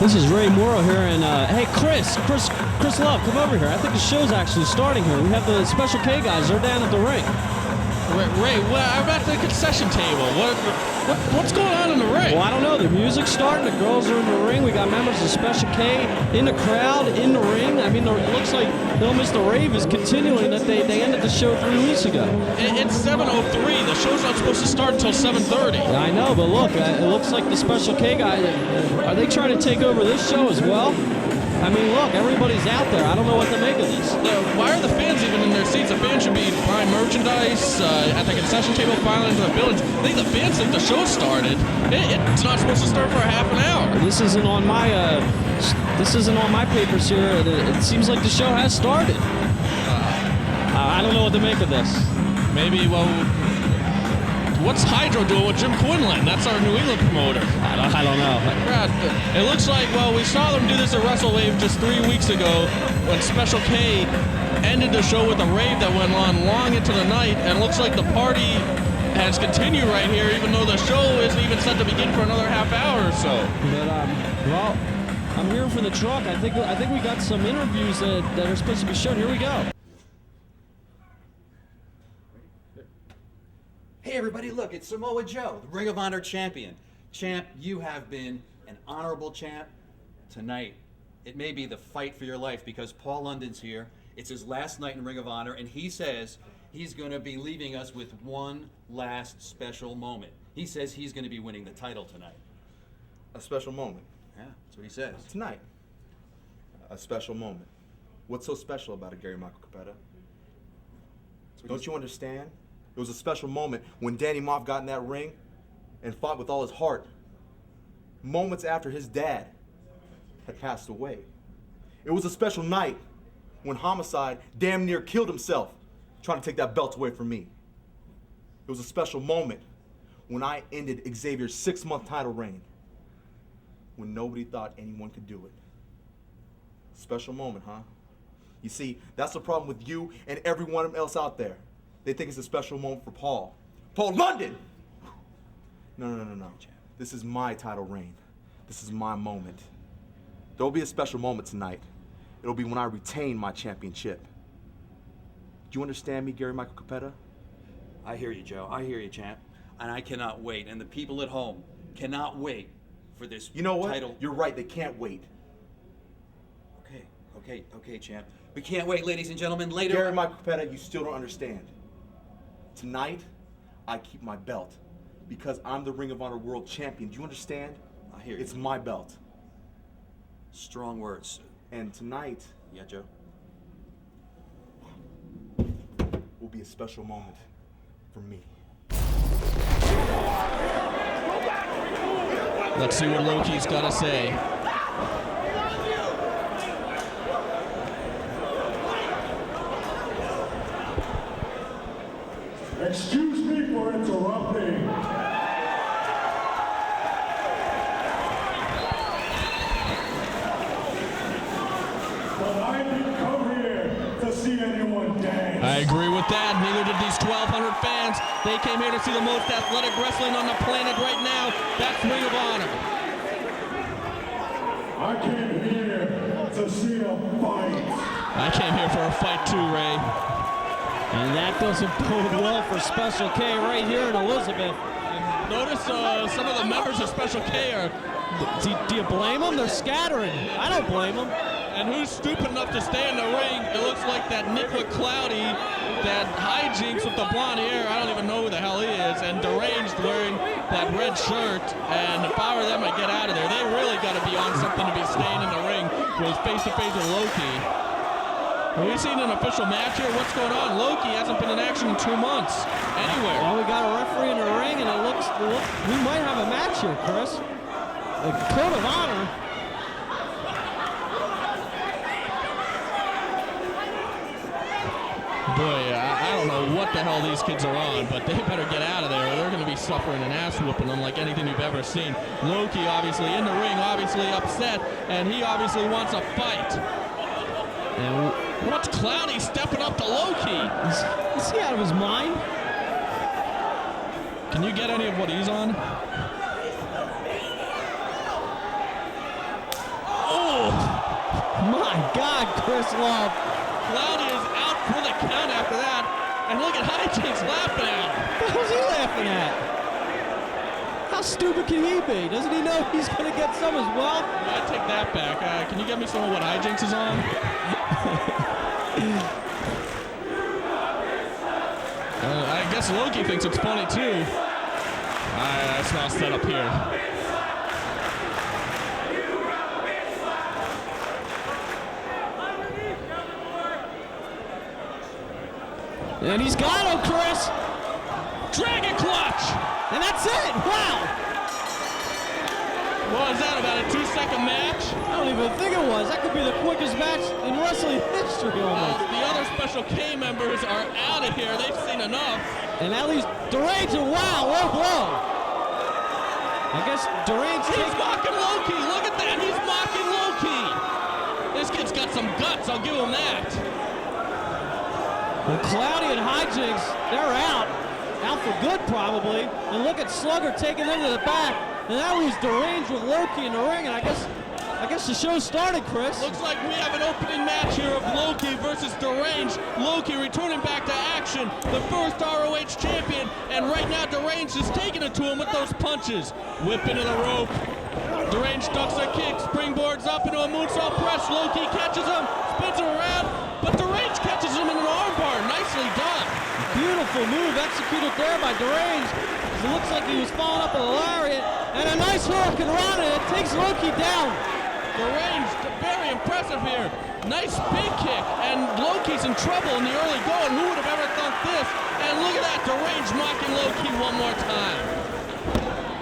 This is Ray Morrow here, and hey, Chris Love, come over here. I think the show's actually starting here. We have the Special K guys. They're down at the ring. Ray, I'm at the concession table. What's going on in the ring? Well, I don't know. The music's starting. The girls are in the ring. We got members of Special K in the crowd, in the ring. I mean, it looks like Mr. Rave is continuing that they ended the show 3 weeks ago. It's 7:03. The show's not supposed to start until 7:30. Yeah, I know, but look, it looks like the Special K guys, are they trying to take over this show as well? I mean, look, everybody's out there. I don't know what to make of this. Why are the fans even in their seats? The fans should be buying merchandise at the concession table, filing into the buildings. I think the fans think the show started. It's not supposed to start for a half an hour. This isn't on my papers here. It seems like the show has started. I don't know what to make of this. Maybe, well, what's Hydro doing with Jim Quinlan? That's our New England promoter. I don't know. It looks like, well, we saw them do this at WrestleWave just 3 weeks ago when Special K ended the show with a rave that went on long into the night, and it looks like the party has continued right here, even though the show isn't even set to begin for another half hour or so. But, well, I'm here for the truck. I think we got some interviews that are supposed to be shown. Here we go. Hey everybody, look, it's Samoa Joe, the Ring of Honor champion. Champ, you have been an honorable champ. Tonight, it may be the fight for your life because Paul London's here. It's his last night in Ring of Honor, and he says he's going to be leaving us with one last special moment. He says he's going to be winning the title tonight. A special moment? Yeah, that's what he says. Tonight. A special moment. What's so special about it, Gary Michael Capetta? Don't you understand? It was a special moment when Danny Moff got in that ring and fought with all his heart. Moments after his dad had passed away. It was a special night when Homicide damn near killed himself trying to take that belt away from me. It was a special moment when I ended Xavier's 6-month title reign when nobody thought anyone could do it. Special moment, huh? You see, that's the problem with you and everyone else out there. They think it's a special moment for Paul. Paul London! No. This is my title reign. This is my moment. There'll be a special moment tonight. It'll be when I retain my championship. Do you understand me, Gary Michael Capetta? I hear you, Joe. I hear you, champ. And I cannot wait. And the people at home cannot wait for this You know what? title. You're right, they can't wait. Okay, champ. We can't wait, ladies and gentlemen. Later. Gary Michael Capetta, you still don't understand. Tonight, I keep my belt because I'm the Ring of Honor World Champion. Do you understand? I hear you. It's my belt. Strong words. And tonight, Yeah, Joe? will be a special moment for me. Let's see what Loki's got to say. Excuse me for interrupting. But I didn't come here to see anyone dance. I agree with that. Neither did these 1,200 fans. They came here to see the most athletic wrestling on the planet right now. That's Ring of Honor. I came here to see a fight. I came here for a fight too, Ray. And that doesn't bode well for Special K right here in Elizabeth. Notice some of the members of Special K are... Do you blame them? They're scattering. I don't blame them. And who's stupid enough to stay in the ring? It looks like that Nick McCloudy, that hijinks with the blonde hair. I don't even know who the hell he is. And Deranged wearing that red shirt. And if I were them, I'd get out of there. They really got to be on something to be staying in the ring with face-to-face with Loki. Have we seen an official match here? What's going on? Loki hasn't been in action in 2 months. Anywhere. Well, we got a referee in the ring, and it looks we might have a match here, Chris. A code of honor. Boy, I don't know what the hell these kids are on, but they better get out of there or they're going to be suffering an ass whooping unlike anything you've ever seen. Loki obviously in the ring, obviously upset, and he obviously wants a fight. And what's Cloudy stepping up to Loki? Is he out of his mind? Can you get any of what he's on? Chris Love. Cloudy is out for the count after that. And look at Hijinks laughing at him. What was he laughing at? How stupid can he be? Doesn't he know he's going to get some as well? I take that back. Can you get me some of what Hijinks is on? I guess Loki thinks it's funny too. I smell a setup here. And he's got him, Chris. Dragon clutch! And that's it. Wow. What was that, about a 2-second match? I don't even think it was. That could be the quickest match in wrestling history almost. The other Special K members are out of here. They've seen enough. And at least Deranged, wow, low blow. I guess Deranged. He's mocking Loki. Look at that. He's mocking Loki. This kid's got some guts. I'll give him that. Well, Cloudy and Hijinks, they're out. Out for good, probably. And look at Slugger taking them to the back. And that was Deranged with Loki in the ring. And I guess the show started, Chris. Looks like we have an opening match here of Loki versus Deranged. Loki returning back to action, the first ROH champion. And right now, Deranged is taking it to him with those punches. Whip into the rope. Deranged ducks a kick, springboards up into a moonsault press. Loki catches him, spins him around, but Deranged catches him in an armbar. Nicely done. Beautiful move executed there by Deranged. It looks like he was following up with a lariat. And a nice hurricane run, and it takes Loki down. Deranged, very impressive here. Nice big kick, and Loki's in trouble in the early going. Who would have ever thought this? And look at that, Deranged mocking Loki one more time.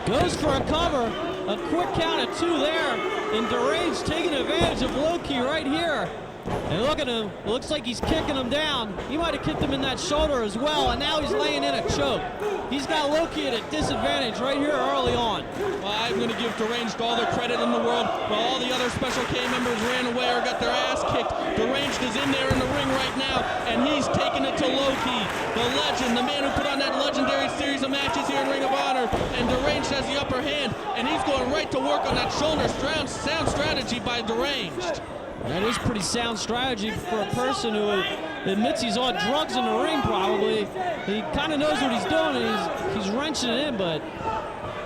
Goes for a cover. A quick count of 2 there, and Deranged taking advantage of Loki right here. And look at him, it looks like he's kicking him down. He might have kicked him in that shoulder as well, and now he's laying in a choke. He's got Loki at a disadvantage right here early on. Well, I'm going to give Deranged all the credit in the world. While all the other Special K members ran away or got their ass kicked, Deranged is in there in the ring right now, and he's taking it to Loki, the legend, the man who put on that legendary series of matches here in Ring of Honor. And Deranged has the upper hand, and he's going right to work on that shoulder. Sound strategy by Deranged. That is pretty sound strategy for a person who admits he's on drugs in the ring, probably. He kind of knows what he's doing, and he's wrenching it in, but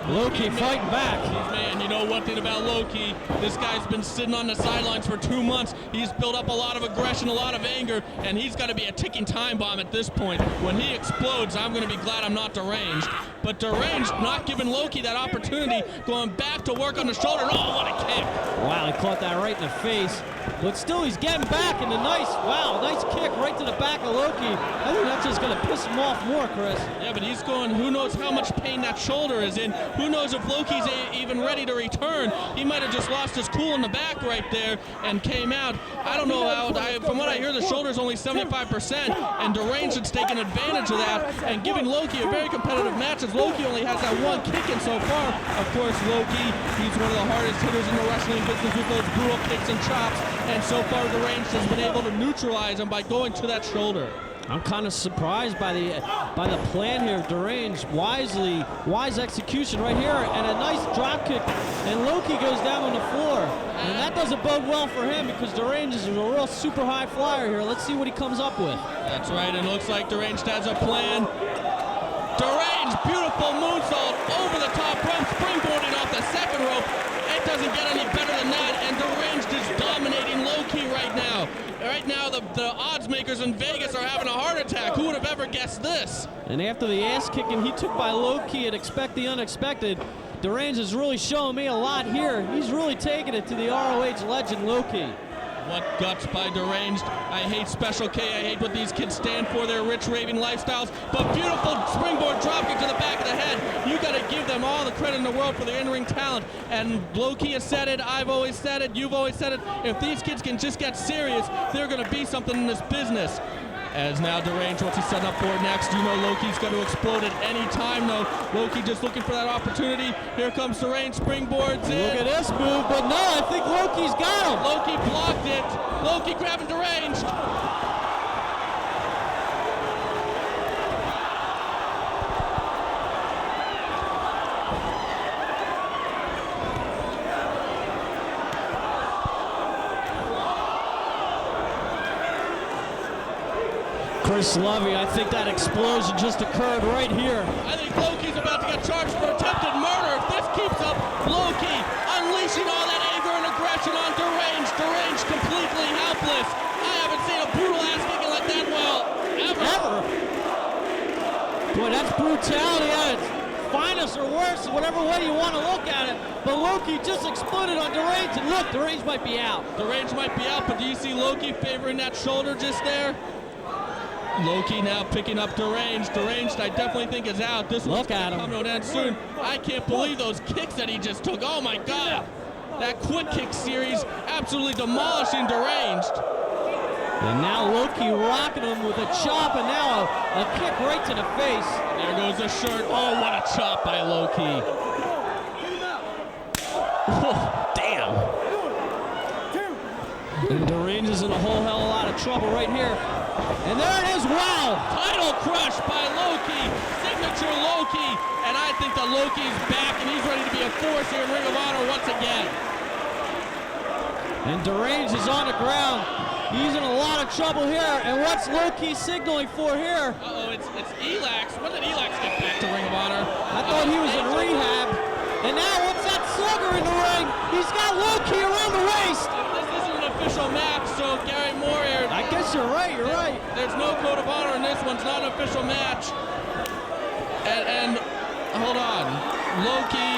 Loki fighting back. Man, you know one thing about Loki, this guy's been sitting on the sidelines for 2 months. He's built up a lot of aggression, a lot of anger, and he's got to be a ticking time bomb at this point. When he explodes, I'm going to be glad I'm not Deranged. But Deranged not giving Loki that opportunity, going back to work on the shoulder. Oh, what a kick. Wow, he caught that right in the face. But still, he's getting back, and nice kick right to the back of Loki. I think that's just going to piss him off more, Chris. Yeah, but he's going, who knows how much pain that shoulder is in. Who knows if Loki's even ready to return. He might have just lost his cool in the back right there and came out. I don't know how, from what I hear, the shoulder's only 75%, and Deranged is taking advantage of that and giving Loki a very competitive match, as Loki only has that one kick in so far. Of course, Loki, he's one of the hardest hitters in the wrestling business with those brutal kicks and chops, and so far Deranged has been able to neutralize him by going to that shoulder. I'm kind of surprised by the plan here. Deranged, wise execution right here, and a nice drop kick, and Loki goes down on the floor. And that doesn't bode well for him, because Deranged is a real super high flyer here. Let's see what he comes up with. That's right, and it looks like Deranged has a plan. Deranged, beautiful moonsault over the top rope, springboarding off the second rope. It doesn't get any better than that, and Deranged is dominating Loki right now. Right now, the odds makers in Vegas are having a heart attack. Who would have ever guessed this? And after the ass kicking he took by Loki and expect the unexpected, Deranged is really showing me a lot here. He's really taking it to the ROH legend Loki. What guts by Deranged. I hate Special K. I hate what these kids stand for, their rich, raving lifestyles. But beautiful springboard dropkick to the back of the head. You got to give them all the credit in the world for their in-ring talent. And Loki has said it, I've always said it, you've always said it. If these kids can just get serious, they're going to be something in this business. As now Deranged, what's he setting up for next? You know Loki's going to explode at any time, though. Loki just looking for that opportunity. Here comes Deranged, springboards in. Look at this move, but no, I think Loki's got him. Loki blocked it. Loki grabbing Deranged. Chris Lovey, I think that explosion just occurred right here. I think Loki's about to get charged for attempted murder. If this keeps up, Loki unleashing all that anger and aggression on Deranged. Deranged completely helpless. I haven't seen a brutal ass kicking like that ever. Boy, that's brutality at its finest or worse, whatever way you want to look at it. But Loki just exploded on Deranged, and look, Deranged might be out. Deranged might be out, but do you see Loki favoring that shoulder just there? Loki now picking up Deranged. Deranged, I definitely think, is out. This one's coming to an end soon. I can't believe those kicks that he just took. Oh my God. That quick kick series absolutely demolishing Deranged. And now Loki rocking him with a chop, and now a kick right to the face. There goes the shirt. Oh, what a chop by Loki. Oh, damn. And Deranged is in a whole hell of a lot of trouble right here. And there it is, wow! Title crush by Loki, signature Loki, and I think that Loki's back and he's ready to be a force here in Ring of Honor once again. And Deranged is on the ground. He's in a lot of trouble here, and what's Loki signaling for here? Uh-oh, it's Elax. When did Elax get back to Ring of Honor? I thought he was in rehab. And now what's that slugger in the ring? He's got Loki around the waist. This isn't an official match, so Gary Moore here. I guess you're right, you're right. There's no code of honor in this one. It's not an official match. And hold on. Loki,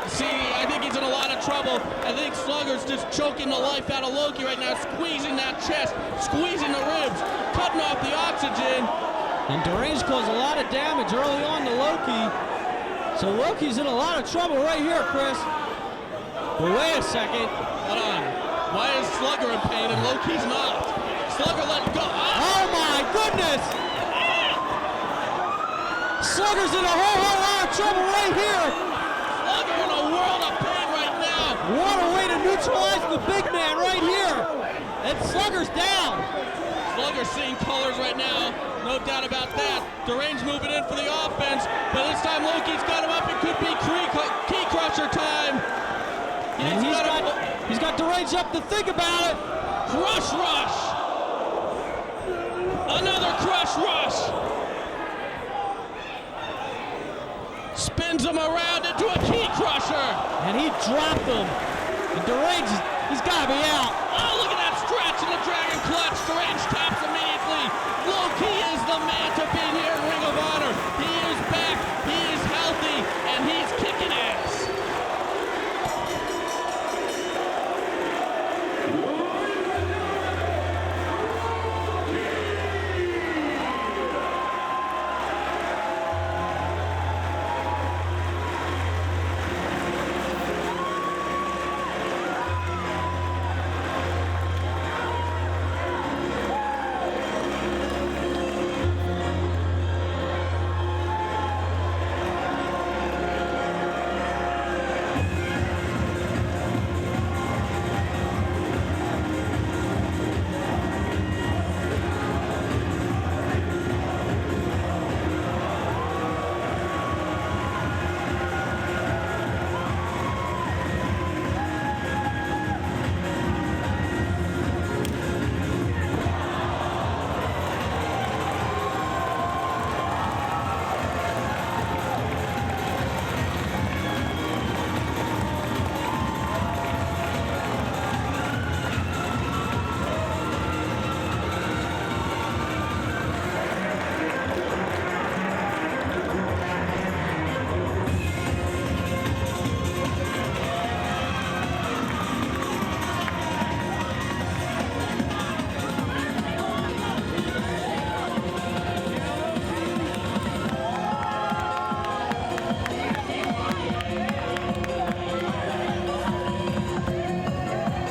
see, I think he's in a lot of trouble. I think Slugger's just choking the life out of Loki right now, squeezing that chest, squeezing the ribs, cutting off the oxygen. And Deranged caused a lot of damage early on to Loki. So Loki's in a lot of trouble right here, Chris. But wait a second. Hold on. Why is Slugger in pain and Loki's not? Slugger let go. Oh my goodness! Slugger's in a whole lot of trouble right here. Slugger in a world of pain right now. What a way to neutralize the big man right here. And Slugger's down. Slugger's seeing colors right now. No doubt about that. Deranged moving in for the offense, but this time Loki's got him up. It could be key crusher time. And he's got Deranged up to think about it. Crush rush. Another crush rush. Spins him around into a key crusher. And he dropped him. And Deranged, he's got to be out. Oh, look at that stretch in the Dragon Clutch. Deranged taps immediately. Loki is the man to beat here in Ring of Honor. He is back, he is healthy, and he's kicking ass.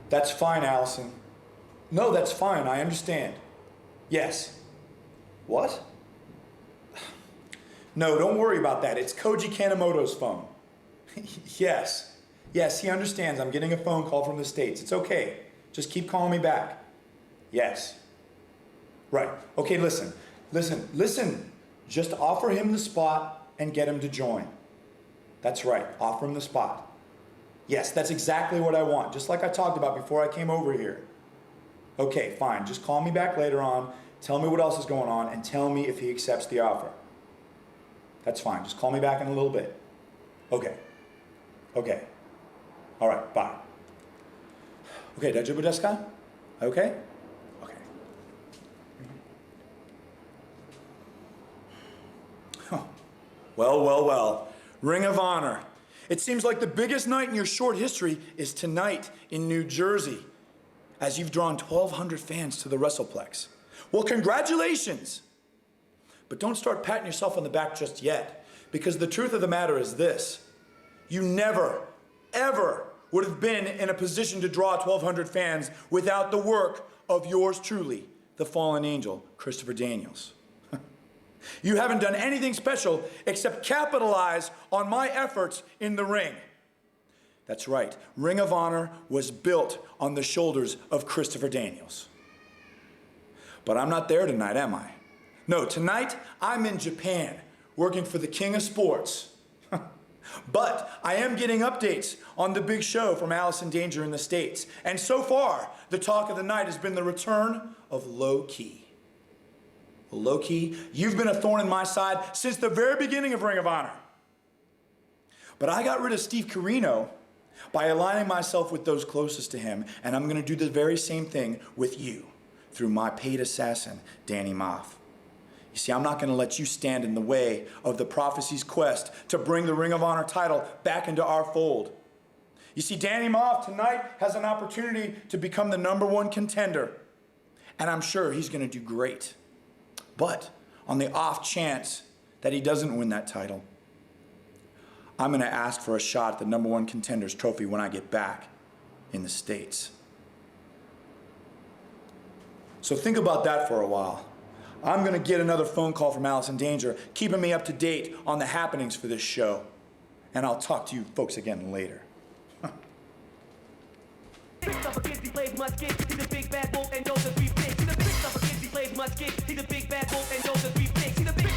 That's fine, Allison. No, that's fine. I understand. Yes. What? No, don't worry about that. It's Koji Kanemoto's phone. Yes. Yes, he understands. I'm getting a phone call from the States. It's okay. Just keep calling me back. Yes. Right. Okay, listen. Just offer him the spot and get him to join. That's right. Offer him the spot. Yes, that's exactly what I want, just like I talked about before I came over here. Okay, fine. Just call me back later on, Tell me what else is going on and tell me if he accepts the offer. That's fine. Just call me back in a little bit. Okay. Okay. All right, bye. Okay, daijoubu desu ka? Okay? Okay. Huh. Well, well, well. Ring of Honor. It seems like the biggest night in your short history is tonight in New Jersey, as you've drawn 1,200 fans to the WrestlePlex. Well, congratulations! But don't start patting yourself on the back just yet, because the truth of the matter is this. You never, ever would have been in a position to draw 1,200 fans without the work of yours truly, the fallen angel, Christopher Daniels. You haven't done anything special except capitalize on my efforts in the ring. That's right, Ring of Honor was built on the shoulders of Christopher Daniels. But I'm not there tonight, am I? No, tonight I'm in Japan, working for the King of Sports. But I am getting updates on the big show from Alice in Danger in the States. And so far, the talk of the night has been the return of Low Ki. Well, Low Ki, you've been a thorn in my side since the very beginning of Ring of Honor. But I got rid of Steve Corino by aligning myself with those closest to him, and I'm gonna do the very same thing with you through my paid assassin, Danny Moff. You see, I'm not gonna let you stand in the way of the Prophecy's quest to bring the Ring of Honor title back into our fold. You see, Danny Moff tonight has an opportunity to become the #1 contender, and I'm sure he's gonna do great. But on the off chance that he doesn't win that title, I'm gonna ask for a shot at the #1 contender's trophy when I get back in the States. So think about that for a while. I'm gonna get another phone call from Alice in Danger, keeping me up to date on the happenings for this show. And I'll talk to you folks again later. He's a big bad wolf and knows the three pigs. He's a big he plays much kick. He's a big bad wolf and knows the three pigs. He's a big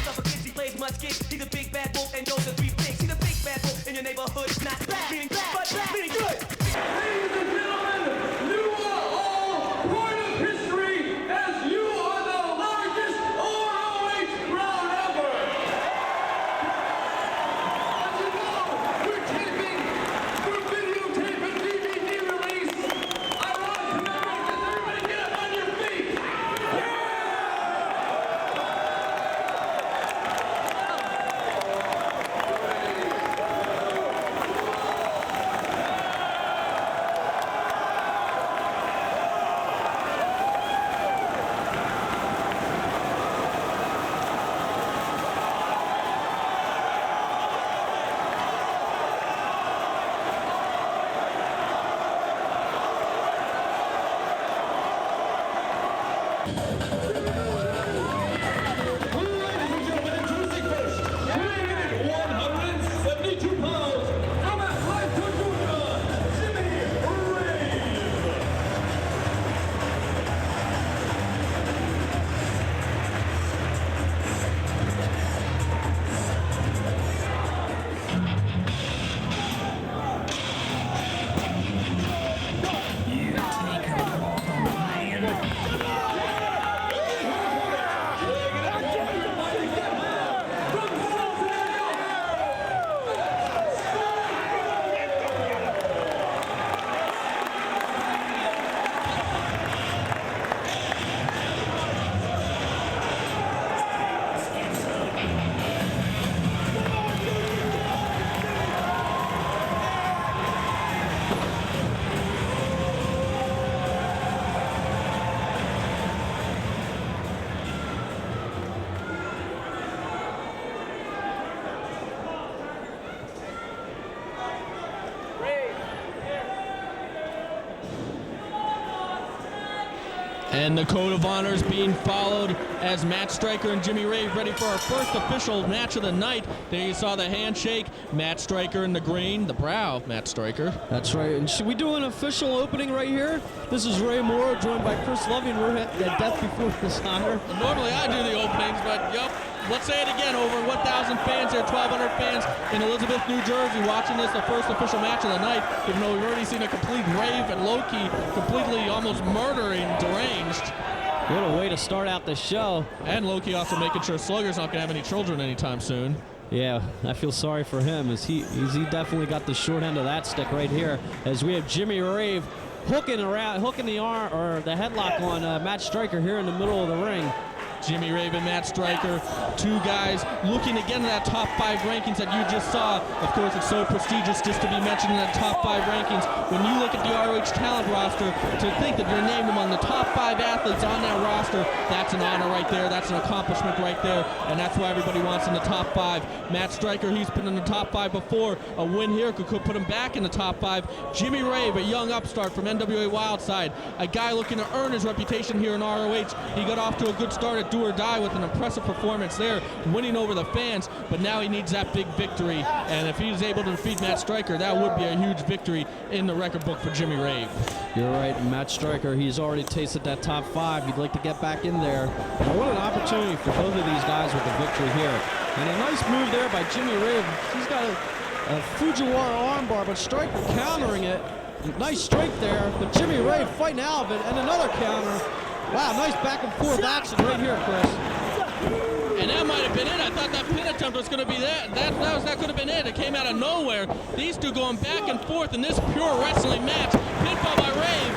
he plays much kick. He's a big bad wolf and knows the three pigs. He's a big bad wolf in your neighborhood. Not bad, meaning bad, but meaning good. Ladies and gentlemen, you are all part of history as you are the largest ROH crowd ever. As you know, we're taping, we're videotape and DVD release. I want to commemorate this. Everybody get up on your feet. And the Code of Honor is being followed as Matt Stryker and Jimmy Rave ready for our first official match of the night. There you saw the handshake. Matt Stryker in the green, the brow, Matt Stryker. That's right. And should we do an official opening right here? This is Ray Moore, joined by Chris Loving. We're at Death Before Dishonor. Normally I do the openings, but yep. Let's say it again, over 1,000 fans here, 1,200 fans in Elizabeth, New Jersey, watching this, the first official match of the night, even though we've already seen a complete Rave and Low Ki completely almost murdering Deranged. What a way to start out the show. And Loki also making sure Slugger's not going to have any children anytime soon. Yeah, I feel sorry for him as he definitely got the short end of that stick right here. As we have Jimmy Rave hooking the arm or the headlock on Matt Stryker here in the middle of the ring. Jimmy Rave and Matt Stryker, two guys looking to get into that top 5 rankings that you just saw. Of course, it's so prestigious just to be mentioned in the top 5 rankings. When you look at the ROH talent roster, to think that you're named among the top 5 athletes on that roster, that's an honor right there. That's an accomplishment right there, and that's why everybody wants in the top 5. Matt Stryker, he's been in the top 5 before. A win here could put him back in the top 5. Jimmy Rave, a young upstart from NWA Wildside, a guy looking to earn his reputation here in ROH. He got off to a good start at Do or Die with an impressive performance there, winning over the fans, but now he needs that big victory, and if he's able to defeat Matt Stryker, that would be a huge victory in the record book for Jimmy Rave. You're right, Matt Stryker, he's already tasted that top 5. He'd like to get back in there. And what an opportunity for both of these guys with the victory here. And a nice move there by Jimmy Rave. He's got a Fujiwara armbar, but Stryker countering it. Nice strength there, but Jimmy Rave fighting out of it, and another counter. Wow, nice back and forth action right here, Chris. And that might have been it. I thought that pin attempt was going to be that. That could have been it. It came out of nowhere. These two going back and forth in this pure wrestling match. Pinfall by Rave.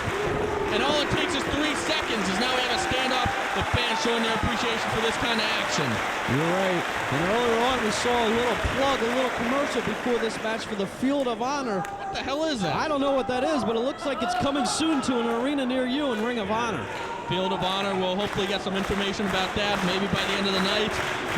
And all it takes is 3 seconds. Is now we have a standoff. The fans showing their appreciation for this kind of action. You're right. And earlier on we saw a little plug, a little commercial before this match for the Field of Honor. What the hell is that? I don't know what that is, but it looks like it's coming soon to an arena near you in Ring of Honor. Field of Honor, we'll hopefully get some information about that, maybe by the end of the night,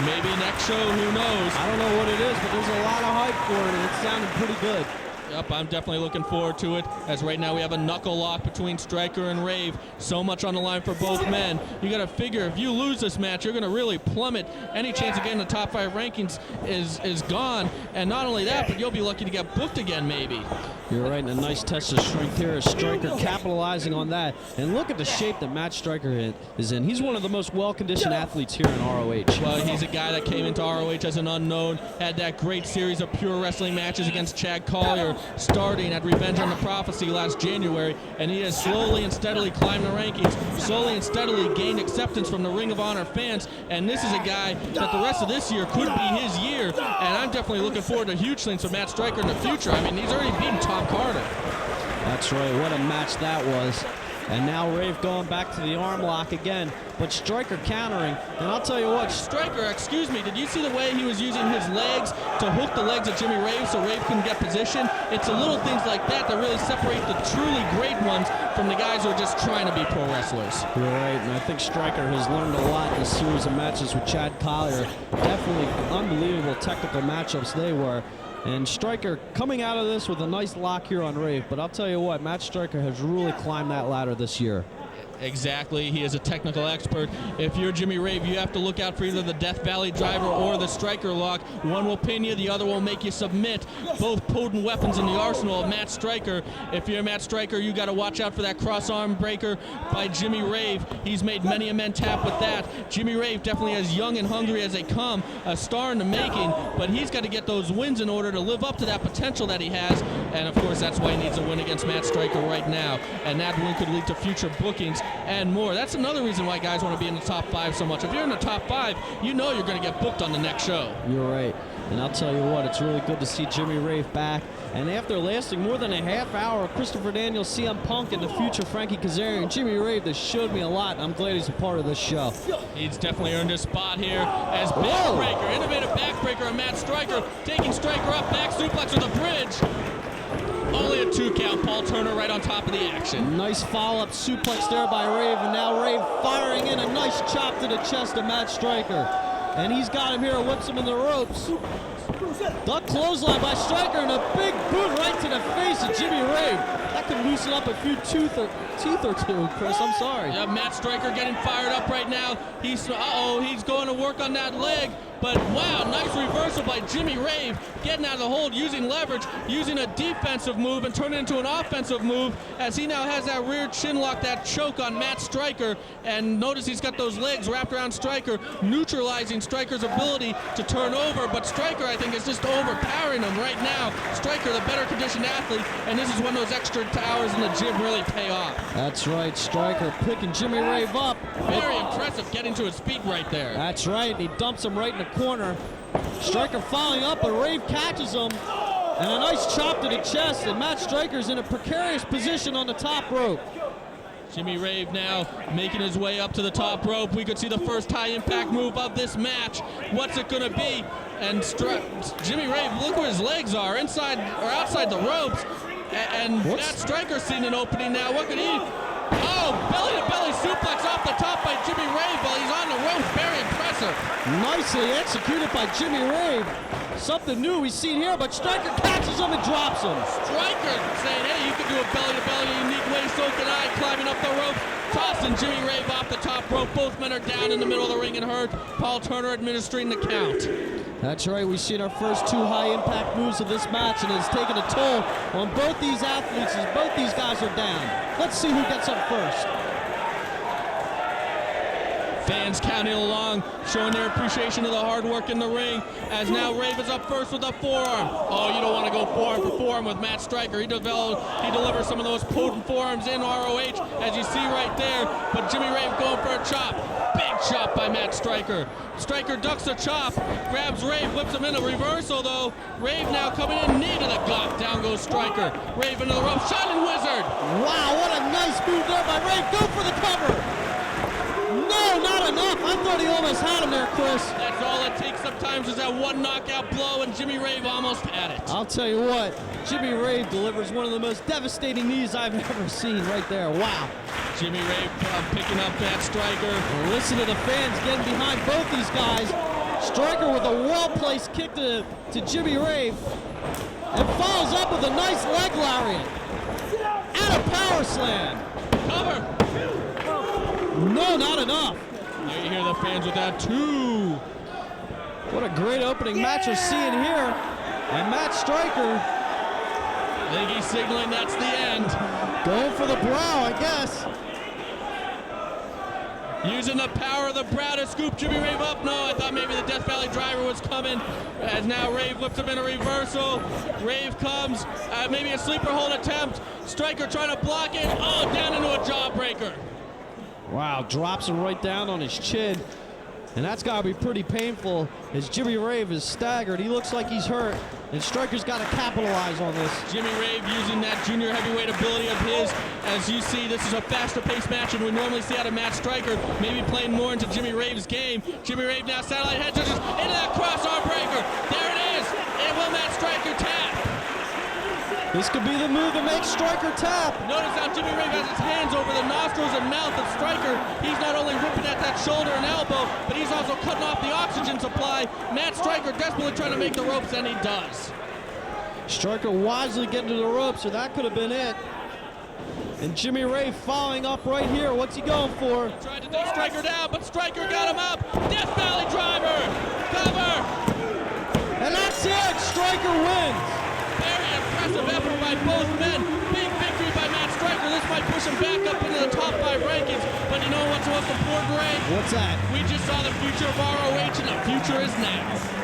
maybe next show, who knows. I don't know what it is, but there's a lot of hype for it, and it's sounding pretty good. Yep, I'm definitely looking forward to it, as right now we have a knuckle lock between Stryker and Rave. So much on the line for both men. You got to figure, if you lose this match, you're going to really plummet. Any chance of getting the top 5 rankings is gone. And not only that, but you'll be lucky to get booked again, maybe. You're right, and a nice test of strength here as Stryker capitalizing on that. And look at the shape that Matt Stryker is in. He's one of the most well-conditioned athletes here in ROH. Well, he's a guy that came into ROH as an unknown, had that great series of pure wrestling matches against Chad Collier, starting at Revenge on the Prophecy last January, and he has slowly and steadily climbed the rankings, slowly and steadily gained acceptance from the Ring of Honor fans, and this is a guy that the rest of this year could be his year, and I'm definitely looking forward to huge things for Matt Stryker in the future. I mean, he's already beaten Tom Carter. That's right, what a match that was. And now Rave going back to the arm lock again, but Stryker countering. And I'll tell you what, Stryker, excuse me, did you see the way he was using his legs to hook the legs of Jimmy Rave so Rave couldn't get position? It's the little things like that that really separate the truly great ones from the guys who are just trying to be pro wrestlers. You're right, and I think Stryker has learned a lot in this series of matches with Chad Collier. Definitely unbelievable technical matchups they were. And Stryker coming out of this with a nice lock here on Rave. But I'll tell you what, Matt Stryker has really climbed that ladder this year. Exactly, he is a technical expert. If you're Jimmy Rave, you have to look out for either the Death Valley driver or the Stryker lock. One will pin you, the other will make you submit. Both potent weapons in the arsenal of Matt Stryker. If you're Matt Stryker, you got to watch out for that cross-arm breaker by Jimmy Rave. He's made many a men tap with that. Jimmy Rave definitely as young and hungry as they come, a star in the making, but he's got to get those wins in order to live up to that potential that he has, and of course that's why he needs a win against Matt Stryker right now, and that win could lead to future bookings and more. That's another reason why guys want to be in the top 5 so much. If you're in the top 5, you know you're going to get booked on the next show. You're right. And I'll tell you what, it's really good to see Jimmy Rave back. And after lasting more than a half hour, Christopher Daniels, CM Punk, and the future Frankie Kazarian, Jimmy Rave, this showed me a lot, and I'm glad he's a part of this show. He's definitely earned his spot here as backbreaker, innovative backbreaker of Matt Stryker, taking Stryker up, back suplex with a bridge. Only a 2 count. Paul Turner right on top of the action. Nice follow-up suplex there by Rave, and now Rave firing in a nice chop to the chest of Matt Stryker. And he's got him here, whips him in the ropes. Duck clothesline by Stryker and a big boot right to the face of Jimmy Rave. That could loosen up a few teeth or two, Chris. I'm sorry. Yeah, Matt Stryker getting fired up right now. He's going to work on that leg. But wow, nice Nice reversal by Jimmy Rave, getting out of the hold, using leverage, using a defensive move and turning it into an offensive move as he now has that rear chin lock, that choke on Matt Stryker. And notice he's got those legs wrapped around Stryker, neutralizing Stryker's ability to turn over. But Stryker, I think, is just overpowering him right now. Stryker, the better conditioned athlete, and this is when those extra hours in the gym really pay off. That's right, Stryker picking Jimmy Rave up. Very impressive getting to his feet right there. That's right, he dumps him right in the corner. Stryker following up, but Rave catches him. And a nice chop to the chest, and Matt Stryker's in a precarious position on the top rope. Jimmy Rave now making his way up to the top rope. We could see the first high impact move of this match. What's it gonna be? And Jimmy Rave, look where his legs are, inside or outside the ropes. And Matt Stryker's seen an opening now. What could he? Oh, belly to belly suplex off the top by Jimmy Rave while he's on the ropes. Very impressive. Nicely executed by Jimmy Rave. Something new we've seen here, but Stryker catches him and drops him. Stryker saying, hey, you can do a belly to belly in a unique way, so can I, climbing up the rope, tossing Jimmy Rave off the top rope. Both men are down in the middle of the ring and hurt. Paul Turner administering the count. That's right, we've seen our first two high-impact moves of this match, and it's taken a toll on both these athletes as both these guys are down. Let's see who gets up first. Fans counting along, showing their appreciation of the hard work in the ring, as now Rave is up first with a forearm. Oh, you don't want to go forearm for forearm with Matt Stryker. He delivers some of those potent forearms in ROH, as you see right there, but Jimmy Rave going for a chop. Big chop by Matt Stryker. Stryker ducks the chop, grabs Rave, whips him in a reversal though. Rave now coming in, knee to the gut. Down goes Stryker. Rave into the rope, Shining Wizard. Wow, what a nice move there by Rave. Go for the cover. No, not enough. I thought he almost had him there, Chris. That's all it takes sometimes is that one knockout blow, and Jimmy Rave almost had it. I'll tell you what, Jimmy Rave delivers one of the most devastating knees I've ever seen right there. Wow. Jimmy Rave picking up Matt Stryker. Well, listen to the fans getting behind both these guys. Stryker with a well-placed kick to Jimmy Rave, and follows up with a nice leg lariat and a power slam. Cover. No, not enough. There you hear the fans with that too. What a great opening match we're seeing here. And Matt Stryker, I think he's signaling that's the end. going for the brow, I guess. Using the power of the brow to scoop Jimmy Rave up. No, I thought maybe the Death Valley driver was coming. As now Rave whips him in a reversal. Rave comes, maybe a sleeper hold attempt. Stryker trying to block it. Oh, down into a jawbreaker. Wow, drops him right down on his chin. And that's got to be pretty painful as Jimmy Rave is staggered. He looks like he's hurt, and Stryker's got to capitalize on this. Jimmy Rave using that junior heavyweight ability of his. As you see, this is a faster paced match than we normally see out of Matt Stryker, maybe playing more into Jimmy Rave's game. Jimmy Rave now satellite head touches into that cross-arm breaker. There it is. And will Matt Stryker tap? This could be the move that makes Stryker tap. Notice how Jimmy Rave has his hands over the nostrils and mouth of Stryker. He's not only ripping at that shoulder and elbow, but he's also cutting off the oxygen supply. Matt Stryker desperately trying to make the ropes, and he does. Stryker wisely getting to the ropes, so that could have been it. And Jimmy Rave following up right here. What's he going for? Tried to take Stryker down, but Stryker got him up. Death Valley driver. Cover. And that's it. Stryker wins. Very impressive effort by both men. Big victory by Matt Stryker. This might push him back up into the top 5 rankings. But you know what's most important, Ray? What's that? We just saw the future of ROH, and the future is now.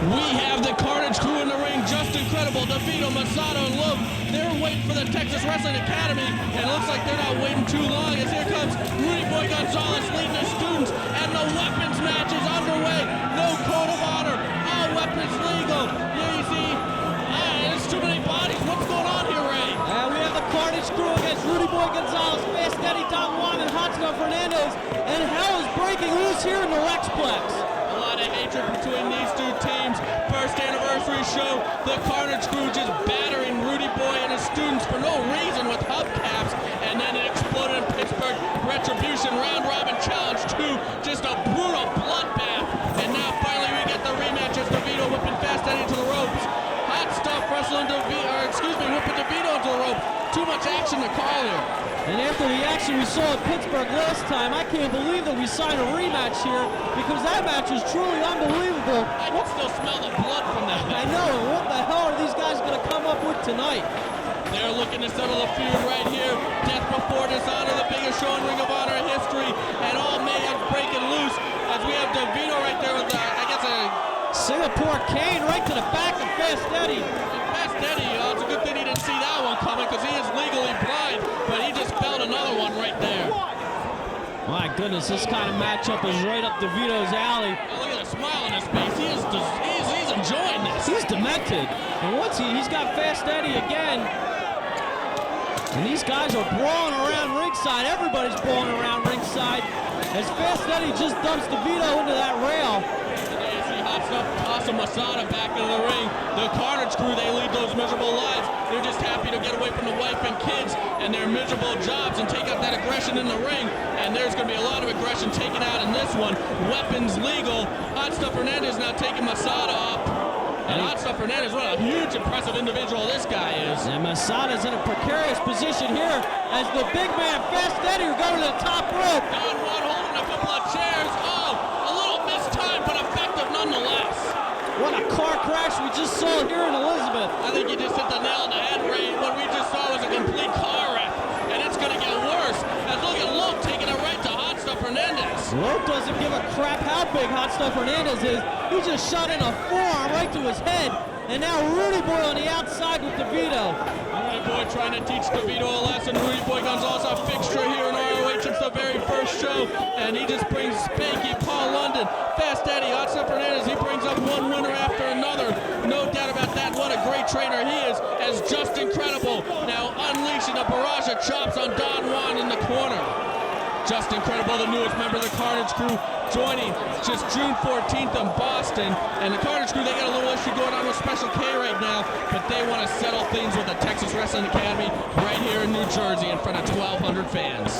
We have the Carnage crew in the ring, just incredible. DeVito, Masada, and Loeb, they're waiting for the Texas Wrestling Academy, and it looks like they're not waiting too long, as here comes Rudy Boy Gonzales leading his students, and the weapons match is underway. No code of honor, all weapons legal. Here you see, there's too many bodies. What's going on here, Ray? We have the Carnage crew against Rudy Boy Gonzales, Fast Eddie, Don Juan, and Hotstuff Hernandez, and hell is breaking loose here in the Rexplex. A lot of hatred between these two teams. First anniversary show, the Carnage crew just battering Rudy Boy and his students for no reason with hubcaps, and then it exploded in Pittsburgh. Retribution round robin challenge 2, just a brutal bloodbath. And now finally we get the rematch as DeVito whipping Fast Eddie to the ropes. Hotstuff wrestling whipping DeVito into the ropes. Too much action to call here. And after the action we saw at Pittsburgh last time, I can't believe that we signed a rematch here, because that match was truly unbelievable. I can still smell the blood from that I match. know, and what the hell are these guys going to come up with tonight? They're looking to settle the feud right here. Death Before Dishonor, the biggest show in Ring of Honor history, and all mayhem's breaking loose as we have DeVito right there with, I guess, a Singapore cane right to the back of Fast Eddie. Fast Eddie. It's a good thing he didn't see that one coming, because he is legally blind, but he just felt another one right there. My goodness, this kind of matchup is right up DeVito's alley. Oh, look at the smile on his face. He's enjoying this. He's demented. And once he's got Fast Eddie again. And these guys are brawling around ringside. Everybody's brawling around ringside as Fast Eddie just dumps DeVito into that rail. Hotstuff tossing Masada back into the ring. The Carnage crew, they lead those miserable lives. They're just happy to get away from the wife and kids and their miserable jobs and take out that aggression in the ring. And there's going to be a lot of aggression taken out in this one. Weapons legal. Hotstuff Hernandez now taking Masada up. And Hotstuff Hernandez, what a huge, impressive individual this guy is. And Masada's in a precarious position here as the big man Fast Eddie are going to the top rope. Don Juan holding a couple of chairs. Oh, a little mistimed, but effective nonetheless. What a car crash we just saw here in Elizabeth. I think you just hit the nail on the head, Ray. What we just saw was a complete car wreck, and it's going to get worse. As look at Loeb taking it right to Hotstuff Hernandez. Loeb doesn't give a crap how big Hotstuff Hernandez is. He just shot in a forearm right to his head. And now Rudy Boy on the outside with DeVito. Rudy Boy trying to teach DeVito a lesson. Rudy Boy Gonzales, a fixture here in ROH. It's the very first show, and he just brings Spanky, Paul London, Fast Eddie, Hotstuff Hernandez. He brings up one winner after another. No doubt about that. What a great trainer he is, as just incredible. Now unleashing a barrage of chops on Don Juan in the corner. Just incredible, the newest member of the Carnage crew, joining just June 14th in Boston. And the Carnage crew, they got a little issue going on with Special K right now, but they want to settle things with the Texas Wrestling Academy right here in New Jersey in front of 1,200 fans.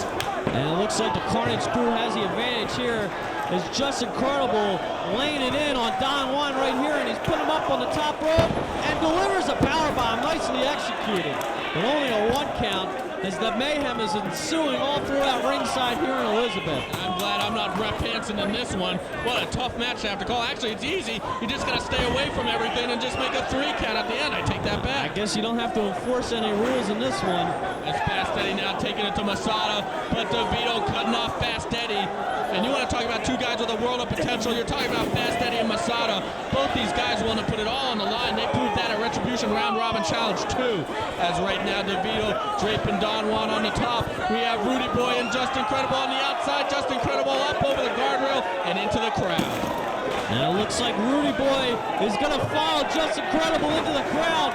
And it looks like the Carnage crew has the advantage here. It's just incredible, laying it in on Don Juan right here, and he's putting him up on the top rope and delivers a powerbomb, nicely executed. But only a 1 count, as the mayhem is ensuing all throughout ringside here in Elizabeth. I'm glad I'm not Rep Hansen in this one. What a tough match to have to call. Actually, it's easy. You just got to stay away from everything and just make a 3 count at the end. I take that back. I guess you don't have to enforce any rules in this one. As Fast Eddie now taking it to Masada, but DeVito cutting off Fast Eddie. And you want to talk about two guys with a world of potential. You're talking about Fast Eddie and Masada. Both these guys willing to put it all on the line. They proved that at Retribution Round Robin Challenge 2. As right now, DeVito draping Don Juan on the top. We have Rudy Boy and Just Incredible on the outside. Just Incredible up over the guardrail and into the crowd. And it looks like Rudy Boy is going to follow Just Incredible into the crowd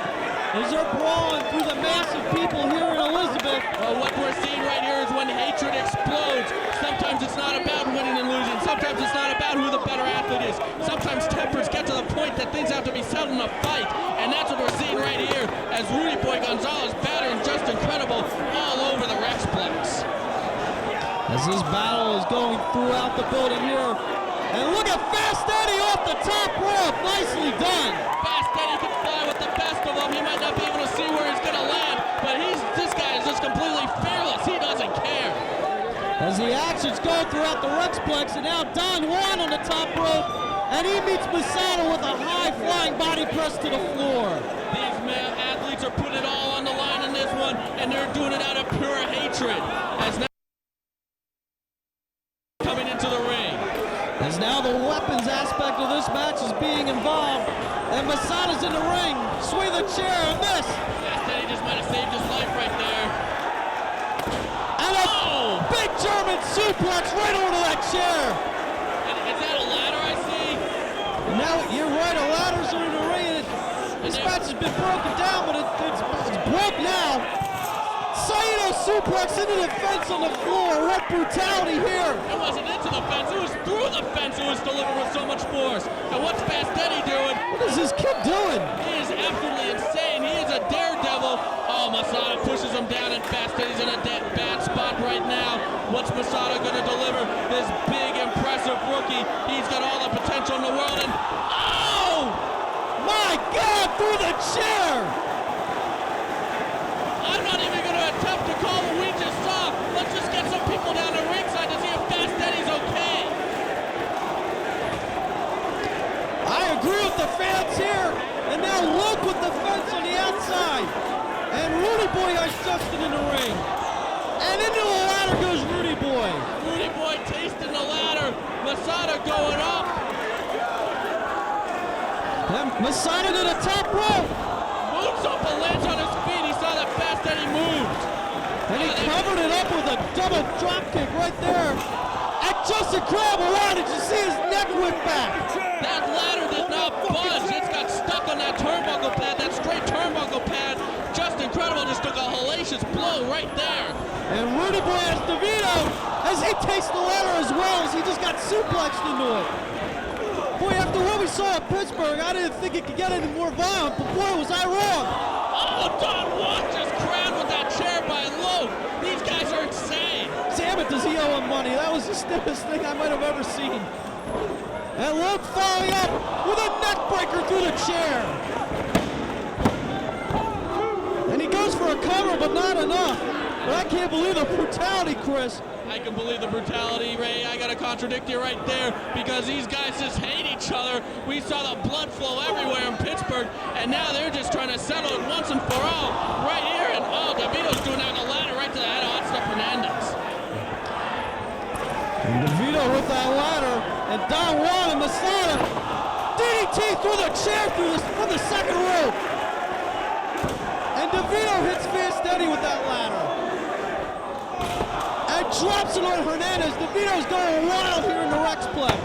as they're brawling through the massive people here in Elizabeth. Well, what we're seeing right here is when hatred explodes. Sometimes it's not about winning and losing. Sometimes it's not about who the better athlete is. Sometimes tempers get to the point that things have to be settled in a fight. And that's what we're seeing right here as Rudy Boy Gonzales battering Just Incredible all over the Rexplex. As this battle is going throughout the building here. And look at Fast Eddie off the top rope. Nicely done. Fast Eddie can fly with the best of them. He might not be able to see where he's going to land, but this guy is just completely fearless. He doesn't care. As the action's going throughout the Rexplex, and now Don Juan on the top rope, and he meets Masada with a high-flying body press to the floor. These athletes are putting it all on the line in this one, and they're doing it out of pure hatred. As now coming into the ring. As now the weapons aspect of this match is being involved. And Masada's in the ring. Swing the chair and this. He just might have saved his life right there. And a big German suplex right over to that chair. Is that a ladder I see? Now, you're right, a ladder's in the ring. This match has been broken down, but it's broke now. Saito suplex into the fence on the floor. What brutality here. It wasn't into the fence, it was through the fence. It was delivered with so much force. And what's Fast Eddie doing? What is this kid doing? He is absolutely insane. He is a daredevil. Oh, Masada pushes him down, and Fast Eddie's in a bad spot right now. What's Masada going to deliver? This big, impressive rookie. He's got all the potential in the world, and oh! My God, through the chair! I'm not even going to attempt to call what we just saw. Let's just get some people down to ringside to see if Fast Eddie's okay. I agree with the fans here. And now Luke with the fence on the outside. And Rudy Boy has Justin in the ring. And into the ladder goes Rudy Boy. Rudy Boy tasting the ladder. Masada going up. And Masada to the top rope. Moves up and lands on his feet. He saw that Fast Eddie moved. And he covered it up with a double drop kick right there. And Justin Scramble, wow, did you see his neck whip back? That ladder did not budge. It's got stuck on that turnbuckle pad, that straight turnbuckle pad. Just incredible. Just took a hellacious blow right there. And Rudy Boy has DeVito as he takes the ladder as well as he just got suplexed into it. Boy, after what we saw at Pittsburgh, I didn't think it could get any more violent, but boy, was I wrong. Oh, Don Juan just crowned with that chair by Luke. These guys are insane. Damn it, does he owe him money? That was the stiffest thing I might have ever seen. And Luke following up with a neck breaker through the chair. And he goes for a cover, but not enough. But I can't believe the brutality, Chris. I can believe the brutality, Ray. I gotta contradict you right there because these guys just hate each other. We saw the blood flow everywhere in Pittsburgh, and now they're just trying to settle it once and for all right here. And oh, DeVito's doing that on the ladder right to the head of Hotstuff Hernandez. And DeVito with that ladder, and Don Juan and Masada DDT through the chair from the second rope. And DeVito hits Fast Eddie with that ladder. And drops it on Hernandez. DeVito's going wild here in the Rexplex.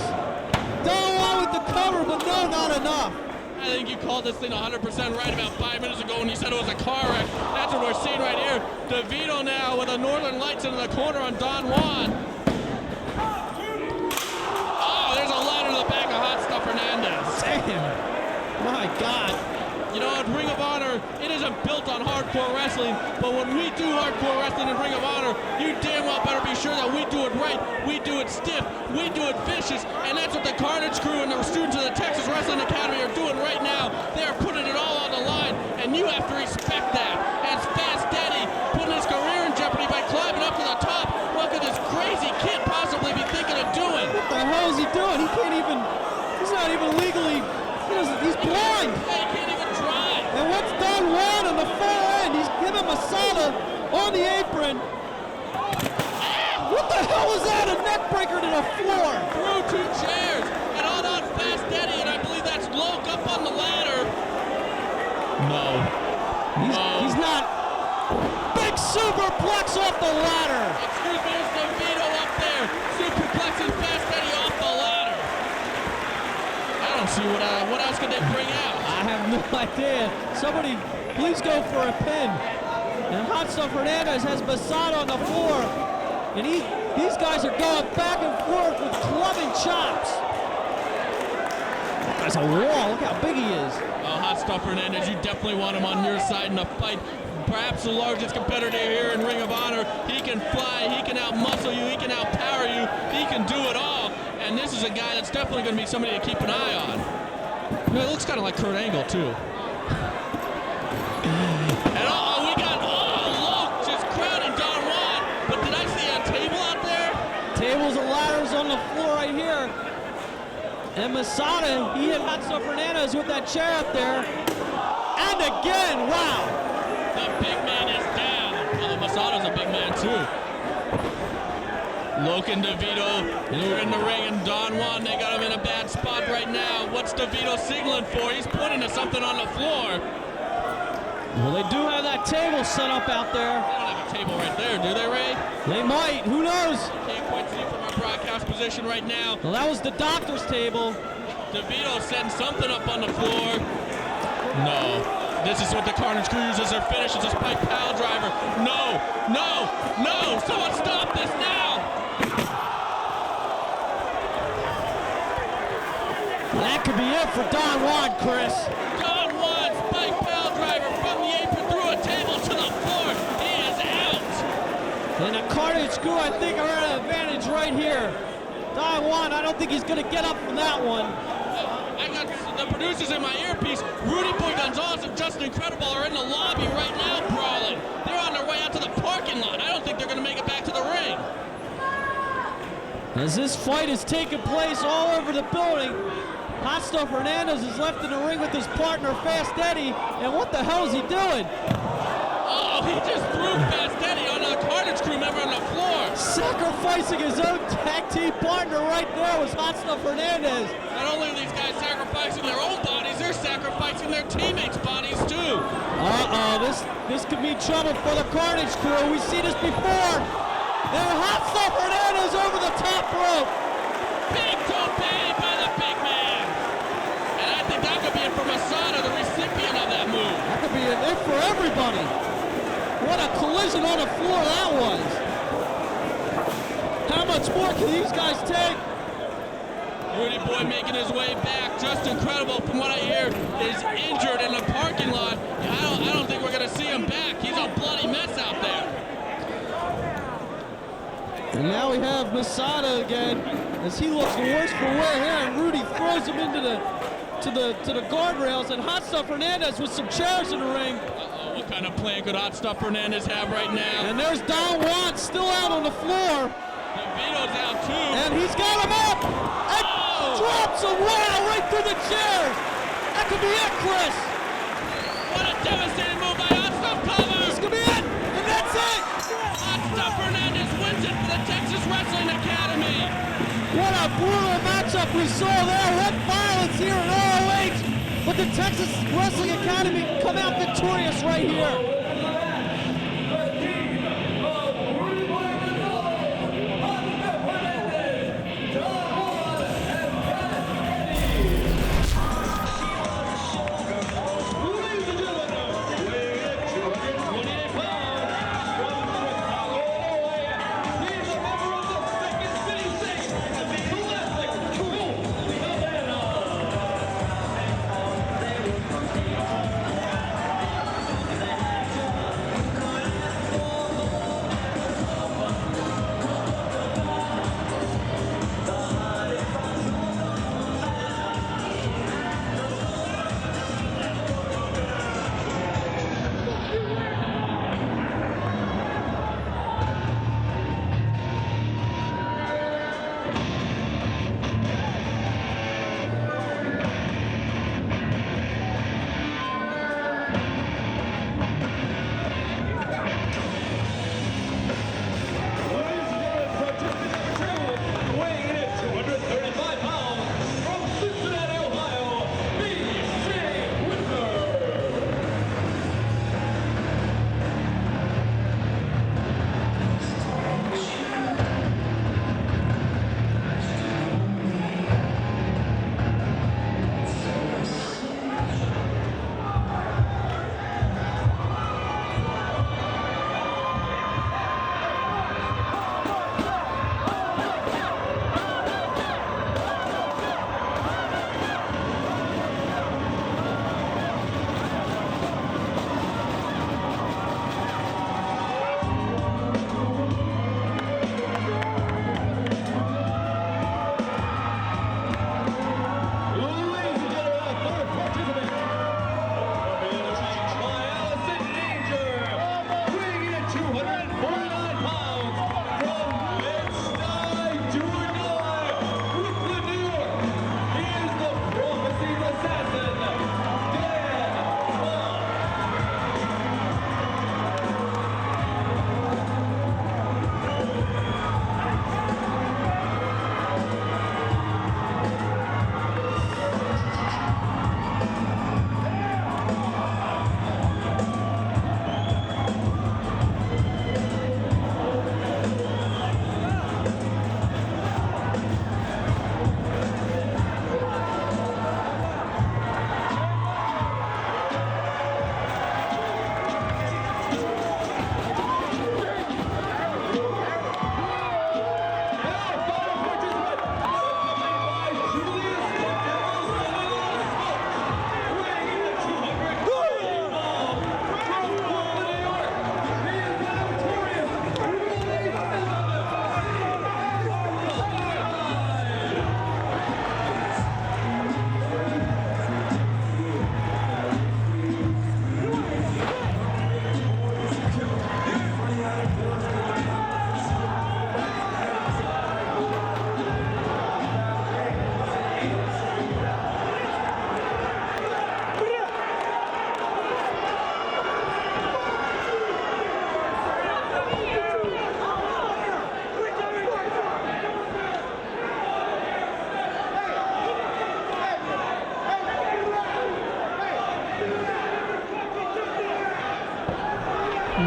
Don Juan with the cover, but no, not enough. I think you called this thing 100% right about 5 minutes ago when you said it was a car wreck. That's what we're seeing right here. DeVito now with the Northern Lights into the corner on Don Juan. Oh, there's a ladder to the back of Hotstuff Hernandez. Damn. My God. You know, at Ring of Honor, it isn't built on hardcore wrestling, but when we do hardcore wrestling in Ring of Honor, you damn well better be sure that we do it right, we do it stiff, we do it vicious, and that's what the Carnage crew and the students of the Texas Wrestling Academy are doing right now. They are putting it all on the line, and you have to respect that. As Fast Eddie putting his career in jeopardy by climbing up to the top, what could this crazy kid possibly be thinking of doing? What the hell is he doing? He can't even, he's not even legally, he's blind. He can't even drive. And what's Don Juan on the far end? He's giving Masada on the apron. What the hell was that? A neck breaker to the floor. Through two chairs. And on Fast Eddie, and I believe that's Loke up on the ladder. No. He's not. Big superplex off the ladder. Excuse me, it's DeVito up there. Superplexing Fast Eddie off the ladder. I don't see what else could they bring out. I have no idea. Somebody, please go for a pin. And Hotstuff Hernandez has Masada on the floor. And these guys are going back and forth with clubbing chops. That guy's a wall. Look how big he is. Hotstuff Hernandez, you definitely want him on your side in the fight. Perhaps the largest competitor here in Ring of Honor. He can fly, he can out-muscle you, he can out-power you, he can do it all. And this is a guy that's definitely going to be somebody to keep an eye on. You know, it looks kind of like Kurt Angle, too. And we got Luke just crowding Don Juan. But did I see a table out there? Tables and ladders on the floor right here. And Masada, he hit Hotstuff Hernandez with that chair up there. And again, wow. The big man is down. Well, Masada's a big man, too. Loke and DeVito, they're in the ring, and Don Juan, they got him in a bad spot right now. What's DeVito signaling for? He's pointing to something on the floor. Well, they do have that table set up out there. They don't have a table right there, do they, Ray? They might. Who knows? Can't quite see from our broadcast position right now. Well, that was the doctor's table. DeVito setting something up on the floor. No. This is what the Carnage crew uses their finish. It's a spike pile driver. No, no, no. Someone stop this now. That could be it for Don Juan, Chris. Don Juan, spike pile driver from the apron through a table to the floor. He is out. And the Carnage crew, I think, are at an advantage right here. Don Juan, I don't think he's going to get up from that one. I got the producers in my earpiece. Rudy Boy Gonzales and Justin Incredible are in the lobby right now brawling. They're on their way out to the parking lot. I don't think they're going to make it back to the ring. As this fight is taking place all over the building, Hotstuff Hernandez is left in the ring with his partner, Fast Eddie. And what the hell is he doing? Oh, he just threw Fast Eddie on the Carnage crew member on the floor. Sacrificing his own tag team partner right there was Hotstuff Hernandez. Not only are these guys sacrificing their own bodies, they're sacrificing their teammates' bodies too. This could be trouble for the Carnage crew. We've seen this before. And Hotstuff Hernandez over the top rope. Big tope by the big man. And I think that could be it for Masada, the recipient of that move. That could be it for everybody. What a collision on the floor that was. How much more can these guys take? Rudy Boy making his way back. Just Incredible, from what I hear, is injured in the parking lot. I don't think we're going to see him back. He's a bloody mess out there. And now we have Masada again, as he looks worse for wear here, and Rudy throws him into the guardrails, and Hotstuff Hernandez with some chairs in the ring. Uh-oh, what kind of plan could Hotstuff Hernandez have right now? And there's Don Juan still out on the floor. DeVito's out too. And he's got him up! And drops him right through the chairs! That could be it, Chris! What a devastating move by Hotstuff. Cover! This could be it! And that's it! Hotstuff Hernandez wins it for the Texas Wrestling Academy. What a brutal matchup we saw there. What violence here in ROH. But the Texas Wrestling Academy come out victorious right here.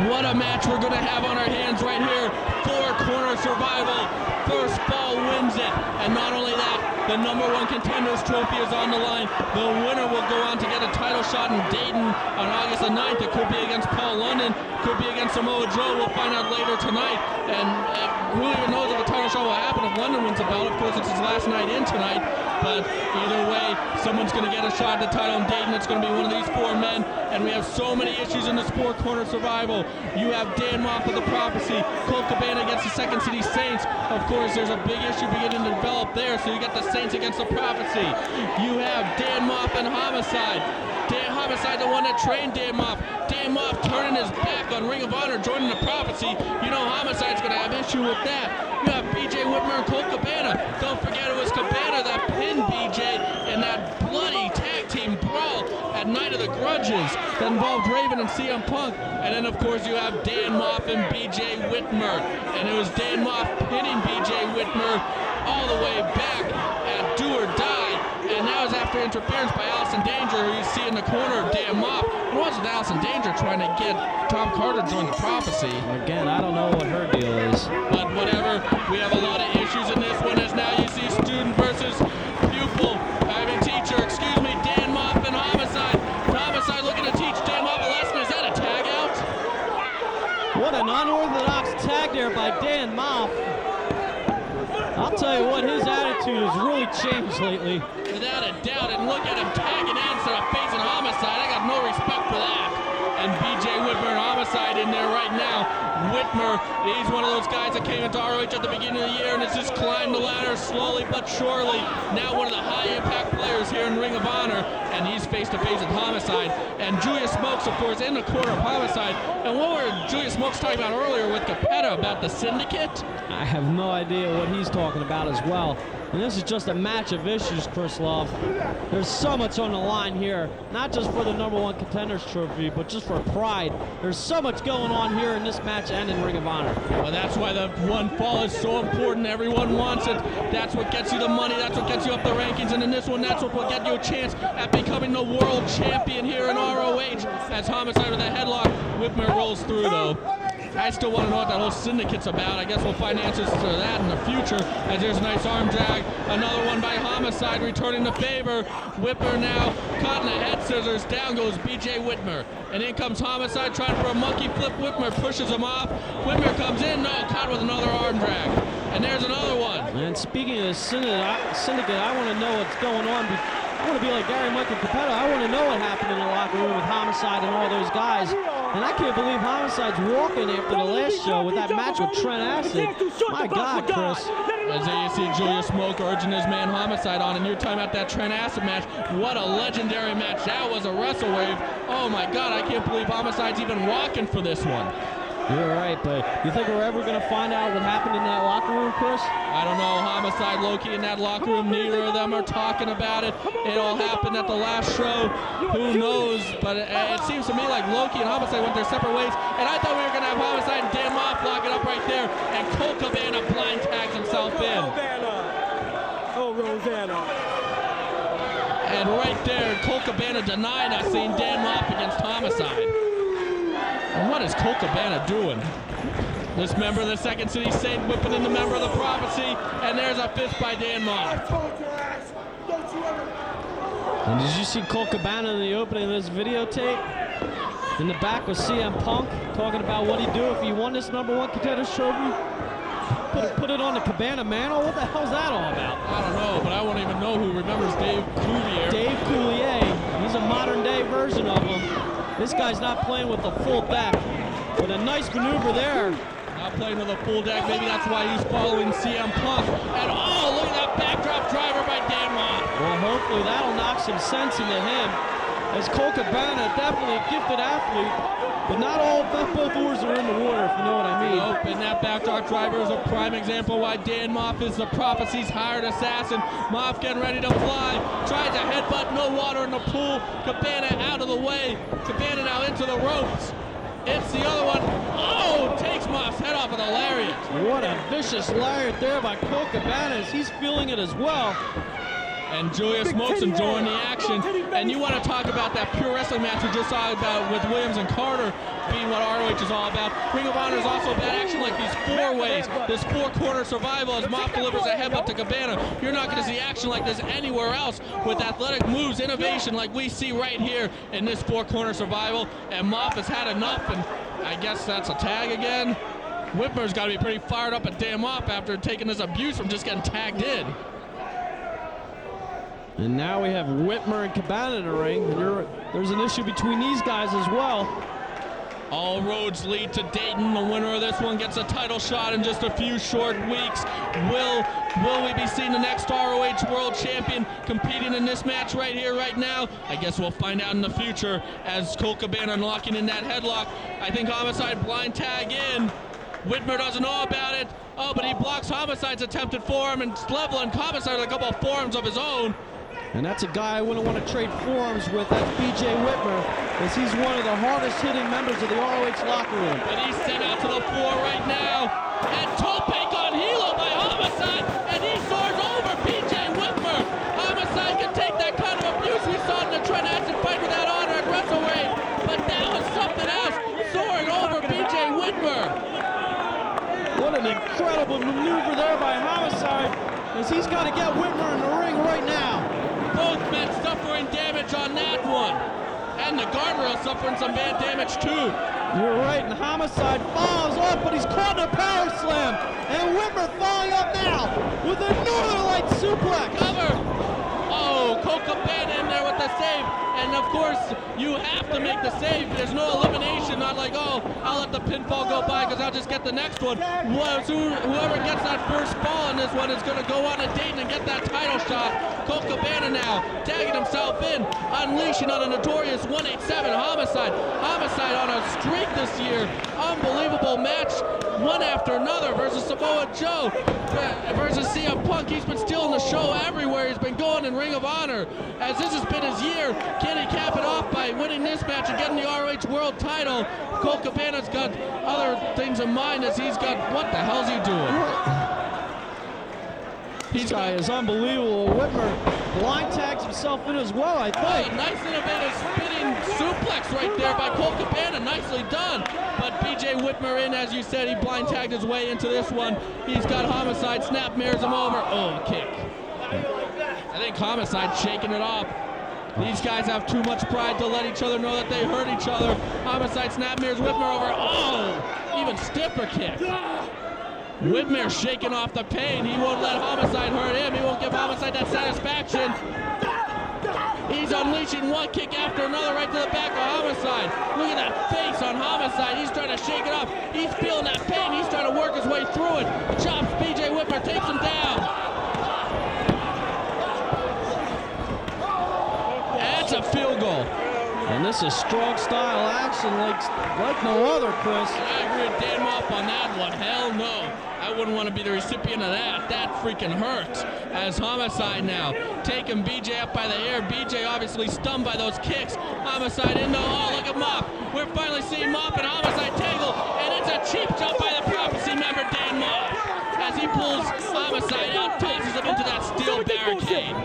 What a match we're going to have on our hands right here. 4-corner survival. First fall wins it. And not only that, the number 1 contenders trophy is on the line. The winner will go on to get a title shot in Dayton on August the 9th. It could be against Paul London, could be against Samoa Joe. We'll find out later tonight. And who even knows if a title shot will happen if London wins the belt. Of course, it's his last night in tonight. But either way, someone's going to get a shot at the title in Dayton. It's going to be one of these 4 men. And we have so many issues in this 4-corner survival. You have Dan Moff with the Prophecy, Colt Cabana against the Second City Saints. Of course, there's a big issue beginning to develop there, so you got the Saints against the Prophecy. You have Dan Moff and Homicide. Homicide, the one that trained Dan Moff. Dan Moff turning his back on Ring of Honor, joining the Prophecy. You know Homicide's going to have issue with that. You have BJ Whitmer and Colt Cabana. Don't forget it was Cabana that pinned BJ in that bloody tag team brawl at Night of the Grudges that involved Raven and CM Punk. And then, of course, you have Dan Moff and BJ Whitmer. And it was Dan Moff pinning BJ Whitmer all the way back at Do or Die. And that was after interference by Allison Danger, who you see in the corner of Dan Moff. It wasn't Allison Danger trying to get Tom Carter to join the Prophecy. Again, I don't know what her deal is. But whatever, we have a lot of issues in this one, as now you see student versus pupil. Teacher, excuse me, Dan Moff and Homicide. Homicide looking to teach Dan Moff a lesson. Is that a tag out? What an unorthodox tag there by Dan Moff. I'll tell you what, his attitude has really changed lately. Without a doubt, and look at him tagging in instead of facing Homicide. I got no respect for that. And BJ Whitmer and Homicide in there right now. Whitmer, he's one of those guys that came into ROH at the beginning of the year and has just climbed the ladder slowly but surely. Now one of the high-impact players here in Ring of Honor, and he's face-to-face with Homicide. And Julius Smokes, of course, in the corner of Homicide. And what were Julius Smokes talking about earlier with Capetta about the Syndicate? I have no idea what he's talking about as well. And this is just a match of issues, Chris Love. There's so much on the line here, not just for the number 1 contenders trophy, but just for pride. There's so much going on here in this match and in Ring of Honor. Well, that's why the one fall is so important. Everyone wants it. That's what gets you the money. That's what gets you up the rankings. And in this one, that's what will get you a chance at becoming the world champion here in ROH. As Homicide with a headlock, Whitmer rolls through, though. I still want to know what that whole Syndicate's about. I guess we'll find answers to that in the future. As there's a nice arm drag. Another one by Homicide, returning the favor. Whitmer now caught in the head scissors. Down goes BJ Whitmer. And in comes Homicide trying for a monkey flip. Whitmer pushes him off. Whitmer comes in. No, caught with another arm drag. And there's another one. And speaking of the Syndicate, I want to know what's going on. I want to be like Gary Michael Capetta. I want to know what happened in the locker room with Homicide and all those guys. And I can't believe Homicide's walking after the last show with that match with Trent Acid. My God, Chris. As you see Julius Smoke urging his man Homicide on, and you're talking about that Trent Acid match. What a legendary match. That was a wrestle wave. Oh my God, I can't believe Homicide's even walking for this one. You're right, but you think we're ever going to find out what happened in that locker room, Chris? I don't know. Homicide, Loki in that locker room, neither of them are talking about it. It all happened at the last show. Who knows? But it seems to me like Loki and Homicide went their separate ways. And I thought we were going to have Homicide and Dan Moff lock it up right there. And Colt Cabana blind tags himself in. Oh, Rosanna. And right there, Colt Cabana denying us seeing Dan Moff against Homicide. And what is Colt Cabana doing? This member of the Second City Saint whipping in the member of the Prophecy, and there's a fist by Dan Moff. And did you see Colt Cabana in the opening of this videotape? In the back was CM Punk talking about what he'd do if he won this number 1 contenders trophy. Put it on the Cabana mantle? What the hell's that all about? I don't know, but I won't even know who remembers Dave Coulier. Dave Coulier. He's a modern day version of him. This guy's not playing with the full deck. But a nice maneuver there. Not playing with a full deck. Maybe that's why he's following CM Punk. And oh, look at that backdrop driver by Dan Moff. Well, hopefully that'll knock some sense into him. As Colt Cabana, definitely a gifted athlete, but not both oars are in the water, if you know what I mean. Nope, and that backdrop driver is a prime example why Dan Moff is the Prophecy's hired assassin. Moff getting ready to fly, tries a headbutt, no water in the pool. Cabana out of the way. Cabana now into the ropes. It's the other one. Oh, takes Moff's head off with a lariat. What a vicious lariat there by Colt Cabana as he's feeling it as well. And Julius Smoke's enjoying the action. And you want to talk about that pure wrestling match we just saw about with Williams and Carter being what ROH is all about. Ring of Honor is also about action like these 4-ways, this 4-corner survival as Moff delivers a headbutt to Cabana. You're not going to see action like this anywhere else with athletic moves, innovation like we see right here in this 4-corner survival. And Moff has had enough, and I guess that's a tag again. Whitmer's got to be pretty fired up at Dan Moff after taking this abuse from just getting tagged in. And now we have Whitmer and Cabana in the ring. And there's an issue between these guys as well. All roads lead to Dayton. The winner of this one gets a title shot in just a few short weeks. Will we be seeing the next ROH World Champion competing in this match right here, right now? I guess we'll find out in the future as Colt Cabana unlocking in that headlock. I think Homicide blind tag in. Whitmer doesn't know about it. Oh, but he blocks Homicide's attempted forearm and leveling Homicide with a couple of forearms of his own. And that's a guy I wouldn't want to trade forearms with. That's BJ Whitmer, as he's one of the hardest hitting members of the ROH locker room. And he's sent out to the floor right now. And Tope on Hilo by Homicide, and he soars over BJ Whitmer. Homicide can take that kind of abuse we saw in the Trent Acid fight with that honor at WrestleRave, but that was something else, soaring over BJ Whitmer. What an incredible maneuver there by Homicide, as he's got to get Whitmer in the ring right now. Both men suffering damage on that one. And the guardrail suffering some bad damage too. You're right, and Homicide falls up, but he's caught in a power slam. And Whitmer falling up now with a Northern Light suplex. Cover. Oh, Colt Cabana in there with the save. And of course, you have to make the save. There's no elimination, not like, oh, I'll let the pinfall go by because I'll just get the next one. Whoever gets that first fall in this one is going to go on a Dayton and get that title shot. Colt Cabana now tagging himself in, unleashing on a notorious 187 Homicide. Homicide on a streak this year. Unbelievable match, one after another, versus Samoa Joe, versus CM Punk. He's been stealing the show everywhere. He's been going in Ring of Honor, as this has been his year. Can he cap it off by winning this match and getting the ROH World title? Colt Cabana's got other things in mind, as he's got, what the hell's he doing? This guy is unbelievable. Whitmer blind tags himself in as well, I think. Oh, nice innovative spinning suplex right there by Colt Cabana. Nicely done. But BJ Whitmer in, as you said, he blind tagged his way into this one. He's got Homicide, snap mirrors him over. Oh, kick. I think Homicide shaking it off. These guys have too much pride to let each other know that they hurt each other. Homicide snap mirrors Whitmer over. Oh, even stiffer kick. Whitmer shaking off the pain. He won't let Homicide hurt him. He won't give Homicide that satisfaction. He's unleashing one kick after another right to the back of Homicide. Look at that face on Homicide. He's trying to shake it off. He's feeling that pain. He's trying to work his way through it. Chops BJ Whitmer, takes him down. That's a field goal. And this is strong style action like no other, Chris. I agree with Dan Moff on that one. Hell no. I wouldn't want to be the recipient of that. That freaking hurts. As Homicide now taking BJ up by the hair. BJ obviously stunned by those kicks. Homicide into, oh, look at Moff. We're finally seeing Moff and Homicide tangle. And it's a cheap jump by the Prophecy member, Dan Moff. As he pulls Homicide out, tosses him into that steel barricade.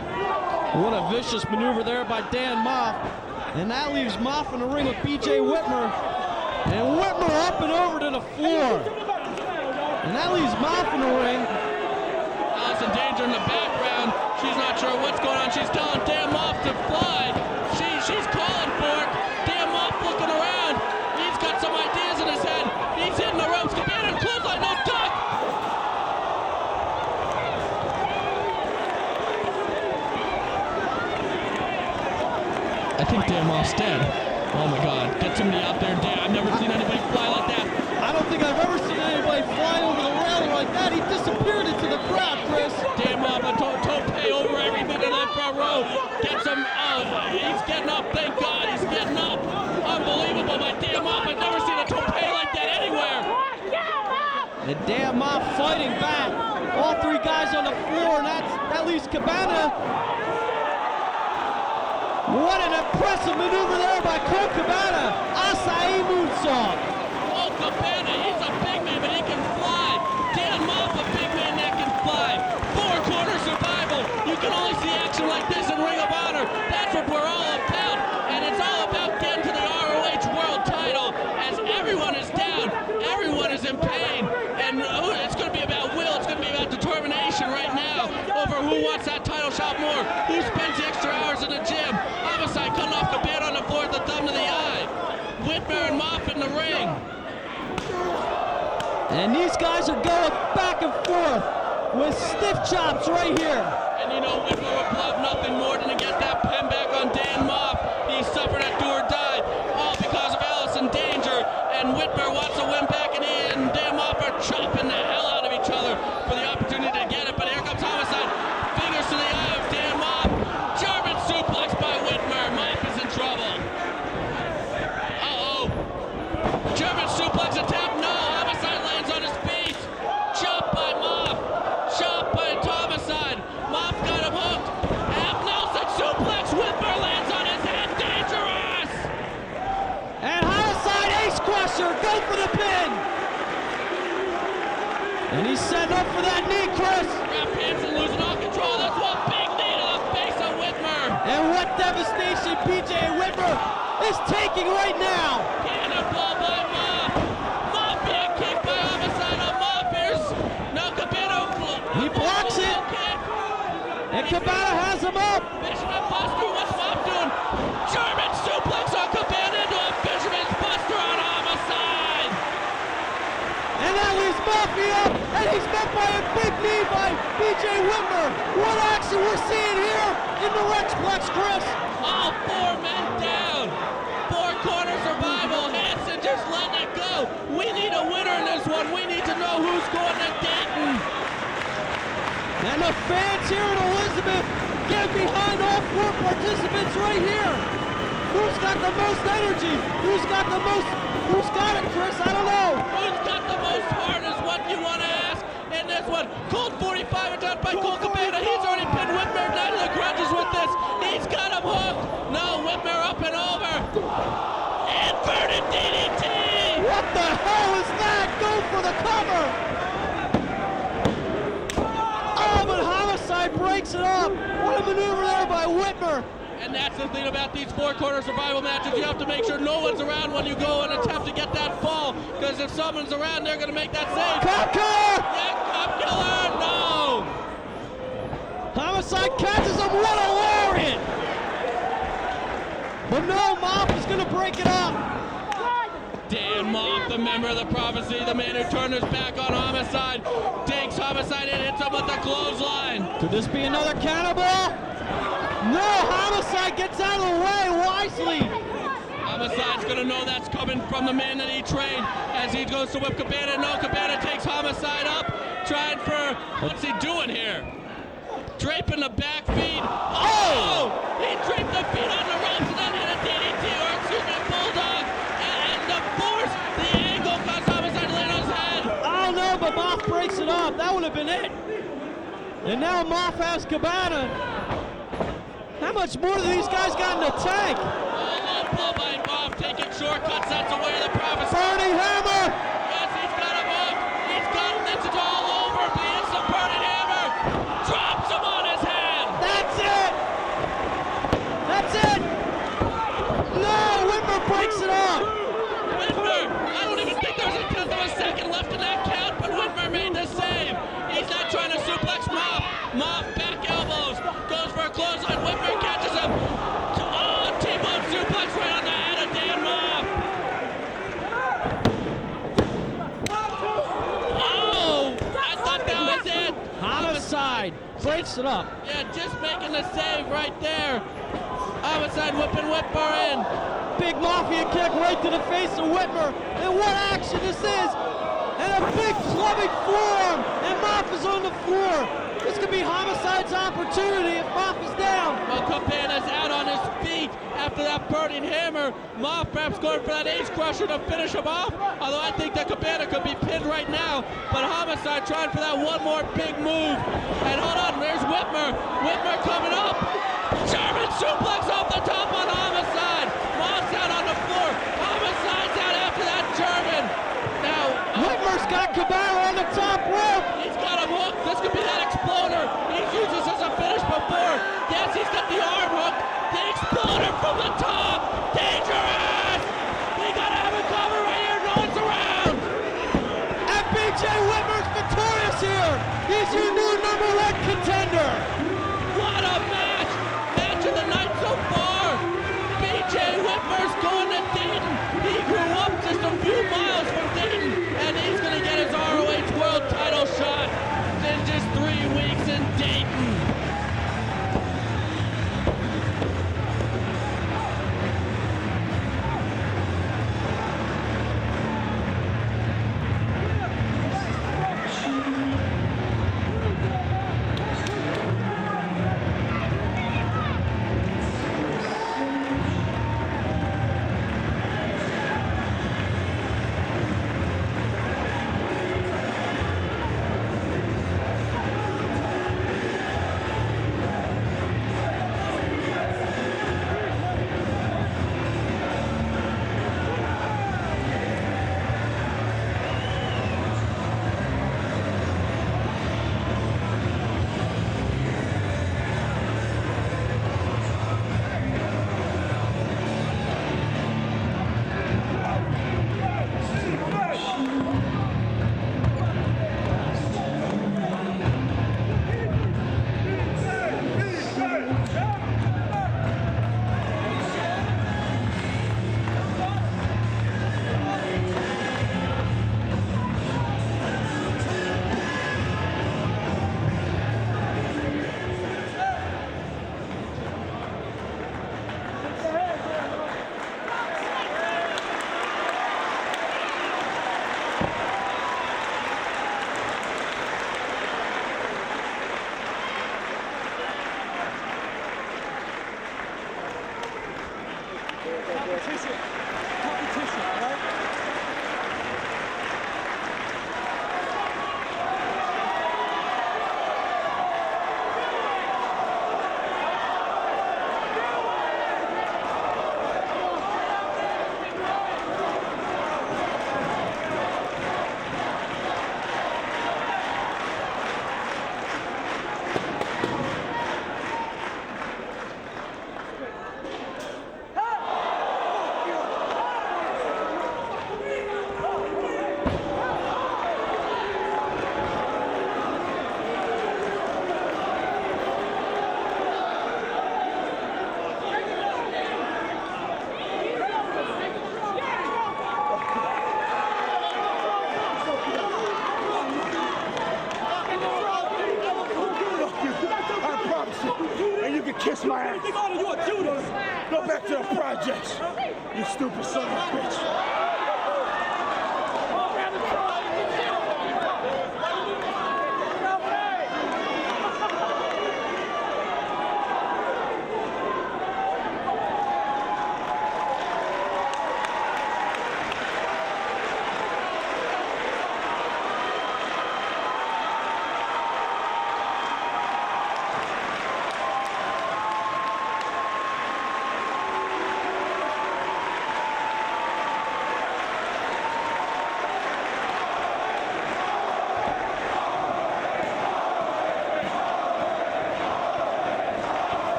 What a vicious maneuver there by Dan Moff. And that leaves Moff in the ring with BJ Whitmer. And Whitmer up and over to the floor. And that leaves Moff in the ring. Allison Danger in the background. She's not sure what's going on. She's telling Dan Moff to fly. She's calling for it. Dan Moff looking around. He's got some ideas in his head. He's hitting the ropes. Cabana clothesline, no duck. I think Dan Moff's dead. Oh my God. Get somebody out there, Dan. I've never seen anybody fly like that. I don't think I've ever seen anybody fly over the railing like that. He disappeared into the crowd, Chris. Dan Moff and Tope over everything in that front row. Gets him up. He's getting up. Thank God he's getting up. Unbelievable by Dan Moff. I've never seen a Tope like that anywhere. And Dan Moff fighting back. All three guys on the floor, and that leaves Cabana. What an impressive maneuver there by Colt Cabana. Acai moonsault. Colt Cabana, he's a big man, but he can fly. Dan Moff, a big man that can fly. Four-corner survival. You can only see action like And these guys are going back and forth with stiff chops right here. And you know, Whitmer would love nothing more than to get that pin back on Dan Moff. He suffered at do or die, all because of Alice in Danger. And Whitmer wants to win back, and he and Dan Moff are chopping the hell out of each other for the opportunity to get it. But here comes Homicide. Fingers to the eye of Dan Moff. German suplex by Whitmer. Moff is in trouble. Uh-oh. German suplex attempt. No, Homicide lands on his feet. Chop by Moff. Chop by Homicide. Moff got him hooked. Ab Nelson suplex. Whitmer lands on his head. Dangerous. And Homicide ace crusher, go for the pin. And he's setting up for that knee, Chris. Ref Hansen losing all control. That's one big knee to the face of Whitmer. And what devastation PJ Whitmer is taking right now. Cannonball by Moff. Moff being kicked by Homicide on Moff. Here's no Cabana. He blocks it. And Cabana has him up. Fisherman Buster. What's Moff doing? German suplex on Cabana into a Fisherman's Buster on Homicide. And that leaves Murphy up. And he's met by a big knee by PJ Whitmer. What action we're seeing here in the Rexplex, Chris. All 4 men down. 4 corner survival. Hansen just letting it go. We need a winner in this one. We need to know who's going to Dayton. And the fans here in Elizabeth get behind all 4 participants right here. Who's got the most energy? Who's got the most? Who's got it, Chris? I don't know. Who's got the most heart is what you want to ask in this one. Colt 45 attempt by Colt Cabana. He's already pinned Whitmer down to the grudges with this. He's got him hooked. No, Whitmer up and over. Inverted DDT. What the hell is that? Go for the cover. Oh, but Homicide breaks it up. What a maneuver there by Whitmer. And that's the thing about these 4-corner survival matches. You have to make sure no one's around when you go and attempt to get that fall. Because if someone's around, they're going to make that save. Cop killer! Yeah, cop killer! No! Homicide catches him. What a lariat! But no, Moff is going to break it up. Dan Moff, the member of the Prophecy, the man who turned his back on Homicide, takes Homicide and hits him with the clothesline. Could this be another cannonball? No, Homicide gets out of the way wisely. Homicide's gonna know that's coming from the man that he trained as he goes to whip Cabana. No, Cabana takes Homicide up, trying for, what's he doing here? Draping the back feet. Oh! He draped the feet on the ropes and then hit a DDT, or excuse me, Bulldog. And the force, the angle caused Homicide to land on his head. I don't know, but Moff breaks it up. That would have been it. And now Moff has Cabana. How much more do these guys got in the tank? Low blow by Moff, taking shortcuts. That's the way of the Prophecy. Burning hammer! Yes, he's got him up. He's got him. This is all over. But he hits the burning hammer. Drops him on his head. That's it! That's it! No, Whitmer breaks it up. Whitmer, I don't even think there's a second left in that count, but Whitmer made the save. He's not trying to suplex Moff. Moff back elbows. Goes for a clothesline. Whitmer catches him. Oh, T-bone suplex right on the head of Dan Moff. Oh, I thought that was it. Homicide breaks it up. Yeah, just making the save right there. Homicide whipping Whitmer in. Big Mafia kick right to the face of Whitmer. And what action this is! And a big clubbing forearm! And Moff is on the floor. This could be Homicide's opportunity if Moff is down. Well, Cabana's out on his feet after that burning hammer. Moff perhaps going for that ace crusher to finish him off. Although I think that Cabana could be pinned right now. But Homicide trying for that one more big move. And hold on, there's Whitmer. Whitmer coming up. German suplex off the top on Homicide. Moff's out on the floor. Homicide's out after that German. Now, Whitmer's got Cabana on the top rope. He's got him hooked. This could be that exploder. He's used this as a finish before. Yes, he's got the arm hook. The exploder from the top. Dangerous. They gotta have a cover right here. No one's around. And BJ Whitmer's victorious here. He's your new #1 contender. What a match. Competition. Competition, all right? Kiss my ass. You a Judas. Go back to the projects. You stupid son of a bitch.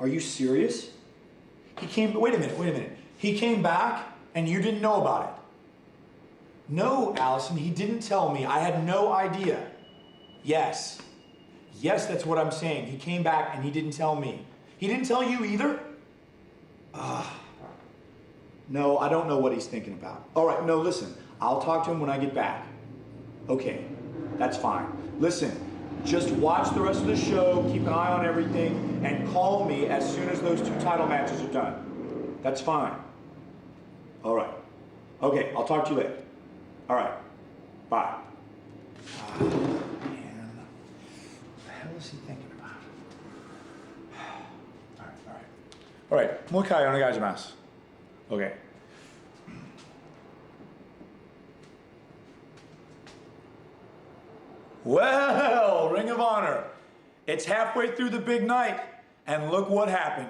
Are you serious? Wait a minute. He came back and you didn't know about it? No, Allison, he didn't tell me. I had no idea. Yes, that's what I'm saying. He came back and he didn't tell me. He didn't tell you either? No, I don't know what he's thinking about. All right, no, listen. I'll talk to him when I get back. Okay, that's fine. Listen, just watch the rest of the show, keep an eye on everything, and call me as soon as those 2 title matches are done. That's fine. All right. Okay, I'll talk to you later. All right. Bye. Man. What the hell is he thinking about? All right. Mukai onegaishimasu. Okay. Well, Ring of Honor, it's halfway through the big night, and look what happened.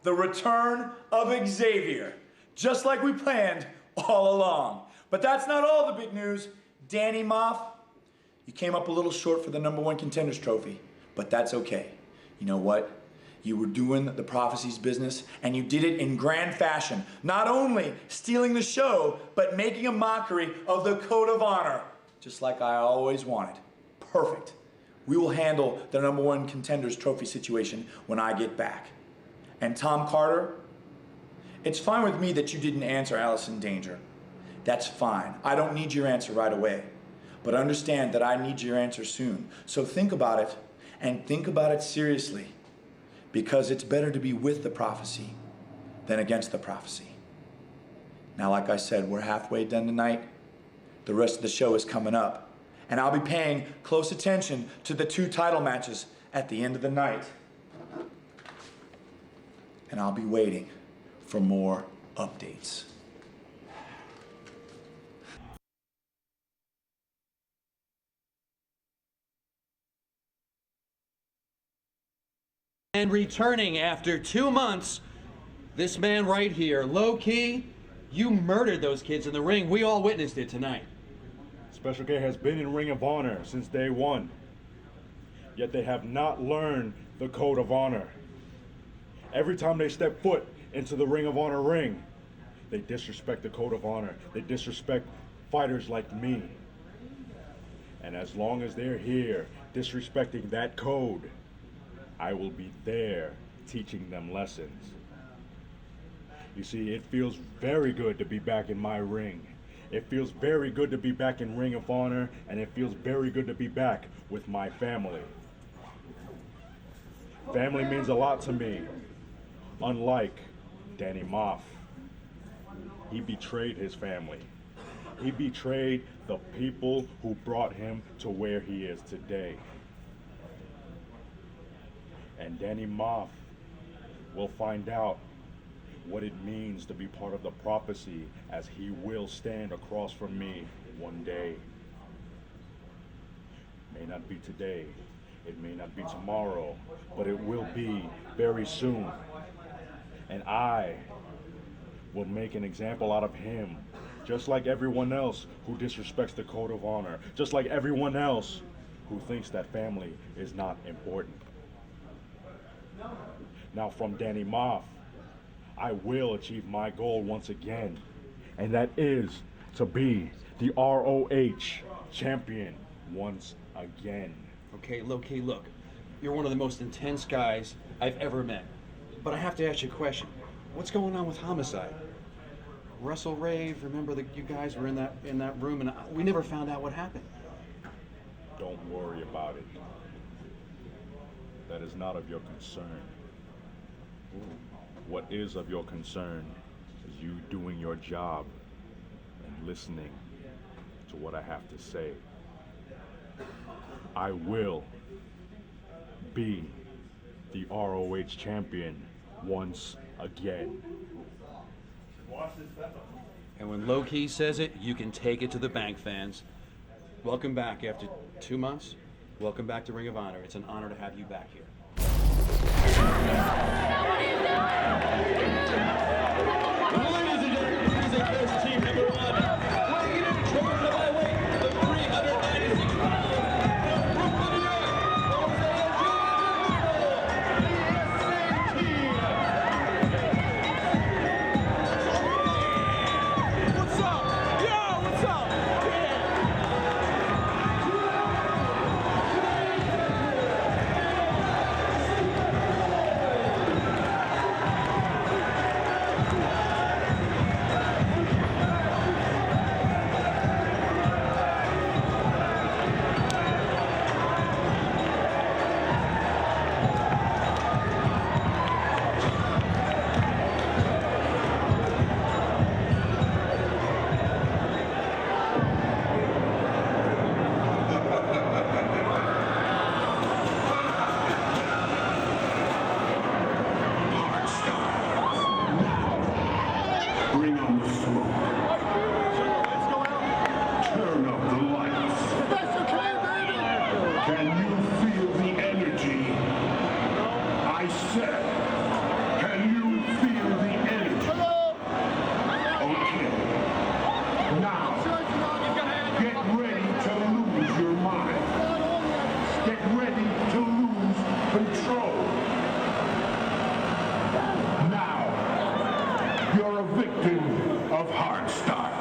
The return of Xavier, just like we planned all along. But that's not all the big news. Danny Moff, you came up a little short for the #1 Contenders Trophy, but that's okay. You know what? You were doing the Prophecy's business, and you did it in grand fashion. Not only stealing the show, but making a mockery of the Code of Honor, just like I always wanted. Perfect. We will handle the #1 Contenders Trophy situation when I get back. And Tom Carter, it's fine with me that you didn't answer Allison Danger. That's fine. I don't need your answer right away. But understand that I need your answer soon. So think about it, and think about it seriously. Because it's better to be with the Prophecy than against the Prophecy. Now, like I said, we're halfway done tonight. The rest of the show is coming up. And I'll be paying close attention to the 2 title matches at the end of the night. And I'll be waiting for more updates. And returning after 2 months, this man right here, low key, you murdered those kids in the ring. We all witnessed it tonight. Special K has been in Ring of Honor since day 1. Yet they have not learned the Code of Honor. Every time they step foot into the Ring of Honor ring, they disrespect the Code of Honor. They disrespect fighters like me. And as long as they're here disrespecting that code, I will be there teaching them lessons. You see, it feels very good to be back in my ring. It feels very good to be back in Ring of Honor, and it feels very good to be back with my family. Family means a lot to me, unlike Danny Moff. He betrayed his family. He betrayed the people who brought him to where he is today. And Danny Moff will find out what it means to be part of the prophecy, as he will stand across from me one day. May not be today, it may not be tomorrow, but it will be very soon. And I will make an example out of him, just like everyone else who disrespects the code of honor, just like everyone else who thinks that family is not important. Now from Danny Moff, I will achieve my goal once again, and that is to be the ROH champion once again. Okay, look, you're one of the most intense guys I've ever met. But I have to ask you a question. What's going on with Homicide? Russell, Rave, remember that you guys were in that room and we never found out what happened. Don't worry about it. That is not of your concern. What is of your concern is you doing your job and listening to what I have to say. I will be the ROH champion once again. And when Low Key says it, you can take it to the bank, fans. Welcome back after 2 months. Welcome back to Ring of Honor. It's an honor to have you back here. Ladies and gentlemen, present first team number 1. Weighing in at the lightweight, the 396 pounds, from Brooklyn, New York, What's up? Yo, what's up? Bring on the smoke. Turn up the lights. Can you feel the energy? I said, can you feel the energy? Okay. Now, get ready to lose your mind. Get ready to lose control. Now, you're a victim of hard style.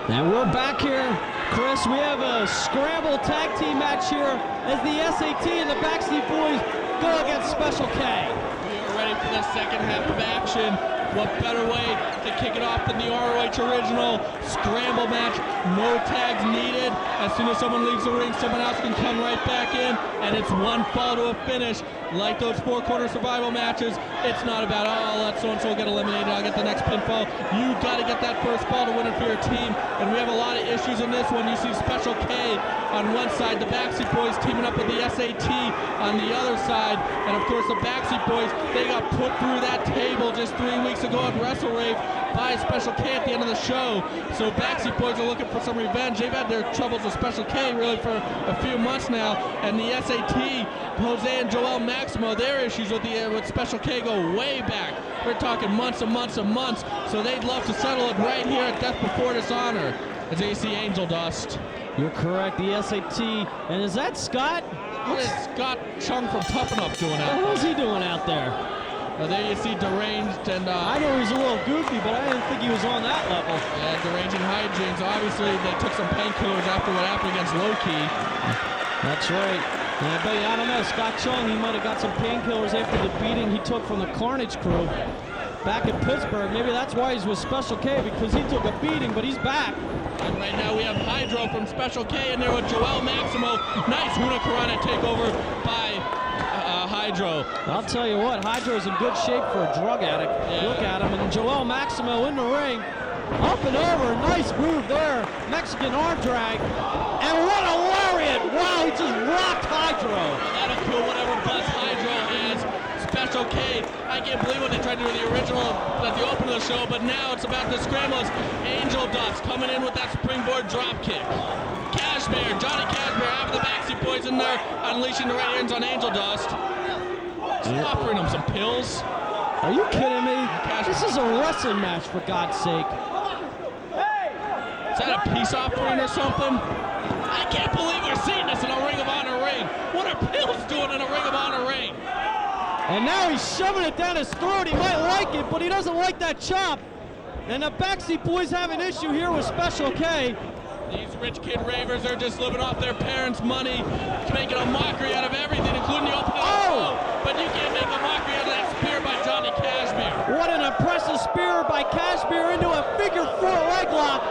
And we're back here, Chris. We have a Scramble tag team match here as the SAT and the Backseat Boys go against Special K. We are ready for the second half of action. what better way to kick it off than the ROH original Scramble match? No tags needed. As soon as someone leaves the ring, someone else can come right back in, and it's one fall to a finish. Like those four-corner survival matches, it's not about, oh, I'll let so-and-so get eliminated, I'll get the next pinfall. You got to get that first fall to win it for your team, and we have a lot of issues in this one. You see Special K on one side, the Backseat Boys teaming up with the SAT on the other side, and of course the Backseat Boys, they got put through that table just 3 weeks ago at Wrestle Rave by Special K at the end of the show. So Backseat Boys are looking for some revenge. They've had their troubles with Special K really for a few months now, and the SAT, Jose and Joel Maximo, their issues with Special K go way back. We're talking months and months and months, so they'd love to settle it right here at Death Before Dishonor as they see Angel Dust. You're correct, the SAT. And is that Scott? What is Scott Chung from Tough Enough doing out there? What is he doing out there? There you see Deranged and... I know he was a little goofy, but I didn't think he was on that level. Yeah, Deranged and Hijinks. Obviously, they took some painkillers after what happened against Loki. That's right. And I bet you, I don't know, Scott Chung, he might have got some painkillers after the beating he took from the Carnage crew back in Pittsburgh. Maybe that's why he's with Special K, because he took a beating, but he's back. And right now we have Hydro from Special K in there with Joel Maximo. Nice Hurricanrana takeover by Hydro. I'll tell you what, Hydro's in good shape for a drug addict. Yeah. Look at him, and Joel Maximo in the ring. Up and over, nice move there. Mexican arm drag. And what a lariat! Wow, he just rocked Hydro. That'll kill whatever buzz Hydro has. Special K, I can't believe what they tried to do with the original at the open of the show, but now it's about the Scramblers. Angel Dust coming in with that springboard drop kick. Kashmere, Johnny Kashmere, having the Backseat Boys in there, unleashing the right hands on Angel Dust. Just offering him some pills. Are you kidding me? This is a wrestling match, for God's sake. Is that a peace offering or something? I can't believe we're seeing this in a Ring of Honor ring. What are pills doing in a Ring of Honor ring? And now he's shoving it down his throat. He might like it, but he doesn't like that chop. And the Backseat Boys have an issue here with Special K. These rich kid ravers are just living off their parents' money, making a mockery out of everything, including the opening of the show. But you can't make a mockery out of that spear by Johnny Kashmere. What an impressive spear by Kashmere into a figure four leg lock.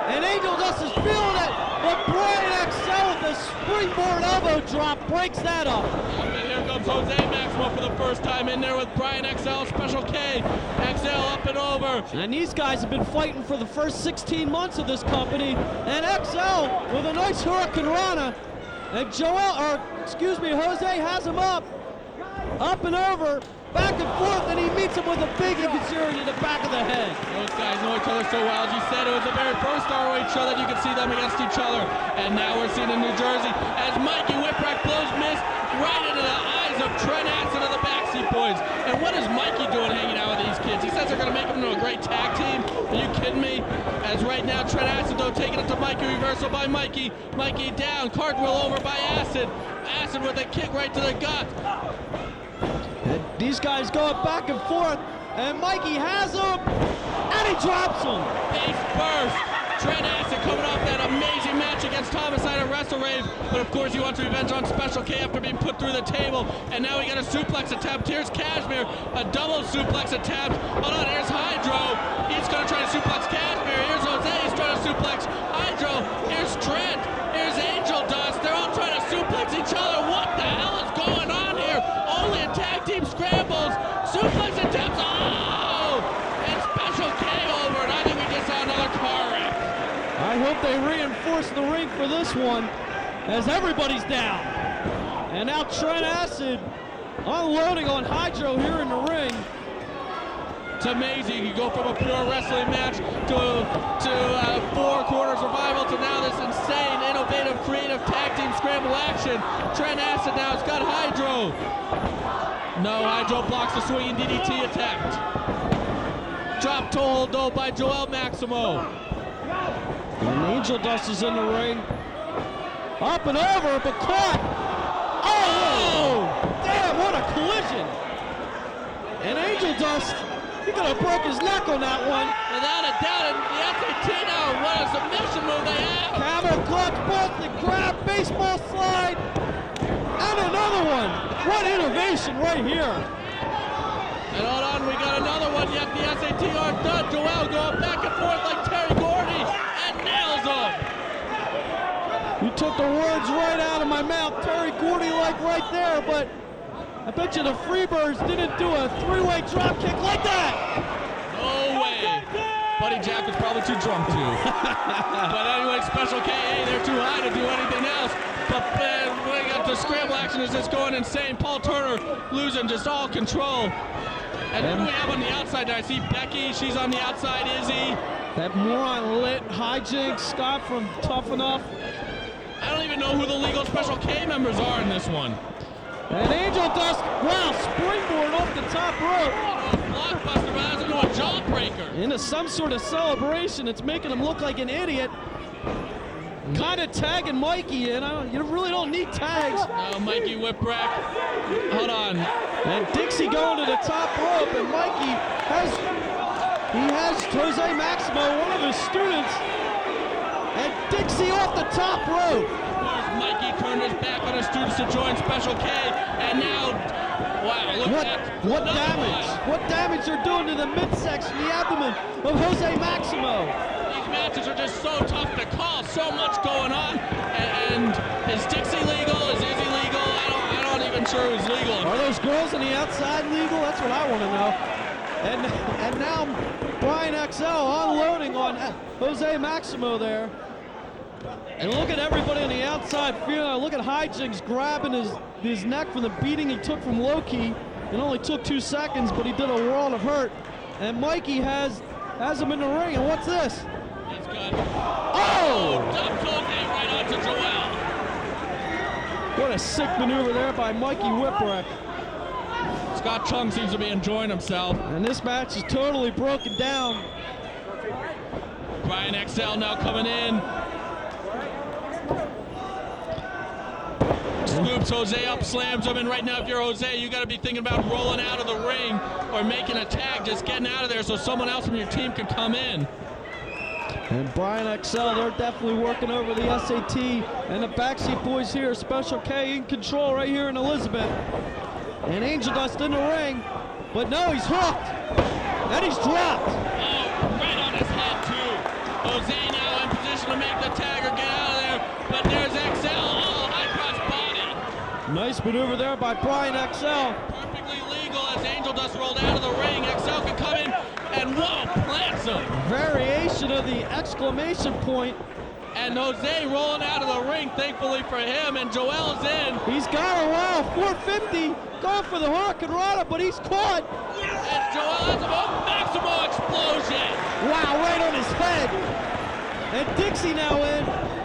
And Angel Dust is feeling it, but Brian XL with the springboard elbow drop breaks that up. And here comes Jose Maximo for the first time in there with Brian XL, Special K. XL up and over. And these guys have been fighting for the first 16 months of this company. And XL with a nice Hurricanrana. And Jose has him up and over. Back and forth, and he meets him with a big Ikazuri to the back of the head. Those guys know each other so well. As you said, it was the very first ROH show that you could see them against each other. And now we're seeing in New Jersey as Mikey Whipwreck blows mist right into the eyes of Trent and of the Backseat Boys. And what is Mikey doing hanging out with these kids? He says they're going to make them into a great tag team. Are you kidding me? As right now, Trent Acid, though, taking it to Mikey. Reversal by Mikey. Mikey down. Cartwheel over by Acid. Acid with a kick right to the gut. And these guys going back and forth, and Mikey has him, and he drops him. Face first. Trent Acid coming off that amazing match against Homicide at Wrestle Rave, but of course he wants revenge on Special K after being put through the table, and now he got a suplex attempt. Here's Kashmere, a double suplex attempt. Hold on, here's Hydro. He's going to try to suplex Kashmere. Here's Jose, he's trying to suplex Hydro. Here's Trent. Here's Angel Dust. They're all trying to suplex each other. What the hell is going on here? Only in tag team scrambles. Suplex attempts. Oh! And Special K over, and I think we just saw another car wreck. I hope they reinforce the ring for this one, as everybody's down. And now Trent Acid unloading on Hydro here in the ring. It's amazing. You go from a pure wrestling match to four-corner survival to now this insane, innovative, creative tag team scramble action. Trent Acid now has got Hydro. No, Hydro blocks the swinging DDT attempt. Drop toe hold though by Joel Maximo. And Angel Dust is in the ring. Up and over, but caught. Oh! Damn, what a collision. And Angel Dust, he could have broke his neck on that one. Without a doubt, and the SAT now, what a submission move they have. Camel clutch, Boston grab, baseball slide, and another one. What innovation right here. And hold on, we got another one but yet the SAT aren't done. Joel going back and forth like Terry Gordy and nails him. You took the words right out of my mouth. Terry Gordy like right there, but I bet you the Freebirds didn't do a three-way drop kick like that. No way. Buddy Jack was probably too drunk to. But anyway, Special K, they're too high to do anything else. But we got the scramble action is just going insane. Paul Turner losing just all control. And who do we have on the outside there? I see Becky, she's on the outside, Izzy. That moron lit hijinks Scott from Tough Enough. I don't even know who the legal Special K members are in this one. And Angel Dust, wow, springboard off the top rope. Blockbuster, but that's into a jawbreaker. Into some sort of celebration. It's making him look like an idiot. Kind of tagging Mikey in. You really don't need tags. Mikey Whipwreck. Hold on. And Dixie going to the top rope, and Mikey has Jose Maximo, one of his students, and Dixie off the top rope. Mikey turned his back on his students to join Special K, and now, wow, look at that. What damage? What damage they're doing to the midsection, the abdomen of Jose Maximo. These matches are just so tough to call, so much going on, and is Dixie legal? Is Izzy legal? I'm not even sure who's legal. Are those girls on the outside legal? That's what I want to know. And now Brian XL unloading on Jose Maximo there. And look at everybody on the outside feeling. Look at Hijinks grabbing his neck from the beating he took from Loki. It only took 2 seconds, but he did a world of hurt. And Mikey has him in the ring. And what's this? That's good. Oh! Dump toe kick right onto Joel. What a sick maneuver there by Mikey Whipwreck. Scott Chung seems to be enjoying himself. And this match is totally broken down. Brian XL now coming in. Scoops Jose up, slams him, and right now if you're Jose, you got to be thinking about rolling out of the ring or making a tag, just getting out of there so someone else from your team can come in. And Brian XL, they're definitely working over the SAT, and the Backseat Boys here, Special K in control right here in Elizabeth. And Angel Dust in the ring, but no, he's hooked, and he's dropped. Oh, right on his head too. Jose now in position to make the tag or get out of there, but there's XL. Nice maneuver there by Brian XL. Perfectly legal as Angel Dust rolled out of the ring. XL can come in and whoa, plants him. Variation of the exclamation point. And Jose rolling out of the ring, thankfully for him, and Joel's in. He's got a wow, 450, going for the Hurricanrana, but he's caught. And Joel has a Maximo explosion. Wow, right on his head. And Dixie now in.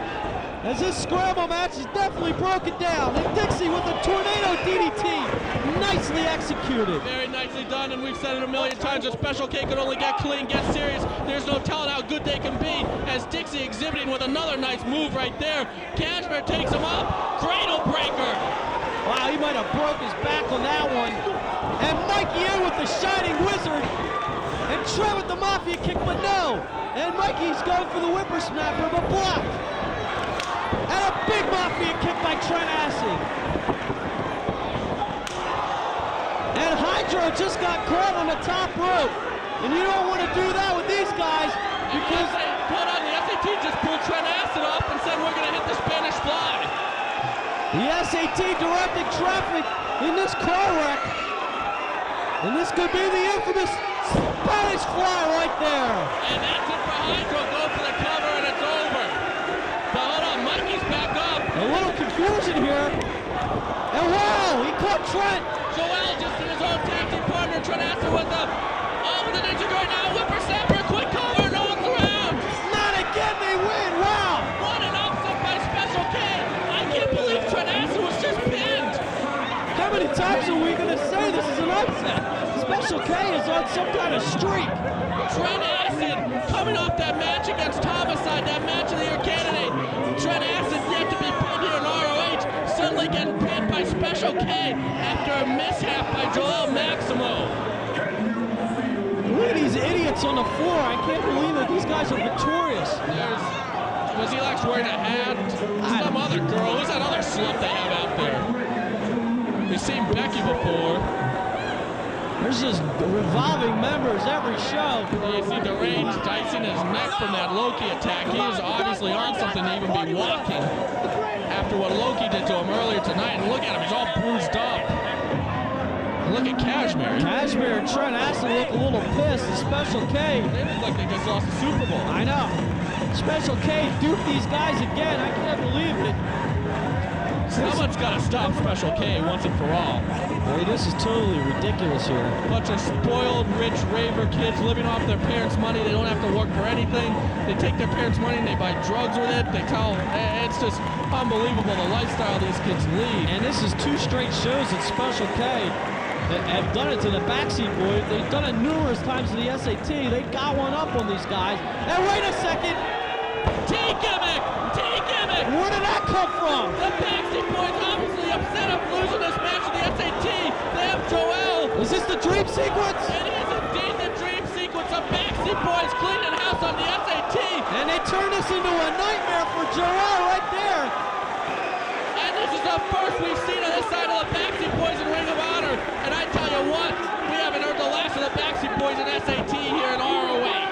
As this scramble match is definitely broken down. And Dixie with a tornado DDT. Nicely executed. Very nicely done, and we've said it a million times, a Special K could only get clean, get serious. There's no telling how good they can be, as Dixie exhibiting with another nice move right there. Kashmere takes him up. Cradle breaker. Wow, he might have broke his back on that one. And Mikey in with the Shining Wizard. And Trent with the Mafia kick, but no. And Mikey's going for the whippersnapper, but blocked. And a big Mafia kick by Trent Acid. And Hydro just got caught on the top rope. And you don't want to do that with these guys because... Hold on, the SAT just pulled Trent Acid off and said we're going to hit the Spanish Fly. The SAT directing traffic in this car wreck. And this could be the infamous Spanish Fly right there. And that's it for Hydro. Go for the cover and it's over. But hold on, Mikey's back up. A little confusion here. And wow, he caught Trent. Joel just in his own tag team partner. Trent Acid with the ninja right now. Whippersnapper, quick cover, no one's around. Not again, they win. Wow. What an upset by Special K. I can't believe Trent Acid was just pinned. How many times are we going to say this is an upset? Special K is on some kind of streak. Trent Acid coming off that match against Homicide, that match of the year candidate. Trent Acid yet to be pinned here in ROH, suddenly getting pinned by Special K after a mishap by Joel Maximo. Look at these idiots on the floor. I can't believe that these guys are victorious. Was he like wearing a hat? Some other girl. Who's that other slut they have out there? We've seen Becky before. There's just revolving members every show. You see Deranged dicing his neck from that Loki attack. He is obviously on something to even be walking after what Loki did to him earlier tonight. And look at him, he's all bruised up. And look at Kashmere. Kashmere and Trent Aston look a little pissed. The Special K. They look like they just lost the Super Bowl. I know. Special K duped these guys again. I can't believe it. Someone's got to stop Special K once and for all. Boy, this is totally ridiculous here. Bunch of spoiled, rich raver kids living off their parents' money. They don't have to work for anything. They take their parents' money and they buy drugs with it. It's just unbelievable the lifestyle these kids lead. And this is 2 straight shows that Special K that have done it to the Backseat Boys. They've done it numerous times to the SAT. They've got one up on these guys. And wait a second. T-Gimmick! T-Gimmick! Where did that come from? The Backseat Boys obviously upset of losing this match in the SAT. They have Joel. Is this the dream sequence? It is indeed the dream sequence of Backseat Boys cleaning house on the SAT. And they turn this into a nightmare for Joel right there. And this is the first we've seen on this side of the Backseat Boys in Ring of Honor. And I tell you what, we haven't heard the last of the Backseat Boys in SAT here in ROH.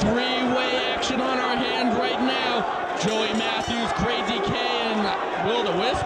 three-way action on our hand right now. Joey Matthews, Krazy K, and Will the Wisp.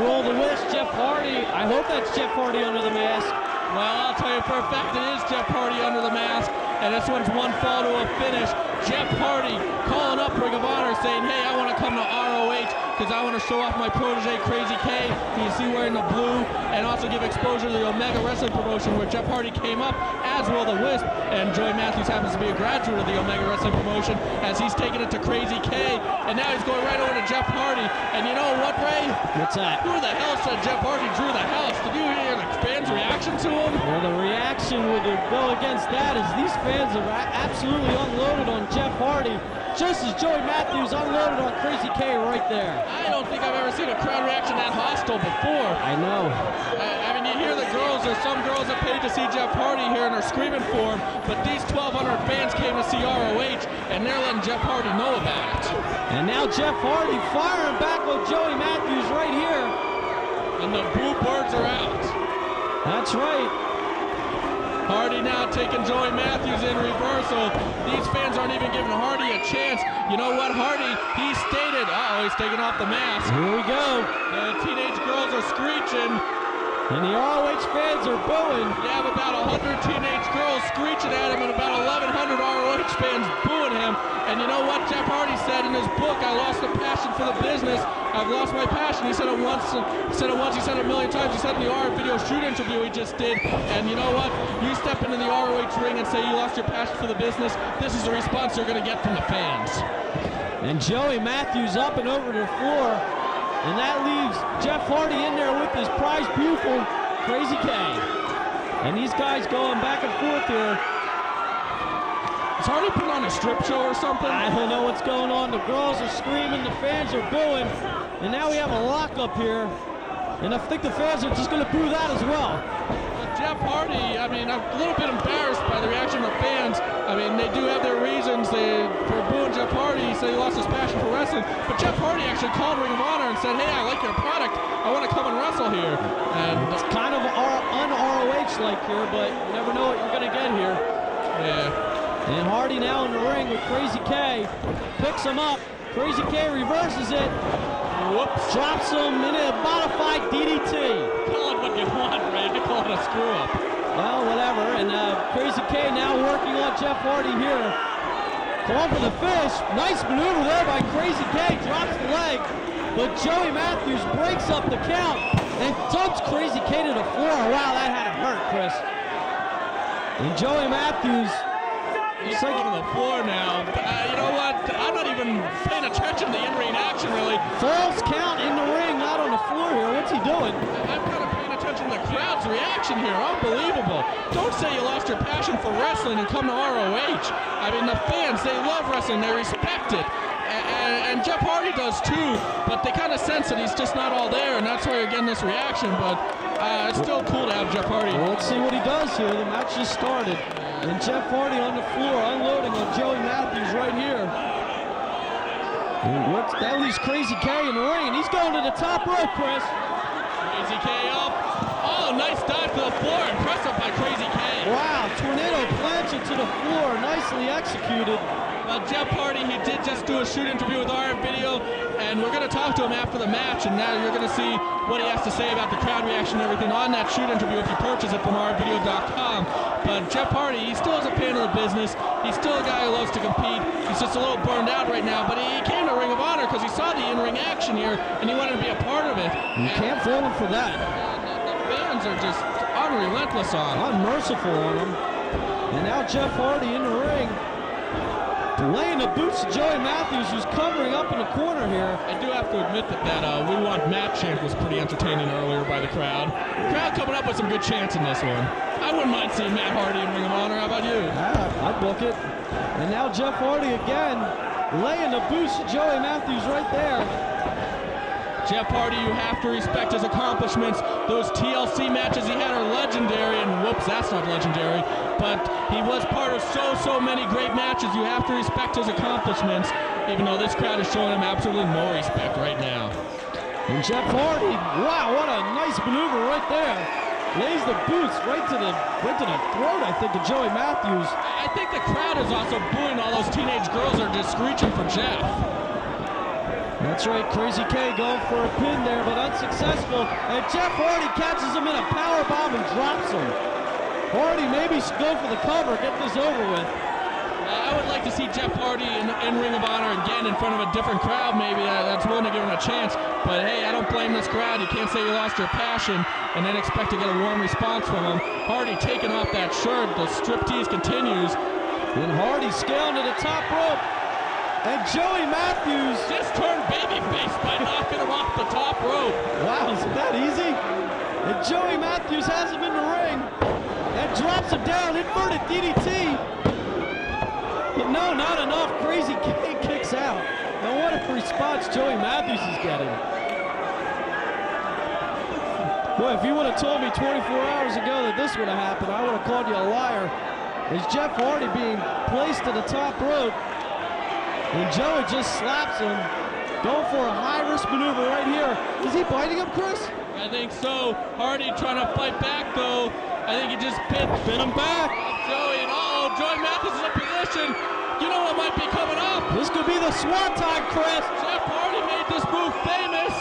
Will the Wisp, Jeff Hardy. I hope that's Jeff Hardy under the mask. Well, I'll tell you for a fact it is Jeff Hardy under the mask, and this one's one fall to a finish. Jeff Hardy calling up Ring of Honor saying, hey, I want to come to ROH because I want to show off my protege, Krazy K. You see wearing the blue, and also give exposure to the Omega Wrestling promotion where Jeff Hardy came up as Will the Wisp, and Joey Matthews happens to be a graduate of the Omega Wrestling promotion as he's taking it to Krazy K, and now he's going right over to Jeff Hardy. And you know what, Ray? What's that? Who the hell said Jeff Hardy drew the house? Did you hear the fans' reaction to him? Well, the reaction would go against that is these fans have absolutely unloaded on Jeff Hardy, just as Joey Matthews unloaded on Krazy K right there. I don't think I've ever seen a crowd reaction that hostile before. I know. I mean, you hear the girls, there's some girls that paid to see Jeff Hardy here and are screaming for him, but these 1,200 fans came to see ROH, and they're letting Jeff Hardy know about it. And now Jeff Hardy firing back on Joey Matthews right here. And the boo birds are out. That's right. Hardy now taking Joey Matthews in reversal. These fans aren't even giving Hardy a chance. You know what, Hardy, he stated, he's taking off the mask. Here we go. The teenage girls are screeching. And the ROH fans are booing. You have about 100 teenage girls screeching at him and about 1,100 ROH fans booing him. And you know what Jeff Hardy said in his book, I lost the passion for the business. I've lost my passion. He said it once, he said it a million times. He said in the R video shoot interview he just did. And you know what? You step into the ROH ring and say you lost your passion for the business. This is the response you're going to get from the fans. And Joey Matthews up and over to the floor. And that leaves Jeff Hardy in there with his prize pupil, Krazy K. And these guys going back and forth here. Is Hardy putting on a strip show or something? I don't know what's going on. The girls are screaming, the fans are booing. And now we have a lockup here. And I think the fans are just going to boo that as well. Jeff Hardy, I mean, I'm a little bit embarrassed by the reaction of the fans. I mean, they do have their reasons for booing Jeff Hardy. He said he lost his passion for wrestling. But Jeff Hardy actually called Ring of Honor and said, hey, I like your product. I want to come and wrestle here. And it's kind of un-ROH-like here, but you never know what you're going to get here. Yeah. And Hardy now in the ring with Krazy K. Picks him up. Krazy K reverses it. Whoops. Drops him in a modified DDT. Call it what you want, Ray. You call it a screw-up. Well, whatever. And Krazy K now working on Jeff Hardy here. Going for the finish. Nice maneuver there by Krazy K. Drops the leg. But Joey Matthews breaks up the count and dumps Krazy K to the floor. Wow, that had to hurt, Chris. And Joey Matthews... He's taking to the floor now. You know what? I'm not even paying attention to the in-ring action, really. False count in the ring, not on the floor here. What's he doing? I'm kind of paying attention to the crowd's reaction here. Unbelievable. Don't say you lost your passion for wrestling and come to ROH. I mean, the fans, they love wrestling. They respect it. And Jeff Hardy does too, but they kind of sense that he's just not all there, and that's why you're getting this reaction. But it's still cool to have Jeff Hardy. Well, let's see what he does here. The match just started. And Jeff Hardy on the floor, unloading on Joey Matthews right here. And that leaves Krazy K in the ring, and he's going to the top rope, Chris. Krazy K up. Oh, nice dive to the floor. Impressive by Krazy K. Wow, tornado plancha to the floor. Nicely executed. Jeff Hardy, he did just do a shoot interview with our video, and we're going to talk to him after the match, and now you're going to see what he has to say about the crowd reaction and everything on that shoot interview if you purchase it from rvideo.com. But Jeff Hardy, he still is a fan of the business. He's still a guy who loves to compete. He's just a little burned out right now, but he came to Ring of Honor because he saw the in-ring action here, and he wanted to be a part of it. You can't fault him for that. The fans are just unrelentless on him. Unmerciful on him. And now Jeff Hardy in the ring. Laying the boots to Joey Matthews, who's covering up in the corner here. I do have to admit that We Want Matt chant was pretty entertaining earlier by the crowd. The crowd coming up with some good chants in this one. I wouldn't mind seeing Matt Hardy in Ring of Honor. How about you? I'd book it. And now Jeff Hardy again, laying the boots to Joey Matthews right there. Jeff Hardy, you have to respect his accomplishments. Those TLC matches he had are legendary, and whoops, that's not legendary. But he was part of so many great matches. You have to respect his accomplishments, even though this crowd is showing him absolutely no respect right now. And Jeff Hardy, wow, what a nice maneuver right there. lays the boots right to the throat, I think, of Joey Matthews. I think the crowd is also booing all those teenage girls that are just screeching for Jeff. That's right, Krazy K going for a pin there, but unsuccessful. And Jeff Hardy catches him in a powerbomb and drops him. Hardy maybe go for the cover, get this over with. I would like to see Jeff Hardy in Ring of Honor again in front of a different crowd, maybe that's willing to give him a chance. But hey, I don't blame this crowd. You can't say you lost your passion and then expect to get a warm response from him. Hardy taking off that shirt, the striptease continues. And Hardy scaling to the top rope. And Joey Matthews just turned babyface by knocking him off the top rope. Wow, is it that easy? And Joey Matthews has him in the ring and drops him down, inverted DDT. But no, not enough. Krazy K kicks out. Now what a response Joey Matthews is getting. Boy, if you would have told me 24 hours ago that this would have happened, I would have called you a liar. Is Jeff Hardy being placed to the top rope? And Joey just slaps him, going for a high-risk maneuver right here. Is he biting him, Chris? I think so. Hardy trying to fight back, though. I think he just pin him back. Joey, and Joey Matthews is in position. You know what might be coming up? This could be the swan time, Chris. Jeff Hardy made this move famous.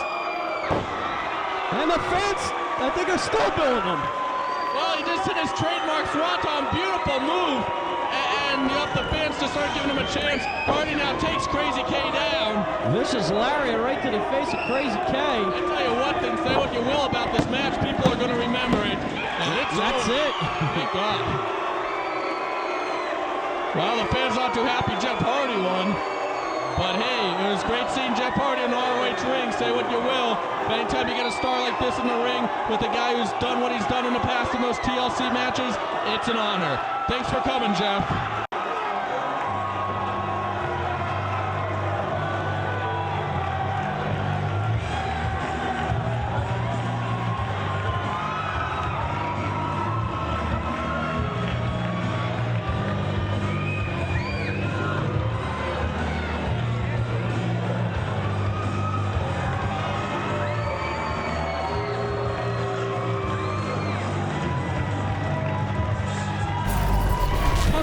And the fans, I think, are still booing him. Well, he just hit his trademark swanton, beautiful move. And the fans just start giving him a chance. Hardy now takes Krazy K down. Vicious lariat right to the face of Krazy K. I tell you what, then say what you will about this match, people are going to remember it. And that's it. Thank God. Well, the fans not too happy Jeff Hardy won. But hey, it was great seeing Jeff Hardy in the ROH ring. Say what you will. But anytime you get a star like this in the ring with a guy who's done what he's done in the past in those TLC matches, it's an honor. Thanks for coming, Jeff.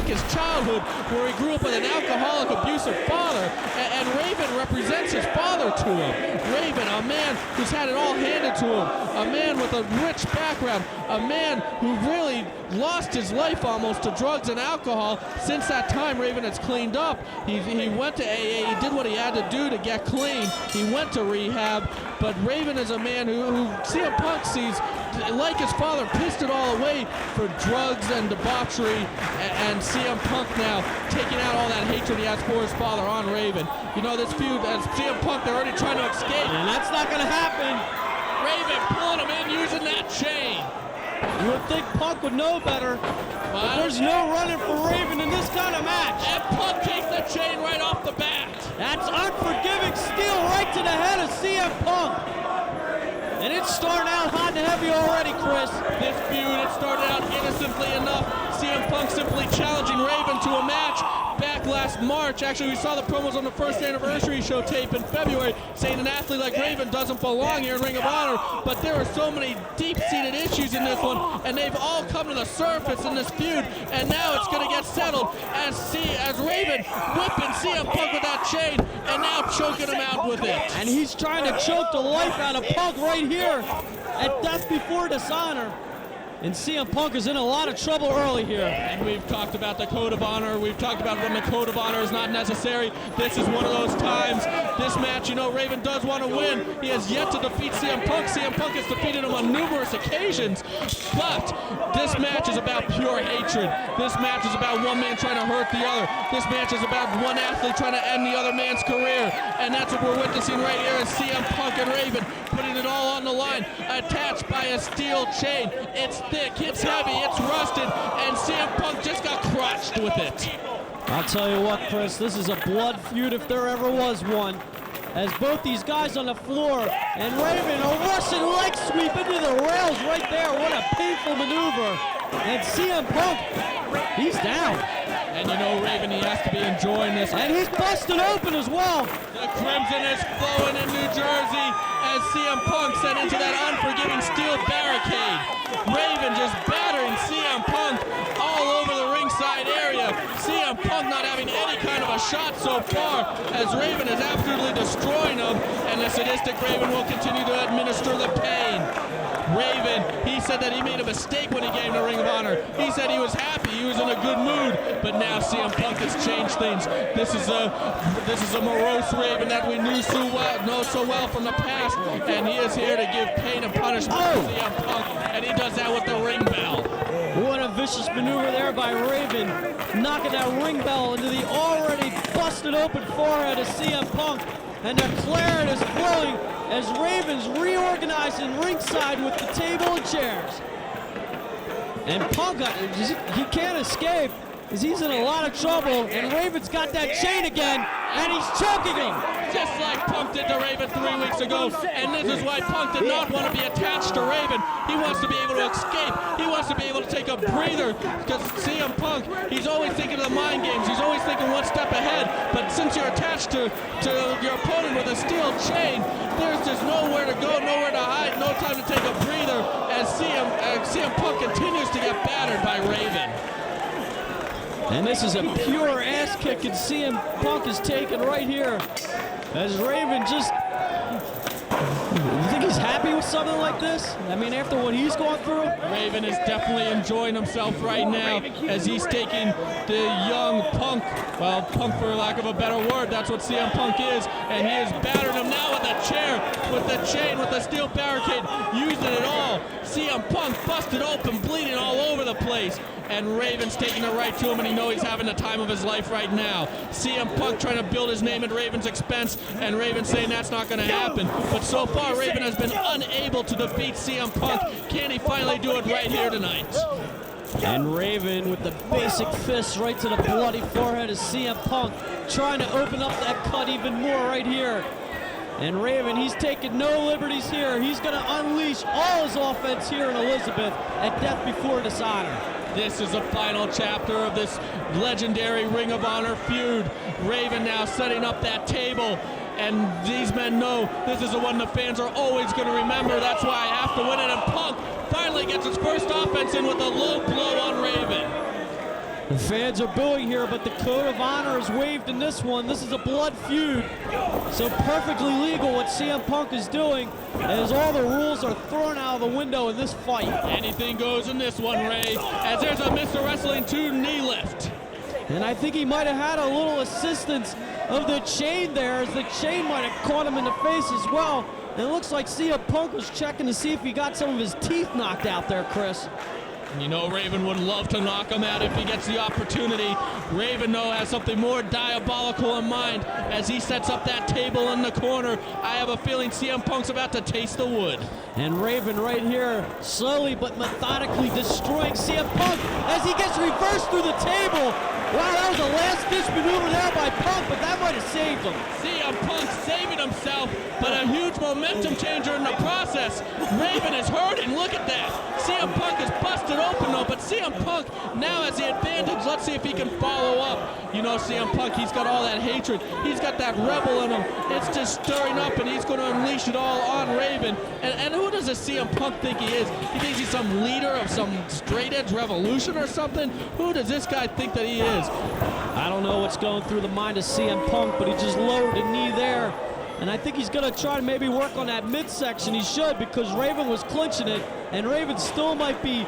His childhood, where he grew up with an alcoholic, abusive father, and Raven represents his father to him. Raven, a man who's had it all handed to him, a man with a rich background, a man who really lost his life almost to drugs and alcohol. Since that time, Raven has cleaned up. He went to AA, he did what he had to do to get clean. He went to rehab, but Raven is a man who CM Punk sees, like his father, pissed it all away for drugs and debauchery, and CM Punk now taking out all that hatred he has for his father on Raven. You know, this feud, as CM Punk, they're already trying to escape. And that's not going to happen. Raven pulling him in using that chain. You would think Punk would know better, but there's no running for Raven in this kind of match. And Punk takes the chain right off the bat. That's unforgiving steel right to the head of CM Punk. And it's starting out hot and heavy already, Chris. This feud, it started out innocently enough. CM Punk simply challenging Raven to a match back last March. Actually, we saw the promos on the first anniversary show tape in February saying an athlete like Raven doesn't belong here in Ring of Honor. But there are so many deep-seated issues in this one, and they've all come to the surface in this feud. And now it's going to get settled as Raven whipping CM Punk with that chain and now choking him out with it. And he's trying to choke the life out of Punk right here at Death Before Dishonor. And CM Punk is in a lot of trouble early here. And we've talked about the Code of Honor. We've talked about when the Code of Honor is not necessary. This is one of those times. This match, you know, Raven does want to win. He has yet to defeat CM Punk. CM Punk has defeated him on numerous occasions. But this match is about pure hatred. This match is about one man trying to hurt the other. This match is about one athlete trying to end the other man's career. And that's what we're witnessing right here is CM Punk and Raven putting it all on the line, attached by a steel chain. It's thick, it's heavy, it's rusted, and CM Punk just got crushed with it. I'll tell you what, Chris, this is a blood feud if there ever was one. As both these guys on the floor, and Raven, a Russian leg sweep into the rails right there. What a painful maneuver. And CM Punk, he's down. And you know Raven, he has to be enjoying this. And he's busted open as well. The Crimson tension is flowing in New Jersey as CM Punk set into that unforgiving steel barricade. Raven just battering CM Punk all over the ringside area. CM Punk not having any kind of a shot so far as Raven is absolutely destroying him, and the sadistic Raven will continue to administer the pain. Raven, he said that he made a mistake when he came to Ring of Honor. He said he was happy, he was in a good mood, but now CM Punk has changed things. This is a morose Raven that we know so well from the past, and he is here to give pain and punishment to CM Punk, and he does that with the ring bell. What a vicious maneuver there by Raven, knocking that ring bell into the already busted open forehead of CM Punk. And the claret is flowing as Raven's reorganizing ringside with the table and chairs. And Punk, he can't escape as he's in a lot of trouble, and Raven's got that chain again, and he's choking him. Just like Punk did to Raven 3 weeks ago, and this is why Punk did not want to be attached to Raven. He wants to be able to escape. He wants to be able to take a breather, because CM Punk, he's always thinking of the mind games. He's always thinking one step ahead, but since you're attached to your opponent with a steel chain, there's just nowhere to go, nowhere to hide, no time to take a breather as CM Punk continues to get battered by Raven. And this is a pure ass kick, and CM Punk is taken right here as Raven just... You think he's happy with something like this? I mean, after what he's going through? Raven is definitely enjoying himself right now as he's taking the young Punk, well, Punk for lack of a better word, that's what CM Punk is, and he is battering him now with a chair, with the chain, with the steel barricade, using it all. CM Punk busted open, bleeding all over the place. And Raven's taking it right to him, and he knows he's having the time of his life right now. CM Punk trying to build his name at Raven's expense, and Raven saying that's not going to happen. But so far, Raven has been unable to defeat CM Punk. Can he finally do it right here tonight? And Raven with the basic fist right to the bloody forehead of CM Punk, trying to open up that cut even more right here. And Raven, he's taking no liberties here. He's going to unleash all his offense here in Elizabeth at Death Before Dishonor. This is the final chapter of this legendary Ring of Honor feud. Raven now setting up that table, and these men know this is the one the fans are always going to remember. That's why I have to win it, and Punk finally gets his first offense in with a low blow on Raven. The fans are booing here, but the Code of Honor is waived in this one. This is a blood feud, so perfectly legal what CM Punk is doing, as all the rules are thrown out of the window in this fight. Anything goes in this one, Ray, as there's a Mr. Wrestling 2 knee lift. And I think he might have had a little assistance of the chain there, as the chain might have caught him in the face as well. And it looks like CM Punk was checking to see if he got some of his teeth knocked out there, Chris. You know Raven would love to knock him out if he gets the opportunity. Raven, though, has something more diabolical in mind as he sets up that table in the corner. I have a feeling CM Punk's about to taste the wood. And Raven right here, slowly but methodically destroying CM Punk as he gets reversed through the table. Wow, that was a last-ditch maneuver there by Punk, but that might have saved him. CM Punk saving himself, but a huge momentum changer in the process. Raven is hurting, look at that. CM Punk is busted open though, but CM Punk now has the advantage. Let's see if he can follow up. You know CM Punk, he's got all that hatred. He's got that rebel in him. It's just stirring up, and he's going to unleash it all on Raven. And who does this CM Punk think he is? He thinks he's some leader of some straight-edge revolution or something? Who does this guy think that he is? I don't know what's going through the mind of CM Punk, but he just lowered a knee there. And I think he's going to try to maybe work on that midsection. He should, because Raven was clinching it, and Raven still might be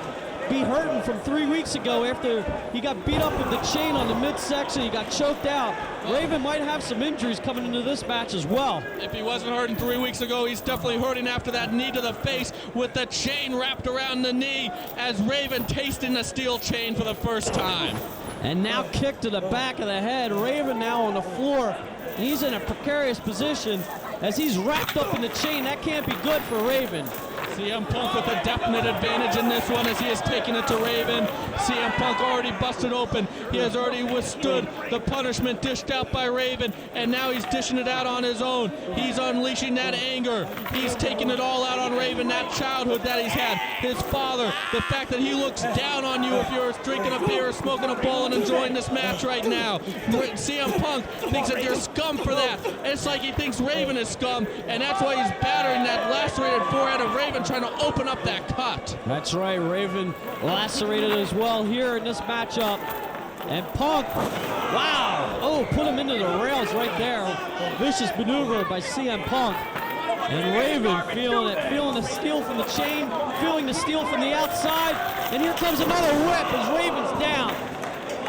hurting from 3 weeks ago after he got beat up with the chain on the midsection. He got choked out. Raven might have some injuries coming into this match as well. If he wasn't hurting 3 weeks ago, he's definitely hurting after that knee to the face with the chain wrapped around the knee as Raven tasting the steel chain for the first time. And now kick to the back of the head. Raven now on the floor. He's in a precarious position as he's wrapped up in the chain. That can't be good for Raven. CM Punk with a definite advantage in this one as he is taking it to Raven. CM Punk already busted open. He has already withstood the punishment dished out by Raven, and now he's dishing it out on his own. He's unleashing that anger. He's taking it all out on Raven, that childhood that he's had, his father, the fact that he looks down on you if you're drinking a beer or smoking a bowl and enjoying this match right now. CM Punk thinks that you're scum for that. It's like he thinks Raven is scum, and that's why he's battering that lacerated forehead of Raven, trying to open up that cut. That's right, Raven lacerated as well here in this matchup. And Punk, wow, oh, put him into the rails right there. Vicious maneuver by CM Punk. And Raven feeling it, feeling the steel from the chain, feeling the steel from the outside. And here comes another whip as Raven's down.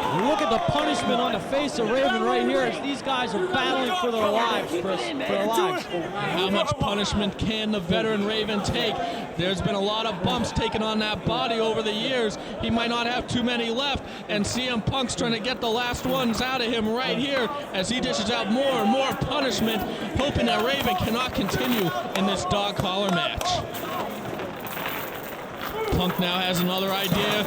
And look at the punishment on the face of Raven right here as these guys are battling for their lives, Chris, for their lives. How much punishment can the veteran Raven take? There's been a lot of bumps taken on that body over the years. He might not have too many left, and CM Punk's trying to get the last ones out of him right here as he dishes out more and more punishment, hoping that Raven cannot continue in this dog collar match. Punk now has another idea.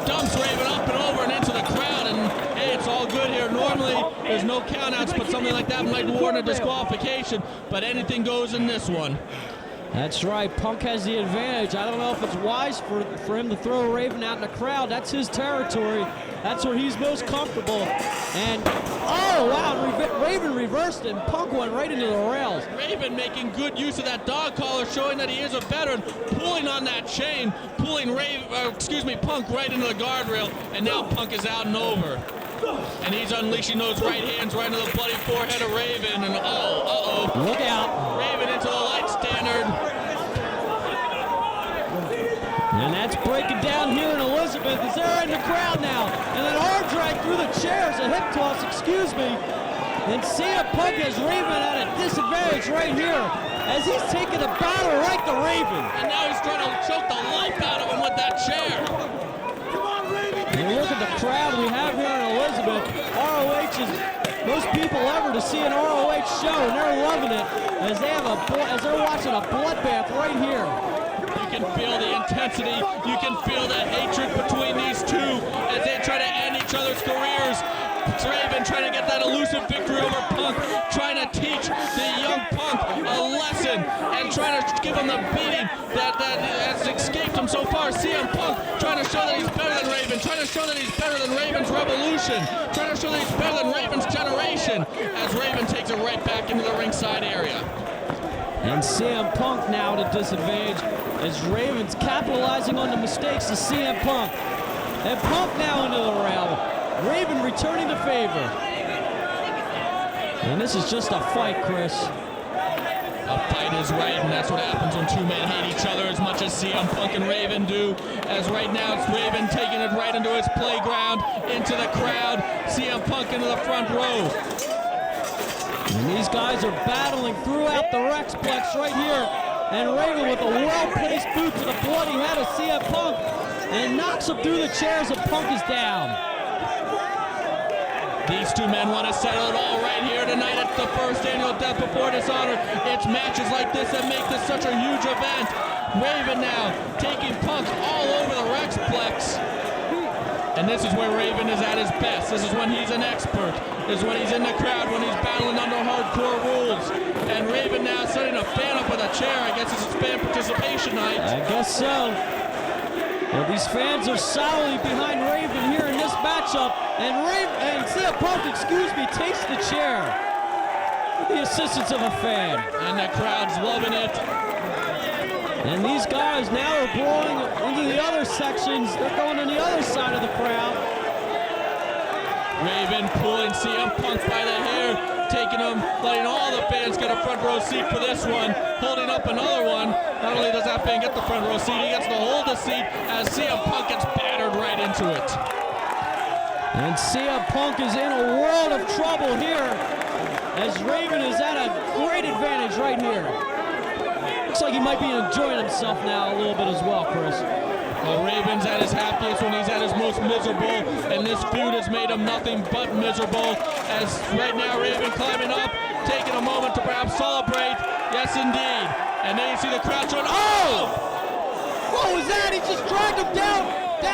Dumps Raven up and over and into the crowd, and hey, it's all good here. Normally, there's no countouts, but something like that might warrant a disqualification, but anything goes in this one. That's right, Punk has the advantage. I don't know if it's wise for him to throw Raven out in the crowd. That's his territory. That's where he's most comfortable. And, oh, wow, Raven reversed it, and Punk went right into the rails. Raven making good use of that dog collar, showing that he is a veteran, pulling on that chain, pulling Punk right into the guardrail, and now Punk is out and over. And he's unleashing those right hands right into the bloody forehead of Raven, and uh-oh. Look out. Raven into the light standard. And that's breaking down here in Elizabeth as they're in the crowd now. And an arm drag through the chairs, a hip toss, excuse me. And CM Punk has Raven at a disadvantage right here as he's taking the battle right to Raven. And now he's trying to choke the life out of him with that chair. And look at the crowd we have here in Elizabeth. ROH is most people ever to see an ROH show, and they're loving it as they're watching a bloodbath right here. You can feel the intensity. You can feel the hatred between these two as they try to end each other's careers. Raven trying to get that elusive victory over Punk, trying to teach the young Punk a lesson and trying to give him the beating that has escaped him so far. CM Punk trying to show that he's better than Raven, trying to show that he's better than Raven's revolution, trying to show that he's better than Raven's generation as Raven takes it right back into the ringside area. And CM Punk now at a disadvantage as Raven's capitalizing on the mistakes of CM Punk. And Punk now into the rail. Raven returning the favor. And this is just a fight, Chris. A fight is right, and that's what happens when two men hate each other as much as CM Punk and Raven do. As right now, it's Raven taking it right into his playground, into the crowd. CM Punk into the front row. And these guys are battling throughout the Rexplex right here. And Raven with a well-placed boot to the bloody head of CM Punk. And knocks him through the chairs, and Punk is down. These two men want to settle it all right here tonight at the first annual Death Before Dishonor. It's matches like this that make this such a huge event. Raven now taking Punk all over the Rexplex. And this is where Raven is at his best. This is when he's an expert. This is when he's in the crowd, when he's battling under hardcore rules. And Raven now setting a fan up with a chair. I guess this is fan participation night. I guess so. Well, these fans are solidly behind Raven here in this matchup. And CM Punk, takes the chair with the assistance of a fan. And the crowd's loving it. And these guys now are blowing into the other sections. They're going on the other side of the crowd. Raven pulling CM Punk by the hair, taking him, letting all the fans get a front row seat for this one, holding up another one. Not only does that fan get the front row seat, he gets to hold the seat as CM Punk gets battered right into it. And CM Punk is in a world of trouble here as Raven is at a great advantage right here. Looks like he might be enjoying himself now a little bit as well, Chris. Well, Raven's at his happiest when he's at his most miserable, and this feud has made him nothing but miserable. As right now, Raven climbing up, taking a moment to perhaps celebrate. Yes, indeed. And then you see the crowd join. Oh! What was that? He just dragged him down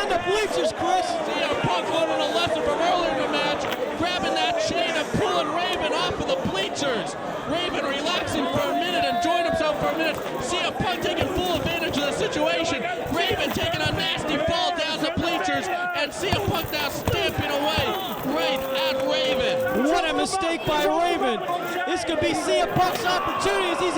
the bleachers, Chris. CM Punk learning a lesson from earlier in the match, grabbing that chain and pulling Raven off of the bleachers. Raven relaxing for a minute, enjoying himself for a minute. CM Punk taking full advantage of the situation. Raven taking a nasty fall down the bleachers, and CM Punk now stamping away right at Raven. What a mistake by Raven. This could be CM Punk's opportunity as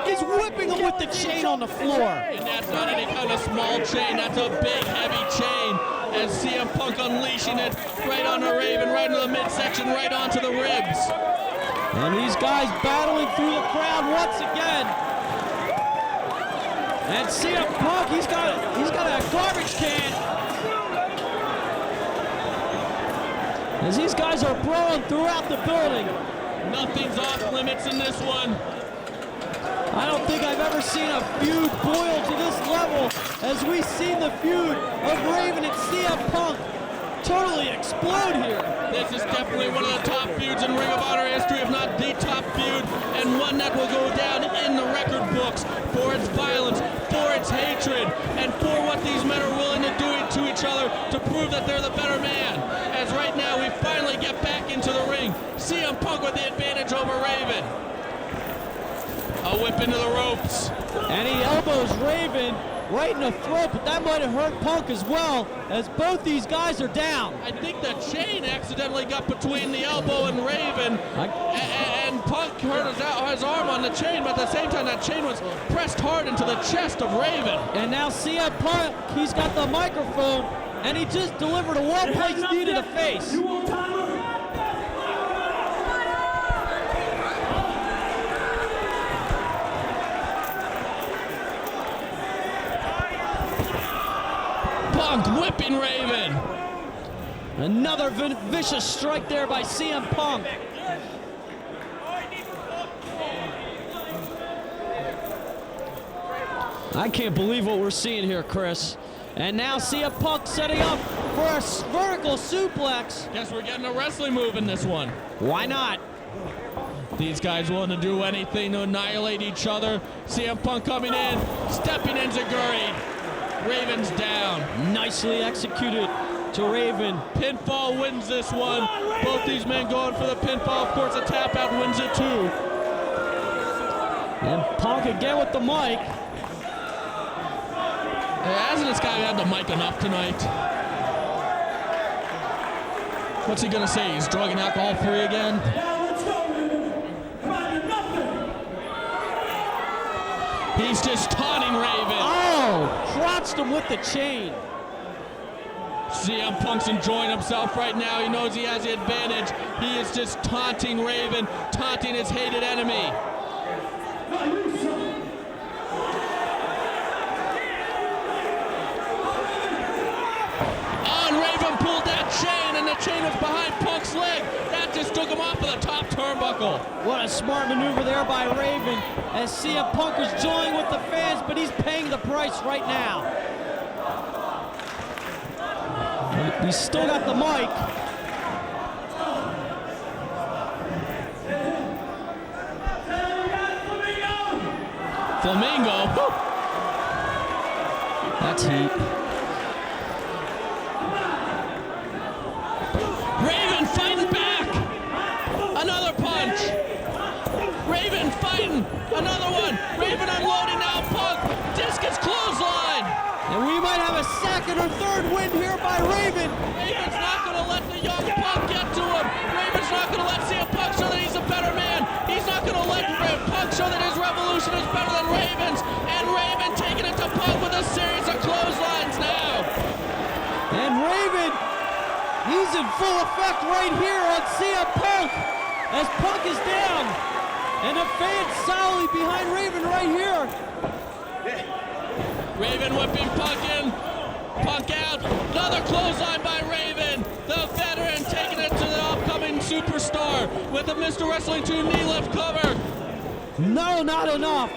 he's whipping him with the chain on the floor. And that's not any kind of small chain, that's a big, heavy chain. As CM Punk unleashing it right on the Raven, right into the midsection, right onto the ribs. And these guys battling through the crowd once again. And CM Punk, he's got a garbage can. As these guys are brawling throughout the building. Nothing's off limits in this one. I don't think I've ever seen a feud boil to this level as we've seen the feud of Raven and CM Punk totally explode here. This is definitely one of the top feuds in Ring of Honor history, if not the top feud, and one that will go down in the record books for its violence, for its hatred, and for what these men are willing to do to each other to prove that they're the better man. As right now we finally get back into the ring. CM Punk with the advantage over Raven. A whip into the ropes. And he elbows Raven right in the throat, but that might have hurt Punk as well, as both these guys are down. I think the chain accidentally got between the elbow and Raven, and Punk hurt his arm on the chain, but at the same time that chain was pressed hard into the chest of Raven. And now CM Punk, he's got the microphone, and he just delivered a well-placed knee to the face. Punk whipping Raven. Another vicious strike there by CM Punk. I can't believe what we're seeing here, Chris. And now CM Punk setting up for a vertical suplex. Guess we're getting a wrestling move in this one. Why not? These guys willing to do anything to annihilate each other. CM Punk coming in, stepping in Zaguri. Raven's down. Nicely executed to Raven. Pinfall wins this one. Both these men going for the pinfall. Of course, a tap out wins it too. And Punk again with the mic. Hasn't this guy had the mic enough tonight? What's he gonna say? He's drug and alcohol free again? He's just taunting Raven. Oh, crotched him with the chain. CM Punk's enjoying himself right now. He knows he has the advantage. He is just taunting Raven, taunting his hated enemy. Oh, and Raven pulled that chain, and the chain was behind Punk's leg. That just took him off of the top turnbuckle. What a smart maneuver there by Raven as CM Punk is joining with the fans, but he's paying the price right now. He's still got the mic. Flamingo. Woo. That's heat. Raven fighting back. Another punch. Raven fighting. Another one. Raven unloading now. Punk. Discus clothesline. And we might have a second or third win here by Raven. Raven's not going to let the young Punk get to him. Raven's not going to let CM Punk show that he's a better man. He's not going to let Punk show that his revolution is better than Raven's. And Raven taking it to Punk with a series of clotheslines now. And Raven, he's in full effect right here on CM Punk as Punk is down. And the fans solidly behind Raven right here. Raven whipping Punk in. Punk out. Another clothesline by Raven. The veteran taking it to the upcoming superstar with a Mr. Wrestling 2 knee lift cover. No, not enough.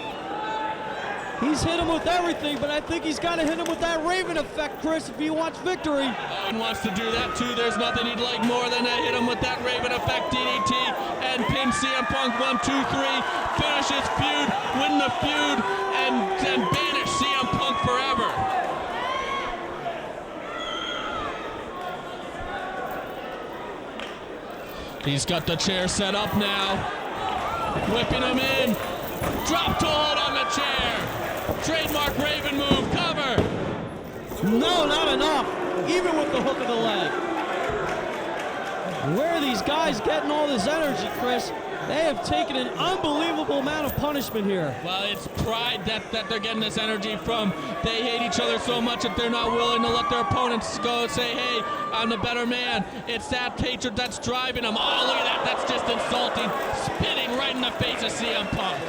He's hit him with everything, but I think he's got to hit him with that Raven effect, Chris, if he wants victory. Owen wants to do that too. There's nothing he'd like more than to hit him with that Raven effect DDT and pin CM Punk 1, 2, 3. Finish his feud, win the feud, and banish CM Punk forever. He's got the chair set up now. Whipping him in. Drop to hold on the chair. Trademark Raven move. Cover. No, not enough. Even with the hook of the leg. Where are these guys getting all this energy, Chris? They have taken an unbelievable amount of punishment here. Well, it's pride that they're getting this energy from. They hate each other so much that they're not willing to let their opponents go and say, hey, I'm the better man. It's that hatred that's driving them. Oh, look at that. That's just insulting. Spitting right in the face of CM Punk.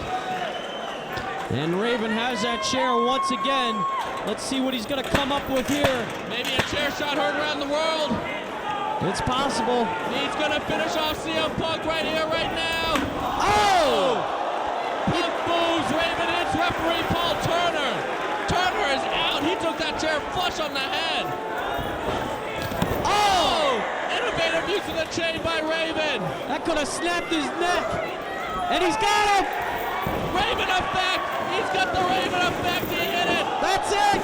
And Raven has that chair once again. Let's see what he's going to come up with here. Maybe a chair shot heard around the world. It's possible. He's going to finish off CM Punk right here, right now. Oh! Punk moves, Raven hits referee Paul Turner. Turner is out. He took that chair flush on the head. Oh! Innovative use of the chain by Raven. That could have snapped his neck. And he's got him. Raven effect. He's got the Raven effect. He hit it. That's it.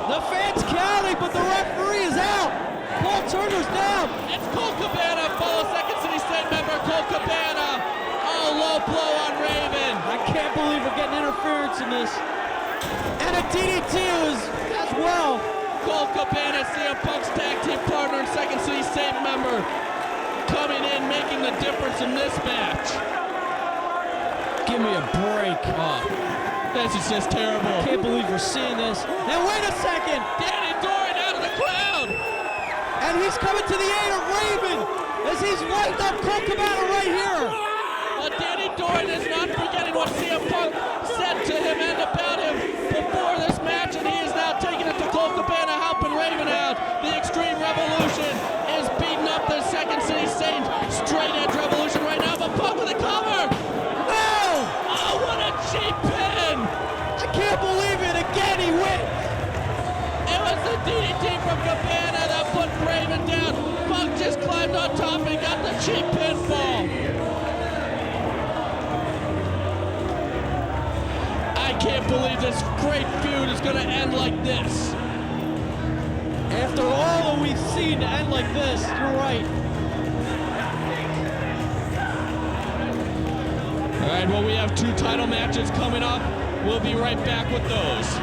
The fans counting, but the referee is out. Paul Turner's down. It's Colt Cabana, fellow Second City State member Colt Cabana. Oh, low blow on Raven. I can't believe we're getting interference in this. And a DDT as well. Colt Cabana, CM Punk's tag team partner and Second City State member, coming in, making the difference in this match. Give me a break. Oh, this is just terrible. I can't believe we're seeing this. And wait a second. Danny Doran out of the crowd. And he's coming to the aid of Raven as he's lighting up Colt Cabana right here. But Danny Doran is not forgetting what CM Punk said to him and about him before this match, and he is now taking it to Colt Cabana, helping Raven out. The Extreme Revolution is beating up the Second City Saint straight edge Revolution right now, but Punk with a cover. No! Oh, what a cheap pin! I can't believe it. Again, he wins. It was the DDT from Cabana that put Raven down. Punk just climbed on top and got the cheap pinfall. I can't believe this great feud is going to end like this. After all that we've seen to end like this, you're right. All right, well, we have 2 title matches coming up. We'll be right back with those.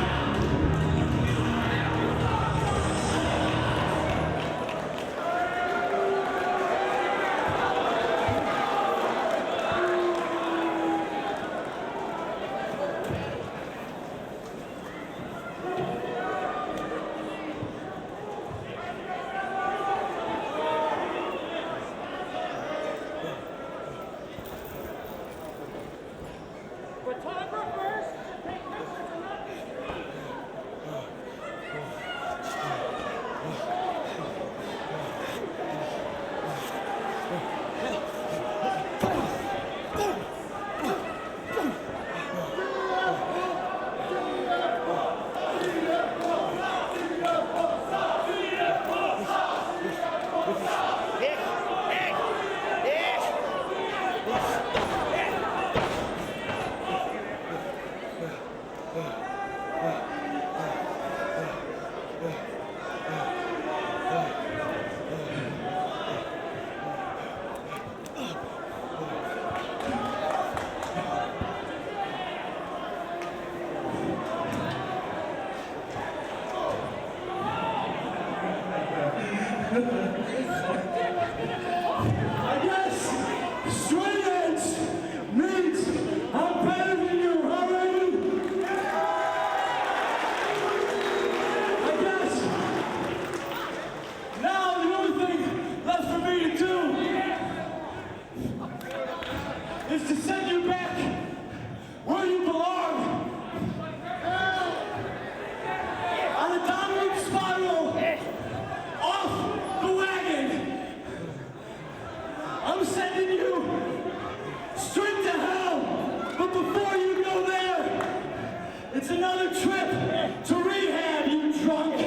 I guess straight edge means I'm better than you, huh, Raven? I guess now the only thing left for me to do is to send you back where you belong. On a downward spiral off the wagon. I'm sending you straight to hell, but before you go there, it's another trip to rehab, you drunk.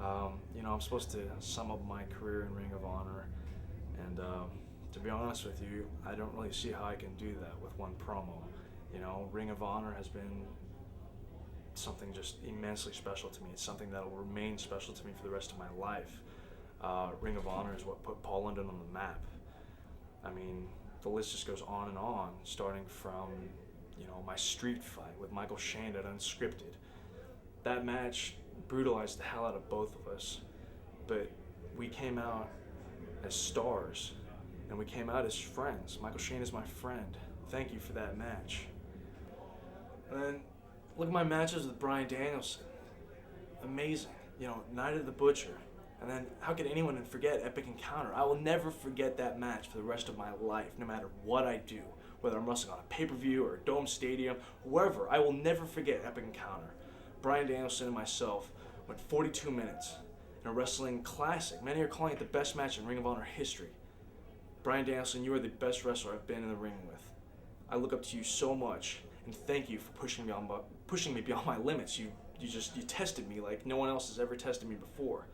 I'm supposed to sum up my career in Ring of Honor, and to be honest with you, I don't really see how I can do that with one promo. Ring of Honor has been something just immensely special to me. It's something that will remain special to me for the rest of my life. Ring of Honor is what put Paul London on the map. I mean, the list just goes on and on, starting from, my street fight with Michael Shane at Unscripted. That match brutalized the hell out of both of us, but we came out as stars, and we came out as friends. Michael Shane is my friend. Thank you for that match. And then, look at my matches with Bryan Danielson. Amazing. Night of the Butcher. And then, how could anyone forget Epic Encounter? I will never forget that match for the rest of my life, no matter what I do. Whether I'm wrestling on a pay-per-view or a Dome Stadium, wherever, I will never forget Epic Encounter. Bryan Danielson and myself went 42 minutes in a wrestling classic. Many are calling it the best match in Ring of Honor history. Bryan Danielson, you are the best wrestler I've been in the ring with. I look up to you so much, and thank you for pushing me beyond my limits. You tested me like no one else has ever tested me before.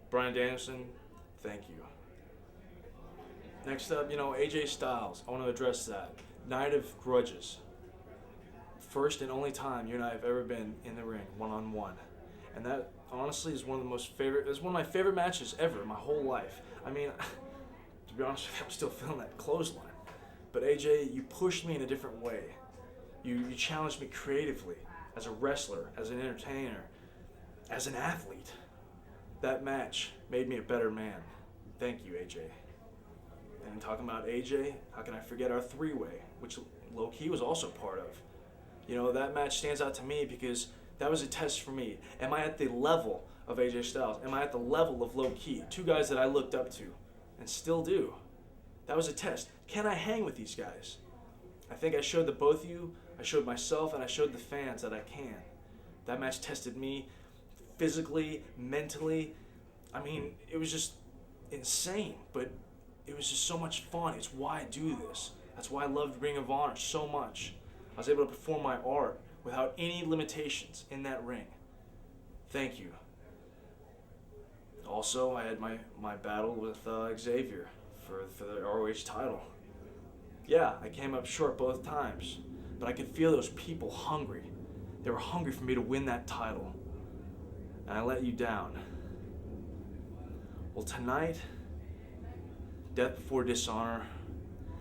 Bryan Danielson, thank you. Next up, AJ Styles. I want to address that. Night of Grudges. First and only time you and I have ever been in the ring, one-on-one. And that, honestly, is one of my favorite matches ever in my whole life. I mean, to be honest with you, I'm still feeling that clothesline. But AJ, you pushed me in a different way. You challenged me creatively, as a wrestler, as an entertainer, as an athlete. That match made me a better man. Thank you, AJ. And talking about AJ, how can I forget our three-way, which low-key was also part of. That match stands out to me because that was a test for me. Am I at the level of AJ Styles? Am I at the level of low-key? Two guys that I looked up to, and still do. That was a test. Can I hang with these guys? I think I showed the both of you, I showed myself, and I showed the fans that I can. That match tested me physically, mentally. I mean, it was just insane, but it was just so much fun. It's why I do this. That's why I loved Ring of Honor so much. I was able to perform my art without any limitations in that ring. Thank you. Also, I had my battle with Xavier for the ROH title. Yeah, I came up short both times, but I could feel those people hungry. They were hungry for me to win that title. And I let you down. Well, tonight, Death Before Dishonor,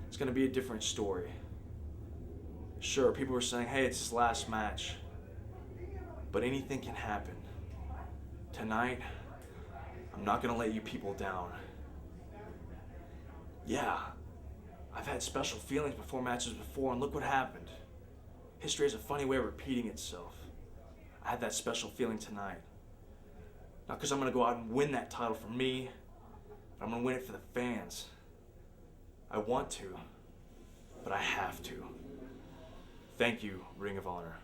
it's going to be a different story. Sure, people were saying, hey, it's his last match. But anything can happen. Tonight, I'm not going to let you people down. Yeah, I've had special feelings before matches before, and look what happened. History has a funny way of repeating itself. I had that special feeling tonight. Not because I'm going to go out and win that title for me, but I'm going to win it for the fans. I want to, but I have to. Thank you, Ring of Honor.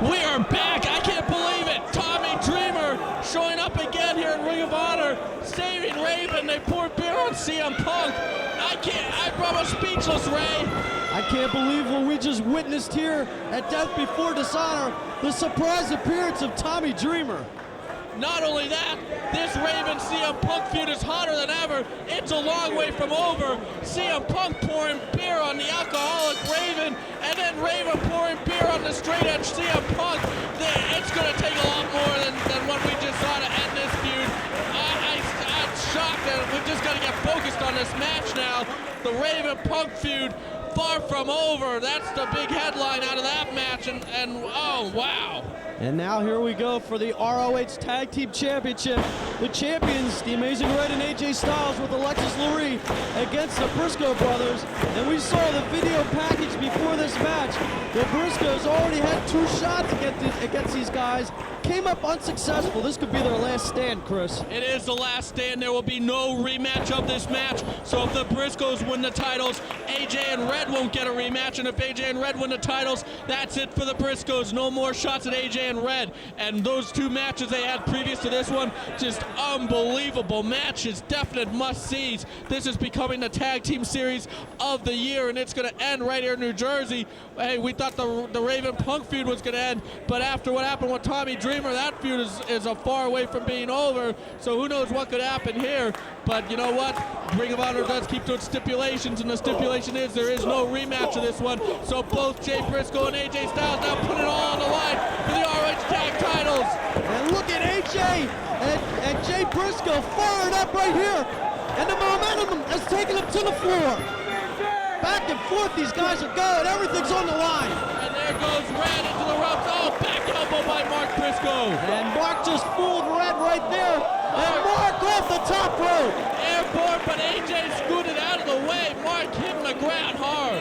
We are back. I can't believe it. Tommy Dreamer showing up again here in Ring of Honor, saving Rave, and they poured beer on CM Punk. I'm almost speechless, Ray. I can't believe what we just witnessed here at Death Before Dishonor, the surprise appearance of Tommy Dreamer. Not only that, this Rave and CM Punk feud is hotter than ever. It's a long way from over. CM Punk pouring beer on the alcoholic Raven, and then Raven pouring beer on the straight edge CM Punk. It's going to take a lot more than what we just saw to end this feud. I'm shocked that we've just got to get focused on this match now. The Raven Punk feud, far from over. That's the big headline out of that match, and oh, wow. And now here we go for the ROH Tag Team Championship. The champions, the Amazing Red and AJ Styles with Alexis Lurie against the Briscoe brothers. And we saw the video package before this match. The Briscoes already had 2 shots against these guys. Came up unsuccessful. This could be their last stand, Chris. It is the last stand. There will be no rematch of this match. So if the Briscoes win the titles, AJ and Red won't get a rematch. And if AJ and Red win the titles, that's it for the Briscoes. No more shots at AJ and Red. And those 2 matches they had previous to this one, just unbelievable matches, definite must-sees. This is becoming the tag team series of the year, and it's going to end right here in New Jersey. Hey, we thought the Raven Punk feud was going to end, but after what happened with Tommy Dreamer, that feud is a far away from being over, so who knows what could happen here. But you know what? Ring of Honor does keep to its stipulations, and the stipulation is there is no rematch of this one. So both Jay Briscoe and AJ Styles now put it all on the line for the ROH Tag Titles. And look at AJ and Jay Briscoe fired up right here. And the momentum has taken them to the floor. Back and forth, these guys are going. Everything's on the line. And there goes Red into the ropes. Oh, back elbow by Mark Briscoe. And Mark just fooled Red right there. And Mark off the top rope. Airborne, but AJ scooted out of the way. Mark hitting the ground hard.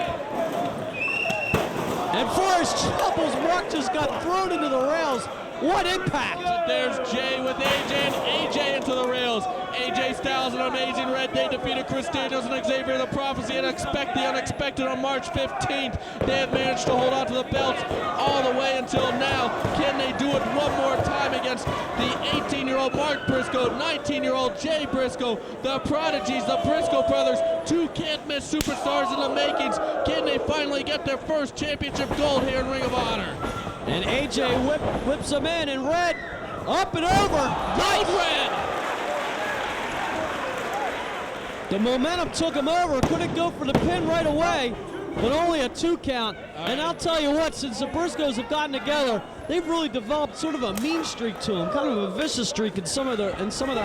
And for his troubles, Mark just got thrown into the rails. What impact! There's Jay with AJ and AJ into the rails. AJ Styles and Amazing Red, they defeated Chris Daniels and Xavier the Prophecy and expect the unexpected on March 15th. They have managed to hold on to the belts all the way until now. Can they do it one more time against the 18-year-old Mark Briscoe, 19-year-old Jay Briscoe, the Prodigies, the Briscoe brothers, 2 can't-miss superstars in the makings. Can they finally get their first championship gold here in Ring of Honor? And AJ whips him in, and Red up and over. Nice Red! The momentum took him over. Couldn't go for the pin right away, but only a 2 count. And I'll tell you what, since the Briscoes have gotten together, they've really developed sort of a mean streak to them, kind of a vicious streak in some of their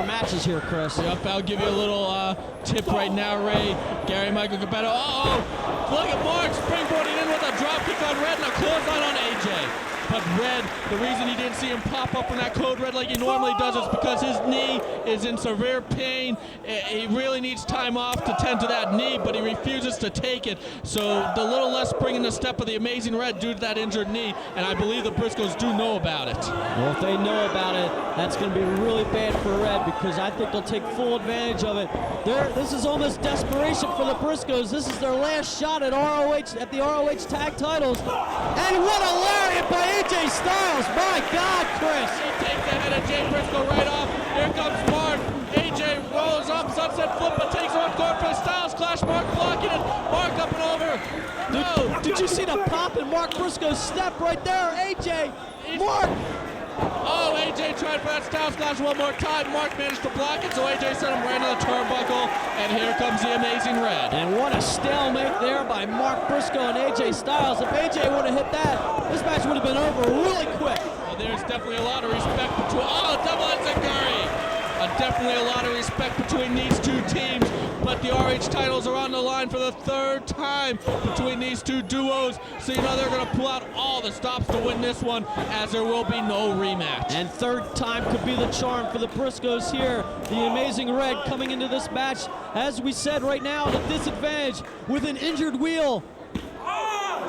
matches here, Chris. Yep, I'll give you a little tip right now, Ray. Gary Michael Capetto. Look at Mark springboarding in with a dropkick on Red and a clothesline on AJ. But Red, the reason you didn't see him pop up in that code red like he normally does is because his knee is in severe pain. He really needs time off to tend to that knee, but he refuses to take it. So the little less spring in the step of the Amazing Red due to that injured knee, and I believe the Briscoes do know about it. Well, if they know about it, that's going to be really bad for Red because I think they'll take full advantage of it. This is almost desperation for the Briscoes. This is their last shot at the ROH Tag Titles. And what a lariat by AJ Styles. My God, Chris. He takes the head of Jay Briscoe right off. Here comes Mark. AJ rolls up, sunset flip, but takes one going for the Styles Clash. Mark blocking it. Mark up and over. Did you see the pop in Mark Briscoe's step right there? AJ, Mark. Oh, AJ tried for that Styles Clash one more time. Mark managed to block it, so AJ sent him right into the turnbuckle, and here comes the Amazing Red. And what a stalemate there by Mark Briscoe and AJ Styles. If AJ would have hit that, this match would have been over really quick. Well, there's definitely a lot of respect between... Oh, double enziguri! Definitely a lot of respect between these 2 teams, but the RH titles are on the line for the 3rd time between these 2 duos, so you know they're going to pull out all the stops to win this one, as there will be no rematch. And 3rd time could be the charm for the Briscoes here. The Amazing Red coming into this match, as we said right now, at a disadvantage with an injured wheel.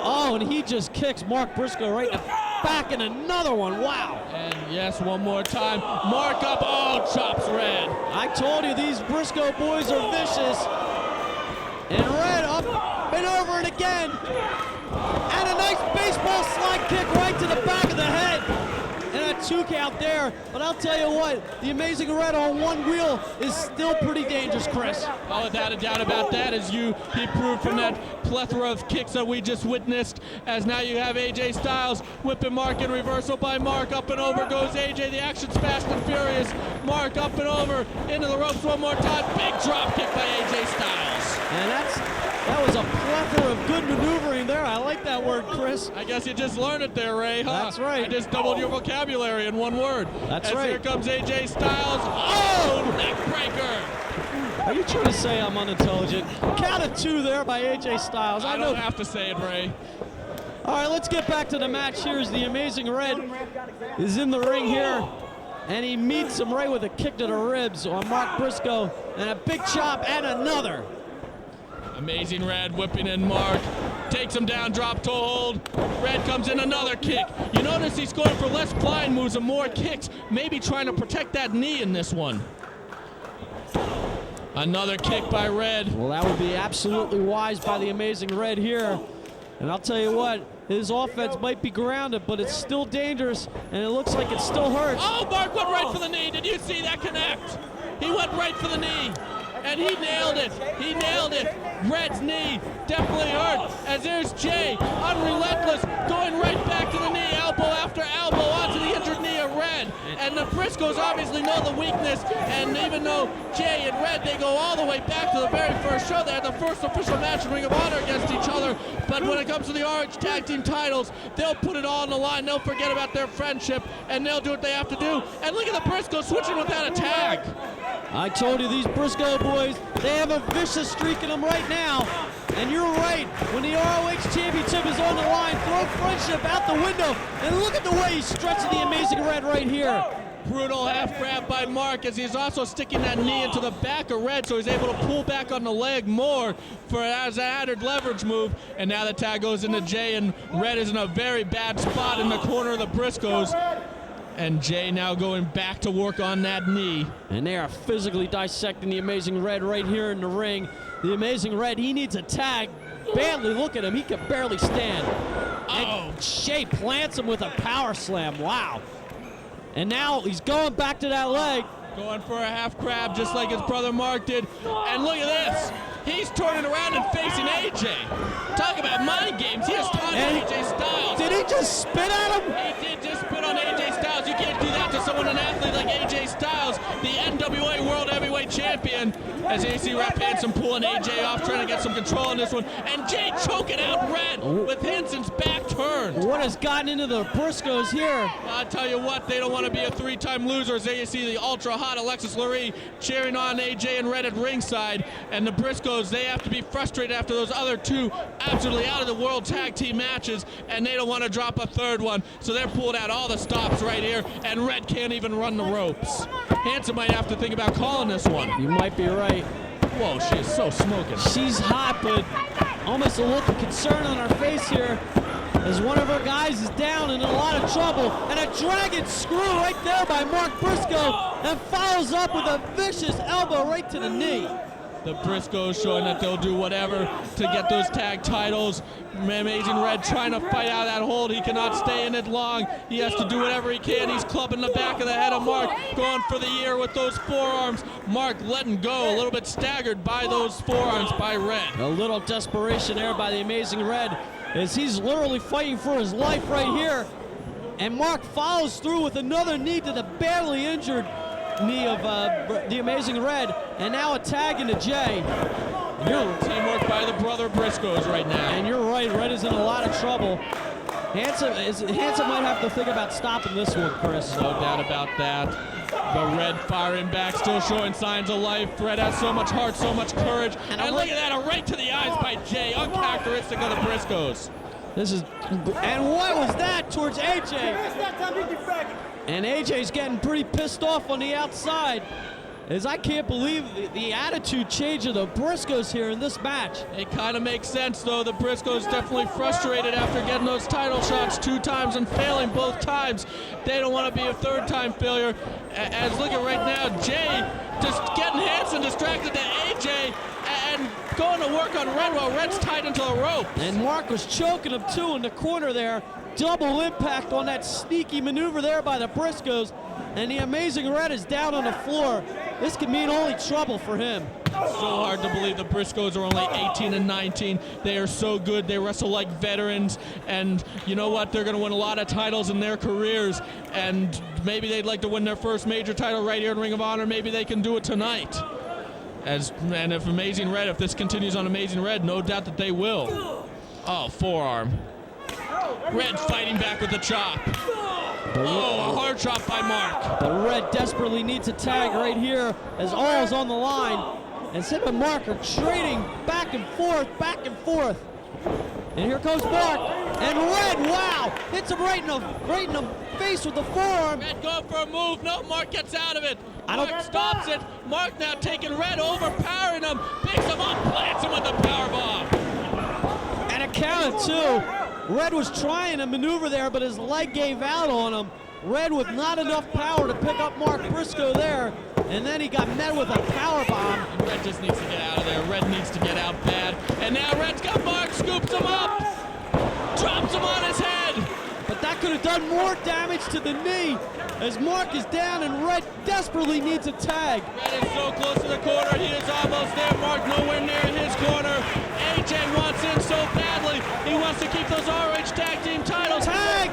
Oh, and he just kicks Mark Briscoe right in the back, and another one. Wow. And yes, one more time. Mark up. Oh, chops Red. I told you these Briscoe boys are vicious. And Red up and over it again. And a nice baseball slide kick right to the back of the head. 2 count there, but I'll tell you what, the Amazing Red on one wheel is still pretty dangerous, Chris. Oh, without a doubt about that, as he proved from that plethora of kicks that we just witnessed, as now you have AJ Styles whipping Mark in reversal by Mark. Up and over goes AJ. The action's fast and furious. Mark up and over into the ropes one more time. Big drop kick by AJ Styles. And that was a plethora of good maneuvering there. I like that word, Chris. I guess you just learned it there, Ray, huh? That's right. I just doubled your vocabulary in one word. That's as right. Here comes AJ Styles. Oh, neck breaker. Are you trying to say I'm unintelligent? Count of 2 there by AJ Styles. I don't have to say it, Ray. All right, let's get back to the match. Here's the Amazing Red is in the ring here, and he meets him right with a kick to the ribs on Mark Briscoe, and a big chop and another. Amazing Red whipping in Mark. Takes him down, drop toe hold. Red comes in, another kick. You notice he's going for less flying moves and more kicks, maybe trying to protect that knee in this one. Another kick by Red. Well, that would be absolutely wise by the Amazing Red here. And I'll tell you what, his offense might be grounded, but it's still dangerous, and it looks like it still hurts. Oh, Mark went right for the knee. Did you see that connect? He went right for the knee, and he nailed it. He nailed it. Red's knee definitely hurt, as there's Jay, unrelentless, going right back to the knee, elbow after elbow onto the injured knee of Red. And the Briscoes obviously know the weakness, and even though Jay and Red, they go all the way back to the very first show. They had the first official match in Ring of Honor against each other, but when it comes to the RH Tag Team titles, they'll put it all on the line. They'll forget about their friendship, and they'll do what they have to do. And look at the Briscoes switching without a tag. I told you, these Briscoe boys, they have a vicious streak in them right now. And you're right, when the ROH Championship is on the line, throw friendship out the window, and look at the way he's stretching the Amazing Red right here. Brutal half grab by Mark, as he's also sticking that knee into the back of Red, so he's able to pull back on the leg more for as an added leverage move. And now the tag goes into Jay, and Red is in a very bad spot in the corner of the Briscoes. And Jay now going back to work on that knee. And they are physically dissecting the Amazing Red right here in the ring. The Amazing Red, he needs a tag badly. Look at him, he can barely stand. And Jay plants him with a power slam, wow. And now he's going back to that leg. Going for a half crab just like his brother Mark did. And look at this. He's turning around and facing AJ. Talk about mind games. He is taunting AJ Styles. Did he just spit at him? He did just spit on AJ Styles. You can't do that to someone, an athlete like AJ Styles, the NWA World Heavyweight Champion. As AC Rep Hansen pulling AJ off, trying to get some control on this one. And Jay choking out Red with Hansen's back turned. What has gotten into the Briscoes here? I'll tell you what, they don't want to be a 3-time loser. As there you see the ultra-hot Alexis Lurie cheering on AJ and Red at ringside. And the Briscoes, they have to be frustrated after those other 2 absolutely out-of-the-world tag team matches, and they don't want to drop a 3rd one. So they're pulling out all the stops right here, and Red can't even run the ropes. Hansen might have to think about calling this one. You might be right. Whoa, she is so smoking. She's hot, but almost a look of concern on her face here as one of her guys is down and in a lot of trouble. And a dragon screw right there by Mark Briscoe, and follows up with a vicious elbow right to the knee. The Briscoes showing that they'll do whatever to get those tag titles. Amazing Red trying to fight out that hold. He cannot stay in it long. He has to do whatever he can. He's clubbing the back of the head of Mark, going for the ear with those forearms. Mark letting go, a little bit staggered by those forearms by Red. A little desperation there by the Amazing Red, as he's literally fighting for his life right here. And Mark follows through with another knee to the badly injured knee of the Amazing Red, and now a tag into Jay. Teamwork by the brother Briscoes right now. And you're right, Red is in a lot of trouble. Hansen might have to think about stopping this one, Chris. No doubt about that. The Red firing back, still showing signs of life. Red has so much heart, so much courage. And look at that, a right to the eyes by Jay, uncharacteristic of the Briscoes. And what was that towards AJ? And AJ's getting pretty pissed off on the outside, as I can't believe the attitude change of the Briscoes here in this match. It kind of makes sense, though. The Briscoes definitely frustrated after getting those title shots 2 times and failing both times. They don't want to be a 3rd-time failure. As look at right now, Jay just getting Hansen distracted to AJ, and going to work on Red while Red's tied into the rope. And Mark was choking him too in the corner there. Double impact on that sneaky maneuver there by the Briscoes. And the Amazing Red is down on the floor. This could mean only trouble for him. So hard to believe the Briscoes are only 18 and 19. They are so good. They wrestle like veterans. And you know what? They're going to win a lot of titles in their careers. And maybe they'd like to win their first major title right here in Ring of Honor. Maybe they can do it tonight. And if Amazing Red, if this continues on Amazing Red, no doubt that they will. Oh, forearm. Red fighting back with the chop. Oh, a hard chop by Mark. But Red desperately needs a tag right here as all is on the line. And Sid and Mark are trading back and forth, back and forth. And here comes Mark. And Red, wow, hits him right in the face with the forearm. Red going for a move. No, Mark gets out of it. Mark stops it. Mark now taking Red, overpowering him, picks him up, plants him with the powerbomb. And a count of two. Red was trying to maneuver there, but his leg gave out on him. Red with not enough power to pick up Mark Briscoe there, and then he got met with a powerbomb. And Red just needs to get out of there. Red needs to get out bad. And now Red's got Mark, scoops him up, drops him on his head. But that could have done more damage to the knee as Mark is down and Red desperately needs a tag. Red is so close to the corner. He is almost there. Mark nowhere near his corner. AJ wants in so badly. He wants to keep those ROH Tag Team titles. Tag!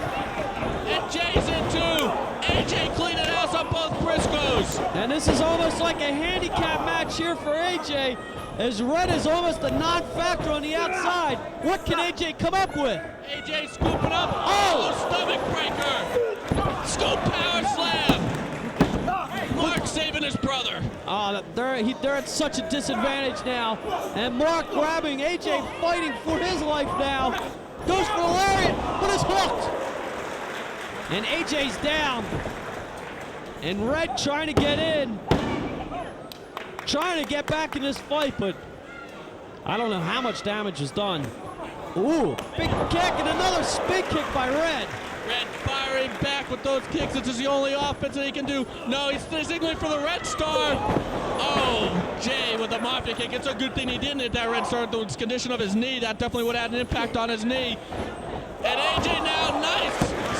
And Jay's in too. AJ cleaning house on both Briscoes. And this is almost like a handicap match here for AJ as Red is almost a non-factor on the outside. What can AJ come up with? AJ scooping up. Oh, stomach breaker. Scoop power slam. Mark saving his brother. They're at such a disadvantage now. And Mark grabbing AJ, fighting for his life now. Goes for the lariat, but is hooked. And AJ's down. And Red trying to get in. Trying to get back in this fight, but I don't know how much damage is done. Ooh, big kick and another spin kick by Red. Red firing back with those kicks. This is the only offense that he can do. No, he's signaling for the Red Star. Oh, Jay with the mafia kick. It's a good thing he didn't hit that Red Star. The condition of his knee, that definitely would have had an impact on his knee. And AJ now, nice.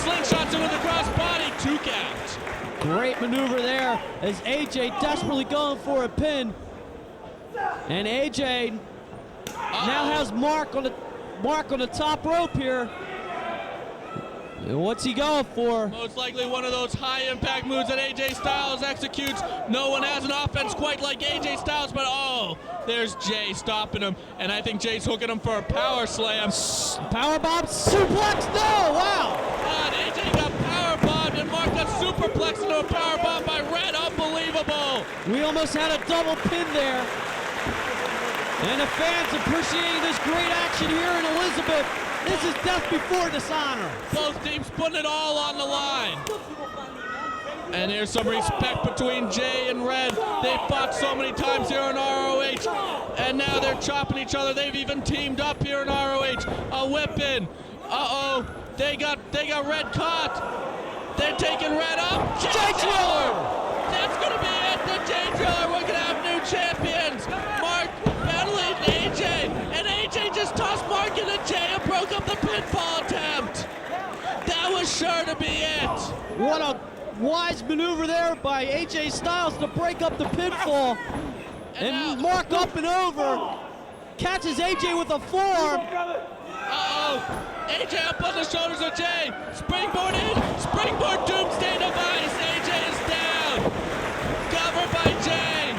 Slingshots him with the cross body. 2 count. Great maneuver there as AJ desperately going for a pin. And AJ now has Mark on the top rope here. What's he going for? Most likely one of those high impact moves that AJ Styles executes. No one has an offense quite like AJ Styles, but oh, there's Jay stopping him. And I think Jay's hooking him for a power slam. Powerbomb suplex, no, wow. God, AJ got powerbombed and Mark got superplexed into a powerbomb by Red, unbelievable. We almost had a double pin there. And the fans appreciating this great action here in Elizabeth. This is Death Before Dishonor. Both teams putting it all on the line. And there's some respect between Jay and Red. They fought so many times here in ROH. And now they're chopping each other. They've even teamed up here in ROH. A whip in. Uh-oh. They got Red caught. They're taking Red up. Jay Driller! That's going to be it. The Jay Driller. We're going to have new champions. Mark battling AJ. And AJ just tossed Mark into Jay and broke up the pinfall attempt. That was sure to be it. What a wise maneuver there by AJ Styles to break up the pinfall. And Mark up and over. Catches AJ with a forearm. Uh-oh. AJ up on the shoulders of Jay. Springboard in. Springboard doomsday device. AJ is down. Covered by Jay.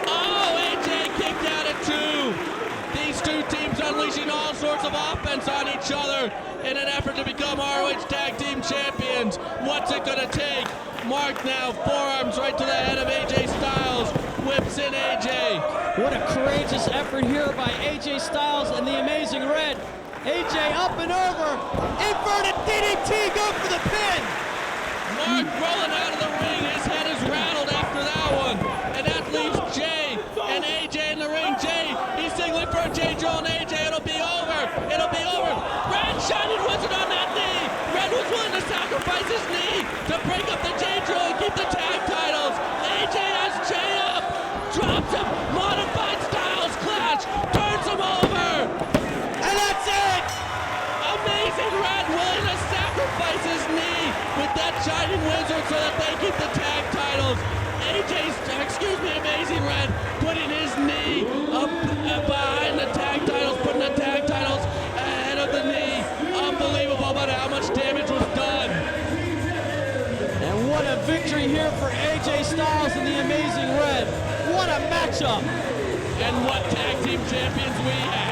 Oh, AJ kicked out at 2. These two teams unleashing all sorts of offense on each other in an effort to become ROH Tag Team Champions. What's it gonna take? Mark now, forearms right to the head of AJ Styles. Whips in AJ. What a courageous effort here by AJ Styles and the Amazing Red. AJ up and over. Inverted DDT, go for the pin. Mark rolling out of the ring. His head is rattled after that one. And that leaves Jay and AJ in the ring. Jay, he's signaling for a Jay Drill and AJ. It'll be over. It'll be over. Red Shining Wizard on that knee. Red was willing to sacrifice his knee to break up the Jay Drill and keep the tag titles. AJ has Jay up. Drops him. Modified style. amazing Red willing to sacrifice his knee with that Shining Wizard so that they keep the tag titles. Amazing Red putting his knee up behind the tag titles, putting the tag titles ahead of the knee. Unbelievable about how much damage was done. And what a victory here for AJ Styles and the Amazing Red. What a matchup. And what tag team champions we have.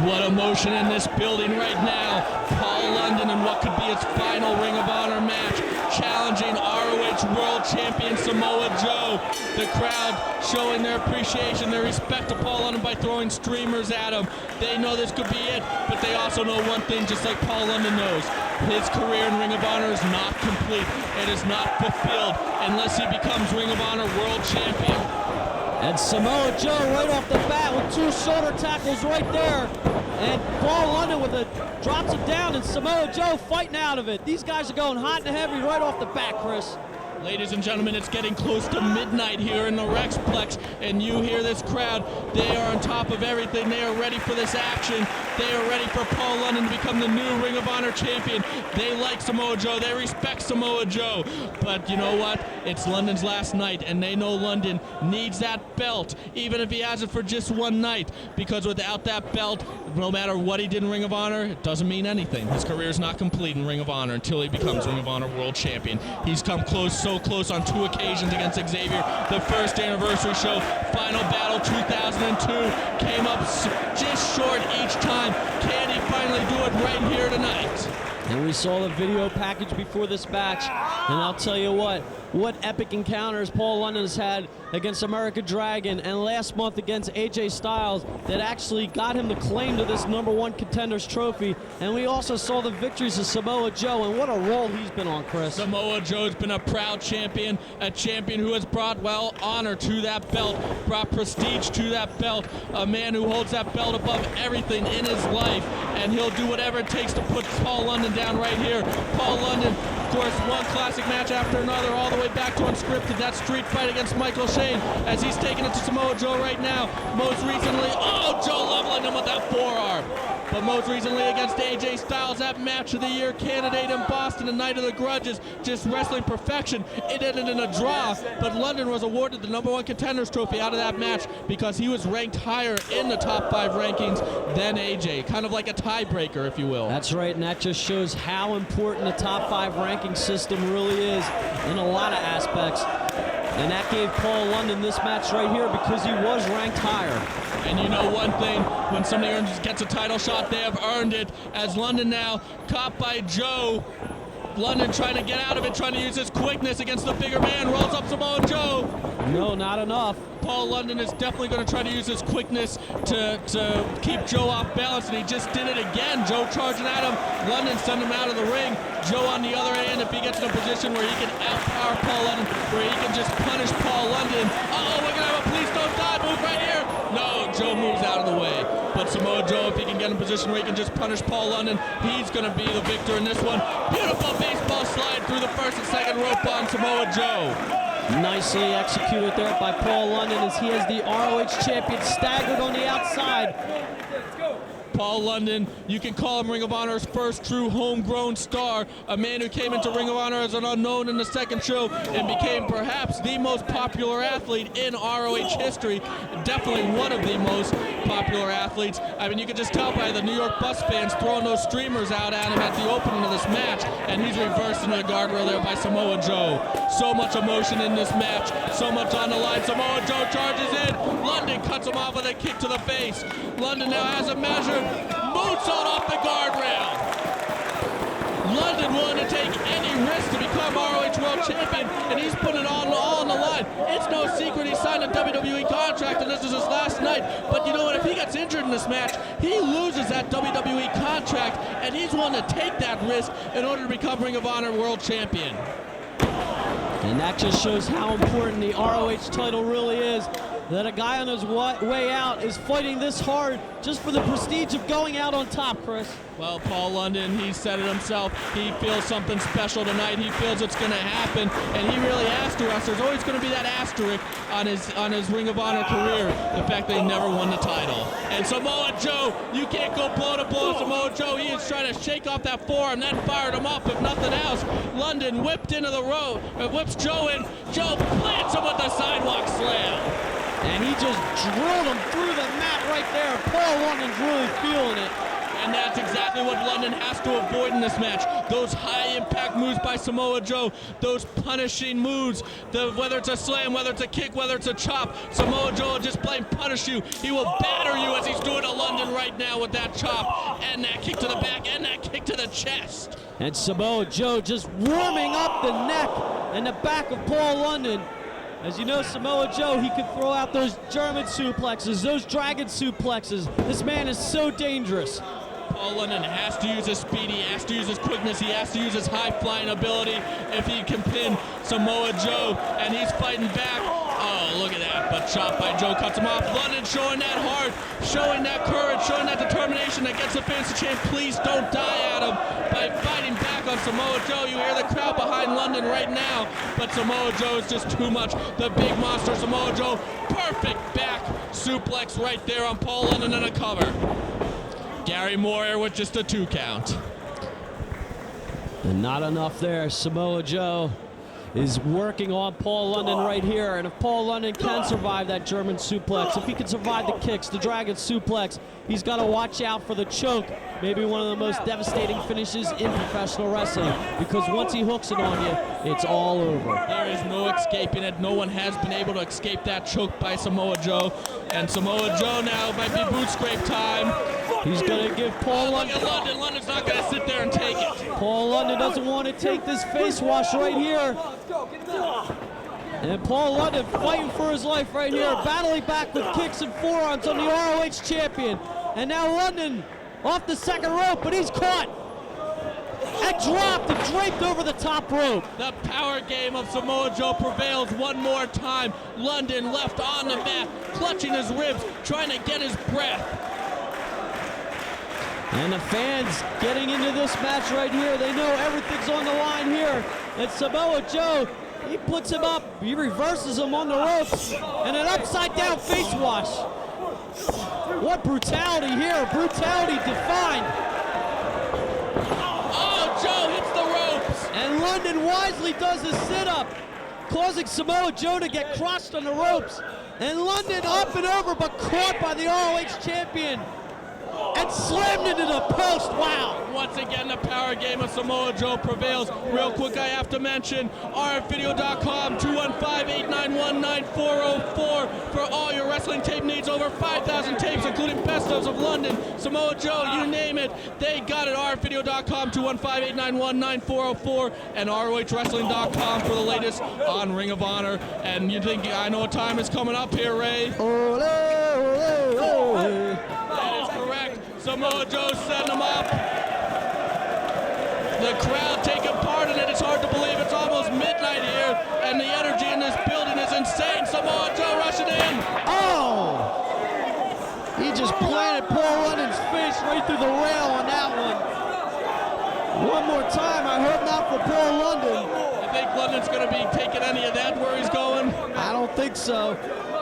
What emotion in this building right now. Paul London in what could be his final Ring of Honor match, challenging ROH World Champion Samoa Joe. The crowd showing their appreciation, their respect to Paul London by throwing streamers at him. They know this could be it, but they also know one thing, just like Paul London knows. His career in Ring of Honor is not complete. It is not fulfilled unless he becomes Ring of Honor World Champion. And Samoa Joe right off the bat with 2 shoulder tackles right there. And Paul London with drops it down, and Samoa Joe fighting out of it. These guys are going hot and heavy right off the bat, Chris. Ladies and gentlemen, it's getting close to midnight here in the Rexplex, and you hear this crowd. They are on top of everything. They are ready for this action. They are ready for Paul London to become the new Ring of Honor champion. They like Samoa Joe. They respect Samoa Joe. But you know what? It's London's last night, and they know London needs that belt, even if he has it for just one night, because without that belt, no matter what he did in Ring of Honor, it doesn't mean anything. His career is not complete in Ring of Honor until he becomes Ring of Honor World Champion. He's come close, so close on 2 occasions against Xavier. The first anniversary show, Final Battle 2002, came up just short each time. Can he finally do it right here tonight? And we saw the video package before this match, and I'll tell you what epic encounters Paul London has had against America Dragon and last month against AJ Styles that actually got him the claim to this #1 Contenders trophy. And we also saw the victories of Samoa Joe, and what a role he's been on, Chris. Samoa Joe's been a proud champion, a champion who has brought, well, honor to that belt, brought prestige to that belt, a man who holds that belt above everything in his life, and he'll do whatever it takes to put Paul London down right here. Paul London, of course, one classic match after another, all the way back to Unscripted, that street fight against Michael Shane, as he's taking it to Samoa Joe right now. Most recently, Joe leveling him with that forearm. But most recently against AJ Styles, that match of the year candidate in Boston, the Night of the Grudges, just wrestling perfection. It ended in a draw, but London was awarded the #1 Contenders trophy out of that match because he was ranked higher in the top 5 rankings than AJ, kind of like a tiebreaker, if you will. That's right, and that just shows how important the top 5 ranking system really is in a lot of aspects. And that gave Paul London this match right here because he was ranked higher. And you know one thing, when somebody gets a title shot, they have earned it. As London now caught by Joe. London trying to get out of it, trying to use his quickness against the bigger man, rolls up Samoa Joe. No, not enough. Paul London is definitely going to try to use his quickness to keep Joe off balance, and he just did it again. Joe charging at him. London sent him out of the ring. Joe on the other end, if he gets in a position where he can outpower Paul London, where he can just punish Paul London. We're going to have a please don't die move right here. No, Joe moves out of the way. But Samoa Joe, if he can get in a position where he can just punish Paul London, he's going to be the victor in this one. Beautiful baseball slide through the first and second rope on Samoa Joe. Nicely executed there by Paul London as he has the ROH champion staggered on the outside. Paul London, you can call him Ring of Honor's first true homegrown star, a man who came into Ring of Honor as an unknown in the second show and became perhaps the most popular athlete in ROH history, definitely one of the most popular athletes. I mean, you can just tell by the New York bus fans throwing those streamers out at him at the opening of this match, and he's reversed into the guardrail there by Samoa Joe. So much emotion in this match, so much on the line. Samoa Joe charges in, London cuts him off with a kick to the face. London now has a measure. Moonsault off the guardrail. London willing to take any risk to become ROH World Champion, and he's putting it all on the line. It's no secret he signed a WWE contract, and this is his last night. But you know what? If he gets injured in this match, he loses that WWE contract, and he's willing to take that risk in order to become Ring of Honor World Champion. And that just shows how important the ROH title really is. That a guy on his way out is fighting this hard just for the prestige of going out on top, Chris. Well, Paul London, he said it himself. He feels something special tonight. He feels it's going to happen, and he really has to. There's always going to be that asterisk on his Ring of Honor career, the fact that he never won the title. And Samoa Joe, you can't go blow to blow. Samoa Joe, he is trying to shake off that forearm. That fired him up, if nothing else. London whipped into the road, whips Joe in. Joe plants him with the sidewalk slam. And he just drilled him through the mat right there. Paul London's really feeling it. And that's exactly what London has to avoid in this match. Those high-impact moves by Samoa Joe, those punishing moves, whether it's a slam, whether it's a kick, whether it's a chop, Samoa Joe will just plain punish you. He will batter you as he's doing to London London right now with that chop and that kick to the back and that kick to the chest. And Samoa Joe just warming up the neck and the back of Paul London. As you know, Samoa Joe, he could throw out those German suplexes, those dragon suplexes. This man is so dangerous. Paul London has to use his speed, he has to use his quickness, he has to use his high-flying ability if he can pin Samoa Joe, and he's fighting back. Oh, look at that, but chop by Joe cuts him off. London showing that heart, showing that courage, showing that determination that gets the fantasy champ. Please don't die at him by fighting back on Samoa Joe. You hear the crowd behind London right now, but Samoa Joe is just too much. The big monster Samoa Joe, perfect back suplex right there on Paul London and a cover. Gary Moore with just a 2 count. And not enough there. Samoa Joe is working on Paul London right here. And if Paul London can survive that German suplex, if he can survive the kicks, the dragon suplex, he's got to watch out for the choke. Maybe one of the most devastating finishes in professional wrestling, because once he hooks it on you, it's all over. There is no escaping it. No one has been able to escape that choke by Samoa Joe. And Samoa Joe now might be boot scrape time. He's going to give Paul London. Look at London. London's not going to sit there and take it. Paul London doesn't want to take this face wash right here. And Paul London fighting for his life right here, battling back with kicks and forearms on the ROH champion. And now London off the second rope, but he's caught and dropped and draped over the top rope. The power game of Samoa Joe prevails one more time. London left on the mat, clutching his ribs, trying to get his breath. And the fans getting into this match right here. They know everything's on the line here. And Samoa Joe, he puts him up, he reverses him on the ropes, and an upside down face wash. What brutality here, brutality defined. Oh, Joe hits the ropes. And London wisely does his sit-up, causing Samoa Joe to get crushed on the ropes. And London up and over, but caught by the ROH champion. And slammed into the post. Wow. Once again, the power game of Samoa Joe prevails. Real quick, I have to mention rfvideo.com, 215-891-9404 for all your wrestling tape needs. Over 5,000 tapes, including best ofs of London, Samoa Joe, you name it. They got it. rfvideo.com, 215-891-9404, and rohwrestling.com for the latest on Ring of Honor. And you think, I know a time is coming up here, Ray. Ole, ole, ole. That is correct. Samoa Joe setting him up. The crowd taking part in it. It's hard to believe it's almost midnight here, and the energy in this building is insane. Samoa Joe rushing in. Oh! He just planted Paul London's face right through the rail on that one. One more time, I hope not for Paul London. You think London's going to be taking any of that where he's going? I don't think so.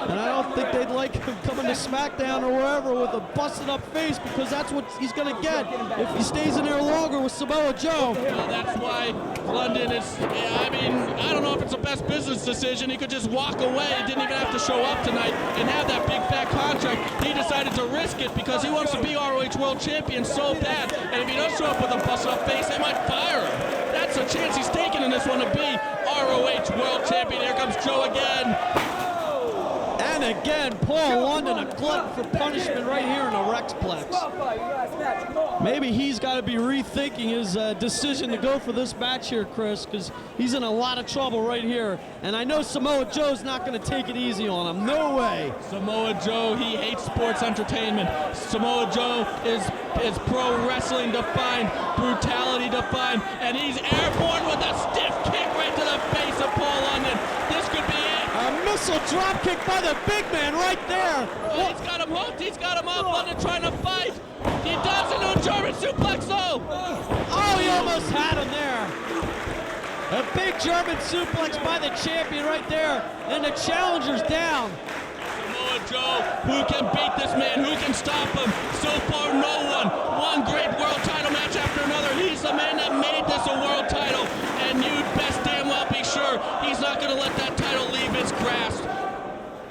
And I don't think they'd like him coming to SmackDown or wherever with a busted up face, because that's what he's going to get if he stays in there longer with Samoa Joe. Well, that's why London is, I mean, I don't know if it's the best business decision. He could just walk away. He didn't even have to show up tonight and have that big fat contract. He decided to risk it because he wants to be ROH World Champion so bad. And if he does show up with a busted up face, they might fire him. That's a chance he's taking in this one to be ROH World Champion. Here comes Joe again. And again, Paul London, a glutton for punishment right here in the Rexplex. Maybe he's got to be rethinking his decision to go for this match here, Chris, because he's in a lot of trouble right here. And I know Samoa Joe's not going to take it easy on him. No way. Samoa Joe, he hates sports entertainment. Samoa Joe is pro wrestling defined, brutality defined, and he's airborne with a stiff kick right to the face of Paul London. This could be it. A missile drop kick by the big man right there. Oh, he's got him hooked. He's got him up. London trying to fight. He does into a German suplex, though. Oh, he almost had him there. A big German suplex by the champion right there. And the challenger's down. Samoa Joe, who can beat this man? Who can stop him? So far, no one. One great world title match after another. He's the man that made this a world title. And you'd best damn well be sure he's not going to let that title leave his grasp.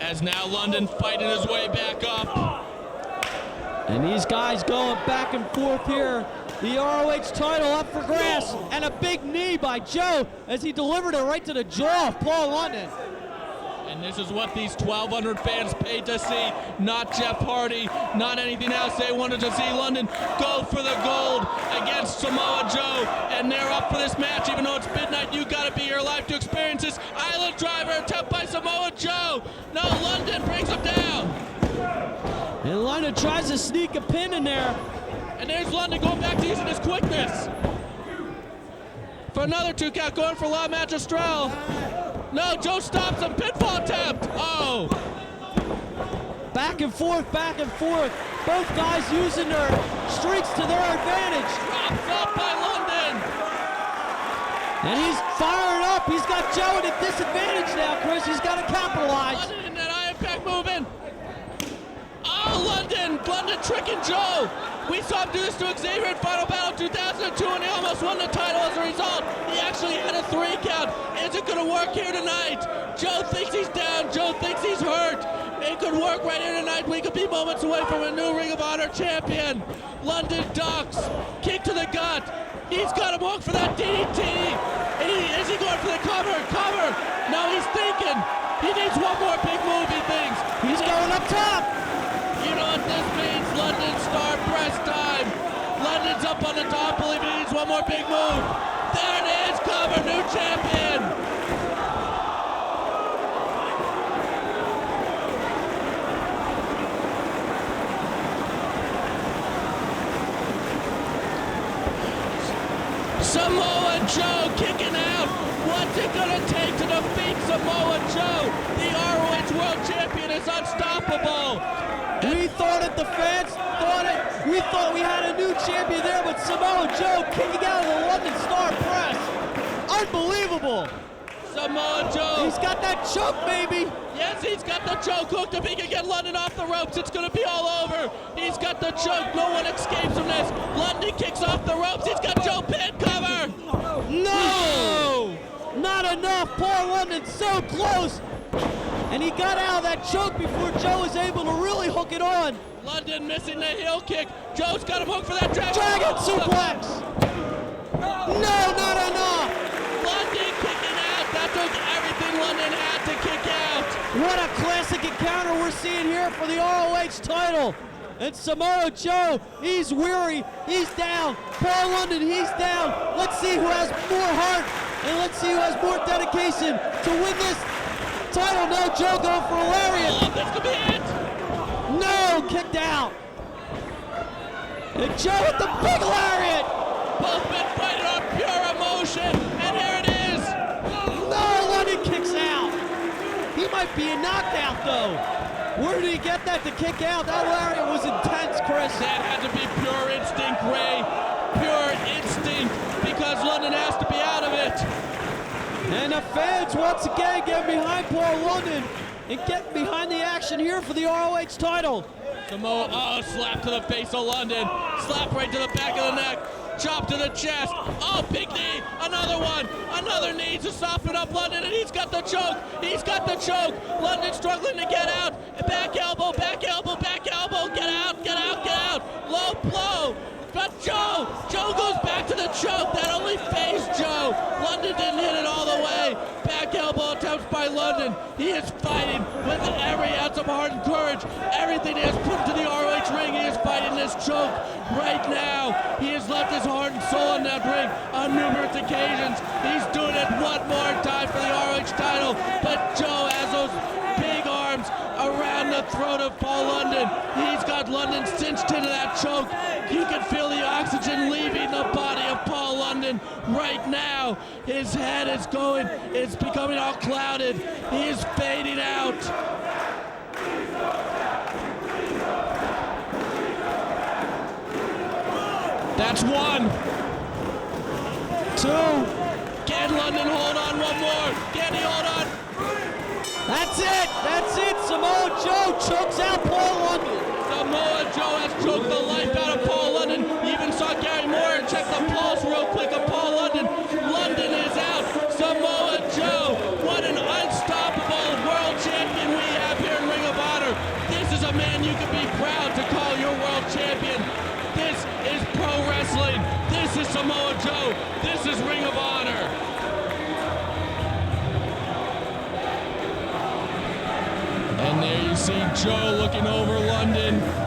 As now London fighting his way back up. And these guys going back and forth here. The ROH title up for grabs. And a big knee by Joe as he delivered it right to the jaw of Paul London. And this is what these 1,200 fans paid to see. Not Jeff Hardy, not anything else. They wanted to see London go for the gold against Samoa Joe, and they're up for this match. Even though it's midnight, you gotta be here live to experience this. Island driver attempt by Samoa Joe. No, London brings him down. And London tries to sneak a pin in there. And there's London going back to using his quickness. For another 2 count, going for La Magistral. No, Joe stops him. Pinfall attempt. Oh. Back and forth, back and forth. Both guys using their streaks to their advantage. Drops up by London. And he's firing up. He's got Joe at a disadvantage now, Chris. He's got to capitalize. London in that eye impact movement. Oh, London tricking Joe. We saw him do this to Xavier in Final Battle 2002, and he almost won the title as a result. He actually had a 3 count. Is it going to work here tonight? Joe thinks he's down. Joe thinks he's hurt. It could work right here tonight. We could be moments away from a new Ring of Honor champion. London ducks. Kick to the gut. He's got him hooked for that DDT. Is he going for the cover? Cover. No, he's thinking. He needs one more big move, he thinks. He's going up top. You know what this means? London star press time. London's up on the top. Believe he needs one more big move. There it is. Cover. New champion. Samoa Joe kicking out. What's it gonna take to defeat Samoa Joe? The ROH World Champion is unstoppable. We thought it, the fans thought it. We thought we had a new champion there, but Samoa Joe kicking out of the London Star Press. Unbelievable. Samoa Joe. He's got that choke, baby. Yes, he's got the choke hooked. If he can get London off the ropes, it's going to be all over. He's got the choke. No one escapes from this. London kicks off the ropes. He's got Joe pin cover. No! Not enough. Poor London, so close. And he got out of that choke before Joe was able to really hook it on. London missing the heel kick. Joe's got him hooked for that Dragon suplex. No, not enough. London kicking out. That took everything London had to kick out. What a classic encounter we're seeing here for the ROH title. And Samoa Joe, he's weary, he's down. Paul London, he's down. Let's see who has more heart, and let's see who has more dedication to win this title. No, Joe going for a lariat. Oh, this could be it. No, kicked out. And Joe with the big lariat. Both men fighting on pure emotion, and here it is. No, London kicks out. He might be knocked out though. Where did he get that to kick out? That lariat was intense, Chris. That had to be pure instinct, Ray. Pure instinct, because London has to be out of it. And the fans once again getting behind Paul London and getting behind the action here for the ROH title. Samoa, slap to the face of London. Slap right to the back of the neck. Chop to the chest. Oh, big knee. Another one. Another knee to soften up London, and he's got the choke. He's got the choke. London struggling to get out. Back elbow, back elbow, back elbow. Get out, get out, get out. Low blow. But Joe goes back to the choke. That only phased Joe. London didn't hit it all the way. Back elbow attempts by London. He is fighting with every ounce of heart and courage. Everything he has put into the ROH ring, he is fighting this choke right now. He has left his heart and soul in that ring on numerous occasions. He's doing it one more time for the ROH title. But Joe has those big arms around the throat of Paul London. He's got London cinched into that choke. You can feel the oxygen leaving the body of Paul London right now. His head is going, it's becoming all clouded. He is fading out. That's 1. 2. Can London hold on one more? Can he hold on? That's it. That's it. Samoa Joe chokes out Paul London. Samoa Joe has choked the life out of Paul London. You even saw Gary Moore check the pulse real quick of Paul London. London is out. Samoa Joe, what an unstoppable world champion we have here in Ring of Honor. This is a man you can be proud to call your world champion. This is pro wrestling. This is Samoa Joe. This is Ring of Honor. And there you see Joe looking over London.